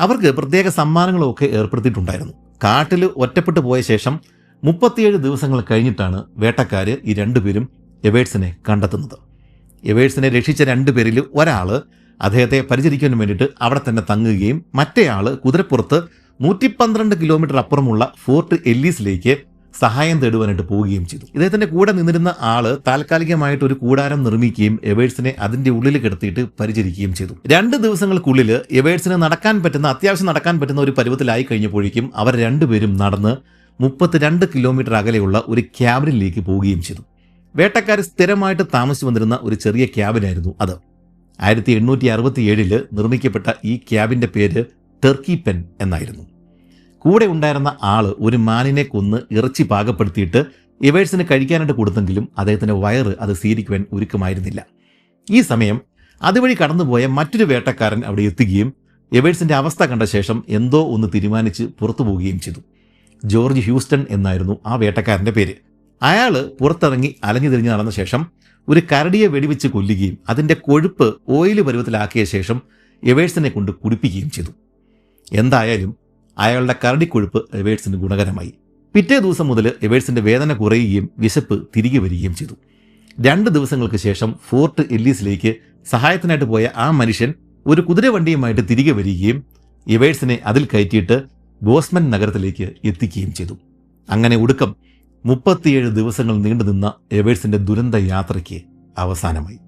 അവർക്ക് പ്രത്യേക സമ്മാനങ്ങളൊക്കെ ഏർപ്പെടുത്തിയിട്ടുണ്ടായിരുന്നു. കാട്ടിൽ ഒറ്റപ്പെട്ടു പോയ ശേഷം 37 ദിവസങ്ങൾ കഴിഞ്ഞിട്ടാണ് വേട്ടക്കാർ ഈ 2 പേരും എവേഴ്സിനെ കണ്ടെത്തുന്നത്. എവേഴ്സിനെ രക്ഷിച്ച 2 പേരിൽ ഒരാൾ അദ്ദേഹത്തെ പരിചരിക്കാൻ വേണ്ടിയിട്ട് അവിടെ തന്നെ തങ്ങുകയും മറ്റേയാൾ കുതിരപ്പുറത്ത് 112 കിലോമീറ്റർ അപ്പുറമുള്ള ഫോർട്ട് എല്ലീസിലേക്ക് സഹായം തേടുവാനായിട്ട് പോവുകയും ചെയ്തു. ഇദ്ദേഹത്തിന്റെ കൂടെ നിന്നിരുന്ന ആള് താൽക്കാലികമായിട്ട് ഒരു കൂടാരം നിർമ്മിക്കുകയും എവേഴ്സിനെ അതിന്റെ ഉള്ളിൽ കിടത്തിയിട്ട് പരിചരിക്കുകയും ചെയ്തു. 2 ദിവസങ്ങൾക്കുള്ളിൽ എവേഴ്സിന് അത്യാവശ്യം നടക്കാൻ പറ്റുന്ന ഒരു പരുവത്തിലായി കഴിഞ്ഞപ്പോഴേക്കും അവർ 2 പേരും നടന്ന് 32 കിലോമീറ്റർ അകലെയുള്ള ഒരു ക്യാബിനിലേക്ക് പോവുകയും ചെയ്തു. വേട്ടക്കാർ സ്ഥിരമായിട്ട് താമസിച്ചു വന്നിരുന്ന ഒരു ചെറിയ ക്യാബിനായിരുന്നു അത്. 1867 നിർമ്മിക്കപ്പെട്ട ഈ ക്യാബിന്റെ പേര് ടർക്കി പെൻ എന്നായിരുന്നു. കൂടെ ഉണ്ടായിരുന്ന ആള് ഒരു മാനിനെ കൊന്ന് ഇറച്ചി പാകപ്പെടുത്തിയിട്ട് എവേഴ്സിന് കഴിക്കാനായിട്ട് കൊടുത്തെങ്കിലും അദ്ദേഹത്തിന്റെ വയറ് അത് സ്വീകരിക്കുവാൻ ഒരുക്കമായിരുന്നില്ല. ഈ സമയം അതുവഴി കടന്നുപോയ മറ്റൊരു വേട്ടക്കാരൻ അവിടെ എത്തുകയും എവേഴ്സിന്റെ അവസ്ഥ കണ്ട ശേഷം എന്തോ ഒന്ന് തീരുമാനിച്ച് പുറത്തു പോവുകയും ചെയ്തു. ജോർജ് ഹ്യൂസ്റ്റൺ എന്നായിരുന്നു ആ വേട്ടക്കാരന്റെ പേര്. അയാൾ പുറത്തിറങ്ങി അലഞ്ഞു തിരിഞ്ഞ് നടന്ന ശേഷം ഒരു കരടിയെ വെടിവെച്ച് കൊല്ലുകയും അതിന്റെ കൊഴുപ്പ് ഓയിൽ പരുവത്തിലാക്കിയ ശേഷം എവേഴ്സിനെ കൊണ്ട് കുടിപ്പിക്കുകയും ചെയ്തു. എന്തായാലും അയാളുടെ കരടിക്കൊഴുപ്പ് എവേഴ്സിന് ഗുണകരമായി. പിറ്റേ ദിവസം മുതൽ എവേഴ്സിന്റെ വേദന കുറയുകയും വിശപ്പ് തിരികെ വരികയും ചെയ്തു. 2 ദിവസങ്ങൾക്ക് ശേഷം ഫോർട്ട് എല്ലീസിലേക്ക് സഹായത്തിനായിട്ട് പോയ ആ മനുഷ്യൻ ഒരു കുതിരവണ്ടിയുമായിട്ട് തിരികെ വരികയും എവേഴ്സിനെ അതിൽ കയറ്റിയിട്ട് ബോസ്മൻ നഗരത്തിലേക്ക് എത്തിക്കുകയും ചെയ്തു. അങ്ങനെ ഒടുക്കം 37 ദിവസങ്ങൾ നീണ്ടുനിന്ന എവേഴ്സിന്റെ ദുരന്ത യാത്രയ്ക്ക് അവസാനമായി.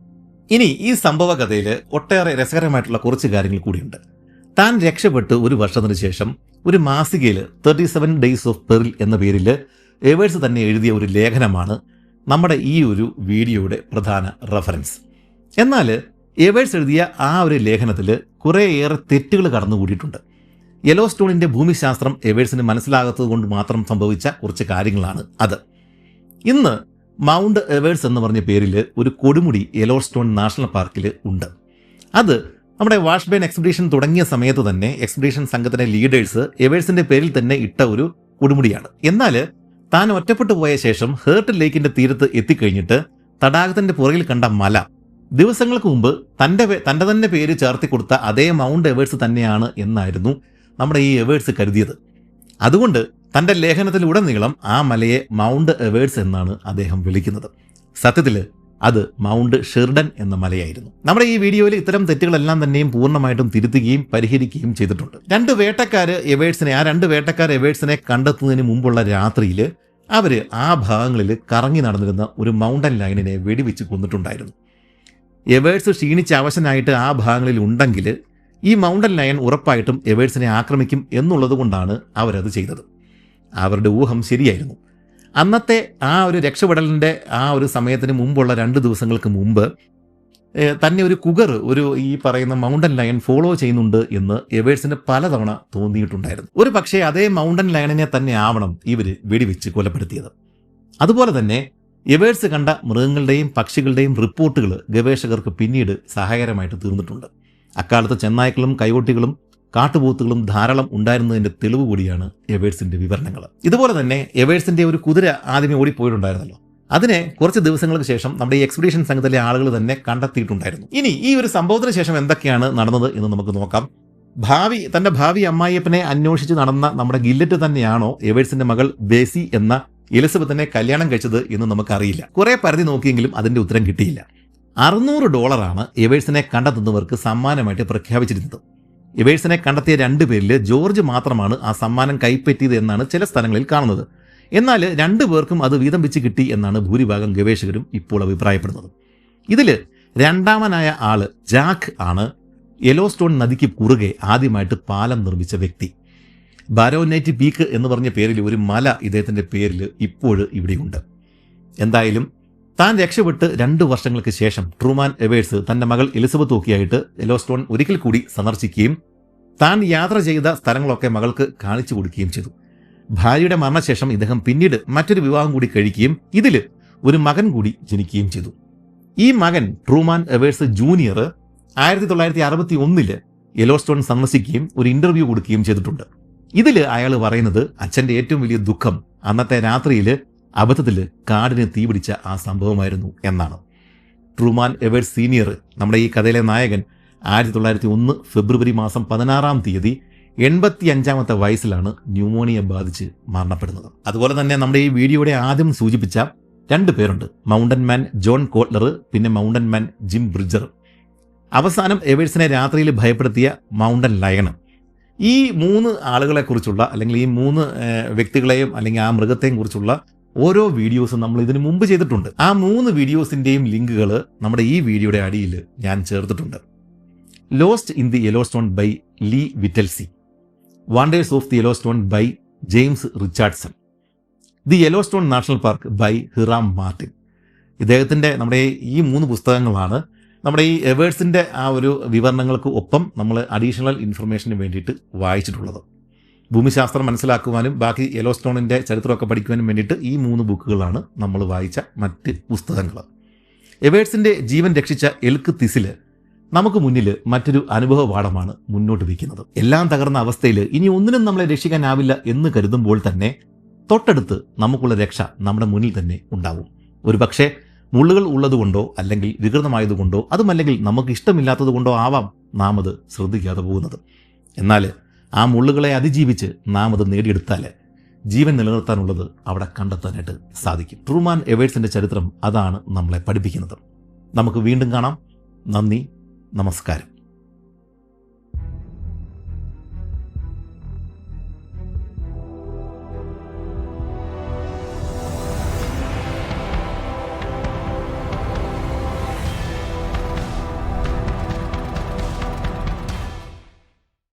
ഇനി ഈ സംഭവ കഥയിൽ ഒട്ടേറെ രസകരമായിട്ടുള്ള കുറച്ച് കാര്യങ്ങൾ കൂടിയുണ്ട്. താൻ രക്ഷപ്പെട്ട് ഒരു വർഷത്തിന് ശേഷം ഒരു മാസികയിൽ 37 ഡേയ്സ് ഓഫ് പെറിൽ എന്ന പേരിൽ എവേഴ്സ് തന്നെ എഴുതിയ ഒരു ലേഖനമാണ് നമ്മുടെ ഈ ഒരു വീഡിയോയുടെ പ്രധാന റെഫറൻസ്. എന്നാൽ എവേഴ്സ് എഴുതിയ ആ ഒരു ലേഖനത്തിൽ കുറേയേറെ തെറ്റുകൾ കടന്നുകൂടിയിട്ടുണ്ട്. യെലോസ്റ്റോണിന്റെ ഭൂമിശാസ്ത്രം എവേഴ്സിന് മനസ്സിലാകാത്തത് കൊണ്ട് മാത്രം സംഭവിച്ച കുറച്ച് കാര്യങ്ങളാണ് അത്. ഇന്ന് മൗണ്ട് എവേഴ്സ് എന്ന് പറഞ്ഞ പേരിൽ ഒരു കൊടുമുടി യെലോസ്റ്റോൺ നാഷണൽ പാർക്കിൽ ഉണ്ട്. അത് നമ്മുടെ വാഷ്ബേൺ എക്സ്പെഡീഷൻ തുടങ്ങിയ സമയത്ത് തന്നെ എക്സ്പെഡീഷൻ സംഘത്തിലെ ലീഡേഴ്സ് എവേഴ്സിന്റെ പേരിൽ തന്നെ ഇട്ട ഒരു കൊടുമുടിയാണ്. എന്നാൽ താൻ ഒറ്റപ്പെട്ടു പോയ ശേഷം ഹേർട്ട് ലേക്കിന്റെ തീരത്ത് എത്തിക്കഴിഞ്ഞിട്ട് തടാകത്തിന്റെ പുറകിൽ കണ്ട മല ദിവസങ്ങൾക്ക് മുമ്പ് തൻ്റെ തന്നെ പേര് ചേർത്തി കൊടുത്ത അതേ മൗണ്ട് എവേഴ്സ് തന്നെയാണ് എന്നായിരുന്നു നമ്മുടെ ഈ എവേഴ്സ് കരുതിയത്. അതുകൊണ്ട് തൻ്റെ ലേഖനത്തിലുടനീളം ആ മലയെ മൗണ്ട് എവേഴ്സ് എന്നാണ് അദ്ദേഹം വിളിക്കുന്നത്. സത്യത്തിൽ അത് മൗണ്ട് ഷെർഡൻ എന്ന മലയായിരുന്നു. നമ്മുടെ ഈ വീഡിയോയിൽ ഇത്തരം തെറ്റുകളെല്ലാം തന്നെയും പൂർണ്ണമായിട്ടും തിരുത്തുകയും പരിഹരിക്കുകയും ചെയ്തിട്ടുണ്ട്. 2 വേട്ടക്കാർ എവേഴ്സിനെ കണ്ടെത്തുന്നതിന് മുമ്പുള്ള രാത്രിയിൽ അവർ ആ ഭാഗങ്ങളിൽ കറങ്ങി നടന്നിരുന്ന ഒരു മൗണ്ടൻ ലയണിനെ വെടിവെച്ച് കൊന്നിട്ടുണ്ടായിരുന്നു. എവേഴ്സ് ക്ഷീണിച്ച് അവശനായിട്ട് ആ ഭാഗങ്ങളിൽ ഉണ്ടെങ്കിൽ ഈ മൗണ്ടൻ ലയൺ ഉറപ്പായിട്ടും എവേഴ്സിനെ ആക്രമിക്കും എന്നുള്ളത് കൊണ്ടാണ് അവരത് ചെയ്തത്. അവരുടെ ഊഹം ശരിയായിരുന്നു. അന്നത്തെ ആ ഒരു രക്ഷപ്പെടലിൻ്റെ ആ ഒരു സമയത്തിന് മുമ്പുള്ള 2 ദിവസങ്ങൾക്ക് മുമ്പ് തന്നെ ഒരു കുഗർ ഈ പറയുന്ന മൗണ്ടൻ ലയൺ ഫോളോ ചെയ്യുന്നുണ്ട് എന്ന് എവേഴ്സിന് പലതവണ തോന്നിയിട്ടുണ്ടായിരുന്നു. ഒരു പക്ഷേ അതേ മൗണ്ടൻ ലയണിനെ തന്നെ ആവണം ഇവർ വെടിവെച്ച് കൊലപ്പെടുത്തിയത്. അതുപോലെ തന്നെ എവേഴ്സ് കണ്ട മൃഗങ്ങളുടെയും പക്ഷികളുടെയും റിപ്പോർട്ടുകൾ ഗവേഷകർക്ക് പിന്നീട് സഹായകരമായിട്ട് തീർന്നിട്ടുണ്ട്. അക്കാലത്ത് ചെന്നായ്ക്കളും കൈകൊട്ടികളും കാട്ടുപോത്തുകളും ധാരാളം ഉണ്ടായിരുന്നതിൻ്റെ തെളിവ് കൂടിയാണ് എവേഴ്സിന്റെ വിവരണങ്ങൾ. ഇതുപോലെ തന്നെ എവേഴ്സിന്റെ ഒരു കുതിര ആദ്യമേ ഓടിപ്പോയിട്ടുണ്ടായിരുന്നല്ലോ, അതിനെ കുറച്ച് ദിവസങ്ങൾക്ക് ശേഷം നമ്മുടെ ഈ എക്സ്പെഡീഷൻ സംഘത്തിലെ ആളുകൾ തന്നെ കണ്ടെത്തിയിട്ടുണ്ടായിരുന്നു. ഇനി ഈ ഒരു സംഭവത്തിന് ശേഷം എന്തൊക്കെയാണ് നടന്നത് എന്ന് നമുക്ക് നോക്കാം. തന്റെ ഭാവി അമ്മായിയപ്പനെ അന്വേഷിച്ച് നടന്ന നമ്മുടെ ഗില്ലറ്റ് തന്നെയാണോ എവേഴ്സിന്റെ മകൾ ബേസി എന്ന എലിസബത്തിനെ കല്യാണം കഴിച്ചത് എന്ന് നമുക്കറിയില്ല. കുറെ പരിധി നോക്കിയെങ്കിലും അതിന്റെ ഉത്തരം കിട്ടിയില്ല. $600 എവേഴ്സിനെ കണ്ടെത്തുന്നവർക്ക് സമ്മാനമായിട്ട് പ്രഖ്യാപിച്ചിരുന്നത്. എവേഴ്സിനെ കണ്ടെത്തിയ 2 പേരിൽ ജോർജ് മാത്രമാണ് ആ സമ്മാനം കൈപ്പറ്റിയത് എന്നാണ് ചില സ്ഥലങ്ങളിൽ കാണുന്നത്. എന്നാൽ 2 പേർക്കും അത് വീതം വെച്ച് കിട്ടി എന്നാണ് ഭൂരിഭാഗം ഗവേഷകരും ഇപ്പോൾ അഭിപ്രായപ്പെടുന്നത്. ഇതിൽ രണ്ടാമനായ ആള് ജാക്ക് ആണ് യെലോസ്റ്റോൺ നദിക്ക് കുറുകെ ആദ്യമായിട്ട് പാലം നിർമ്മിച്ച വ്യക്തി. ബാരോനൈറ്റ് പീക്ക് എന്ന് പറഞ്ഞ പേരിൽ ഒരു മല ഇദ്ദേഹത്തിൻ്റെ പേരിൽ ഇപ്പോഴും ഇവിടെയുണ്ട്. എന്തായാലും താൻ രക്ഷപ്പെട്ട് 2 വർഷങ്ങൾക്ക് ശേഷം ട്രൂമാൻ എവേഴ്സ് തന്റെ മകൾ എലിസബത്ത് ഒക്കെയായിട്ട് യെലോസ്റ്റോൺ ഒരിക്കൽ കൂടി സന്ദർശിക്കുകയും താൻ യാത്ര ചെയ്ത സ്ഥലങ്ങളൊക്കെ മകൾക്ക് കാണിച്ചു കൊടുക്കുകയും ചെയ്തു. ഭാര്യയുടെ മരണശേഷം ഇദ്ദേഹം പിന്നീട് മറ്റൊരു വിവാഹം കൂടി കഴിക്കുകയും ഇതിൽ ഒരു മകൻ കൂടി ജനിക്കുകയും ചെയ്തു. ഈ മകൻ ട്രൂമാൻ എവേഴ്സ് ജൂനിയർ 1961 യെലോസ്റ്റോൺ സന്ദർശിക്കുകയും ഒരു ഇന്റർവ്യൂ കൊടുക്കുകയും ചെയ്തിട്ടുണ്ട്. ഇതിൽ അയാൾ പറയുന്നത് അച്ഛൻ്റെ ഏറ്റവും വലിയ ദുഃഖം അന്നത്തെ രാത്രിയിൽ അബദ്ധത്തിൽ കാടിന് തീപിടിച്ച ആ സംഭവമായിരുന്നു എന്നാണ്. ട്രൂമാൻ എവേഴ്സ് സീനിയർ, നമ്മുടെ ഈ കഥയിലെ നായകൻ, 1901 ഫെബ്രുവരി മാസം 16-ാം തീയതി 85-ാമത്തെ വയസ്സിലാണ് ന്യൂമോണിയ ബാധിച്ച് മരണപ്പെടുന്നത്. അതുപോലെ തന്നെ നമ്മുടെ ഈ വീഡിയോയുടെ ആദ്യം സൂചിപ്പിച്ച 2 പേരുണ്ട്, മൗണ്ടൻ മാൻ ജോൺ കോട്ട്ലർ, പിന്നെ മൗണ്ടൻ മാൻ ജിം ബ്രിഡ്ജർ. അവസാനം എവേഴ്സിനെ രാത്രിയിൽ ഭയപ്പെടുത്തിയ മൗണ്ടൻ ലയൺ. ഈ 3 ആളുകളെക്കുറിച്ചുള്ള അല്ലെങ്കിൽ ഈ 3 വ്യക്തികളെയും അല്ലെങ്കിൽ ആ മൃഗത്തെയും കുറിച്ചുള്ള ഓരോ വീഡിയോസും നമ്മൾ ഇതിനു മുമ്പ് ചെയ്തിട്ടുണ്ട്. ആ 3 വീഡിയോസിൻ്റെയും ലിങ്കുകൾ നമ്മുടെ ഈ വീഡിയോയുടെ അടിയിൽ ഞാൻ ചേർത്തിട്ടുണ്ട്. Lost in the Yellowstone by Lee Whittlesey, wonders of the Yellowstone by James Richardson, the Yellowstone National Park by Hiram Martin. ഇദ്ദേഹത്തിൻ്റെ നമ്മുടെ ഈ 3 പുസ്തകങ്ങളാണ് നമ്മുടെ ഈ എവേഴ്സിൻ്റെ ആ ഒരു വിവരണങ്ങൾക്ക് ഒപ്പം നമ്മൾ അഡീഷണൽ ഇൻഫർമേഷന് വേണ്ടിയിട്ട് വായിച്ചിട്ടുള്ളത്. ഭൂമിശാസ്ത്രം മനസ്സിലാക്കുവാനും ബാക്കി യെലോസ്റ്റോണിൻ്റെ ചരിത്രമൊക്കെ പഠിക്കുവാനും വേണ്ടിയിട്ട് ഈ 3 ബുക്കുകളാണ് നമ്മൾ വായിച്ച മറ്റ് പുസ്തകങ്ങൾ. എവേഴ്സിൻ്റെ ജീവൻ രക്ഷിച്ച എൽക്ക് തിസിൽ നമുക്ക് മുന്നിൽ മറ്റൊരു അനുഭവ പാഠമാണ് മുന്നോട്ട് വയ്ക്കുന്നത്. എല്ലാം തകർന്ന അവസ്ഥയിൽ ഇനി ഒന്നിനും നമ്മളെ രക്ഷിക്കാനാവില്ല എന്ന് കരുതുമ്പോൾ തന്നെ തൊട്ടടുത്ത് നമുക്കുള്ള രക്ഷ നമ്മുടെ മുന്നിൽ തന്നെ ഉണ്ടാവും. ഒരുപക്ഷെ മുള്ളുകൾ ഉള്ളതുകൊണ്ടോ അല്ലെങ്കിൽ വികൃതമായതുകൊണ്ടോ അതുമല്ലെങ്കിൽ നമുക്ക് ഇഷ്ടമില്ലാത്തത് കൊണ്ടോ ആവാം നാം അത് ശ്രദ്ധിക്കാതെ പോകുന്നത്. എന്നാൽ ആ മുള്ളുകളെ അതിജീവിച്ച് നാം അത് നേടിയെടുത്താൽ ജീവൻ നിലനിർത്താനുള്ളത് അവിടെ കണ്ടെത്താനായിട്ട് സാധിക്കും. ട്രൂമാൻ എവേഴ്സിൻ്റെ ചരിത്രം അതാണ് നമ്മളെ പഠിപ്പിക്കുന്നത്. നമുക്ക് വീണ്ടും കാണാം. നന്ദി, നമസ്കാരം.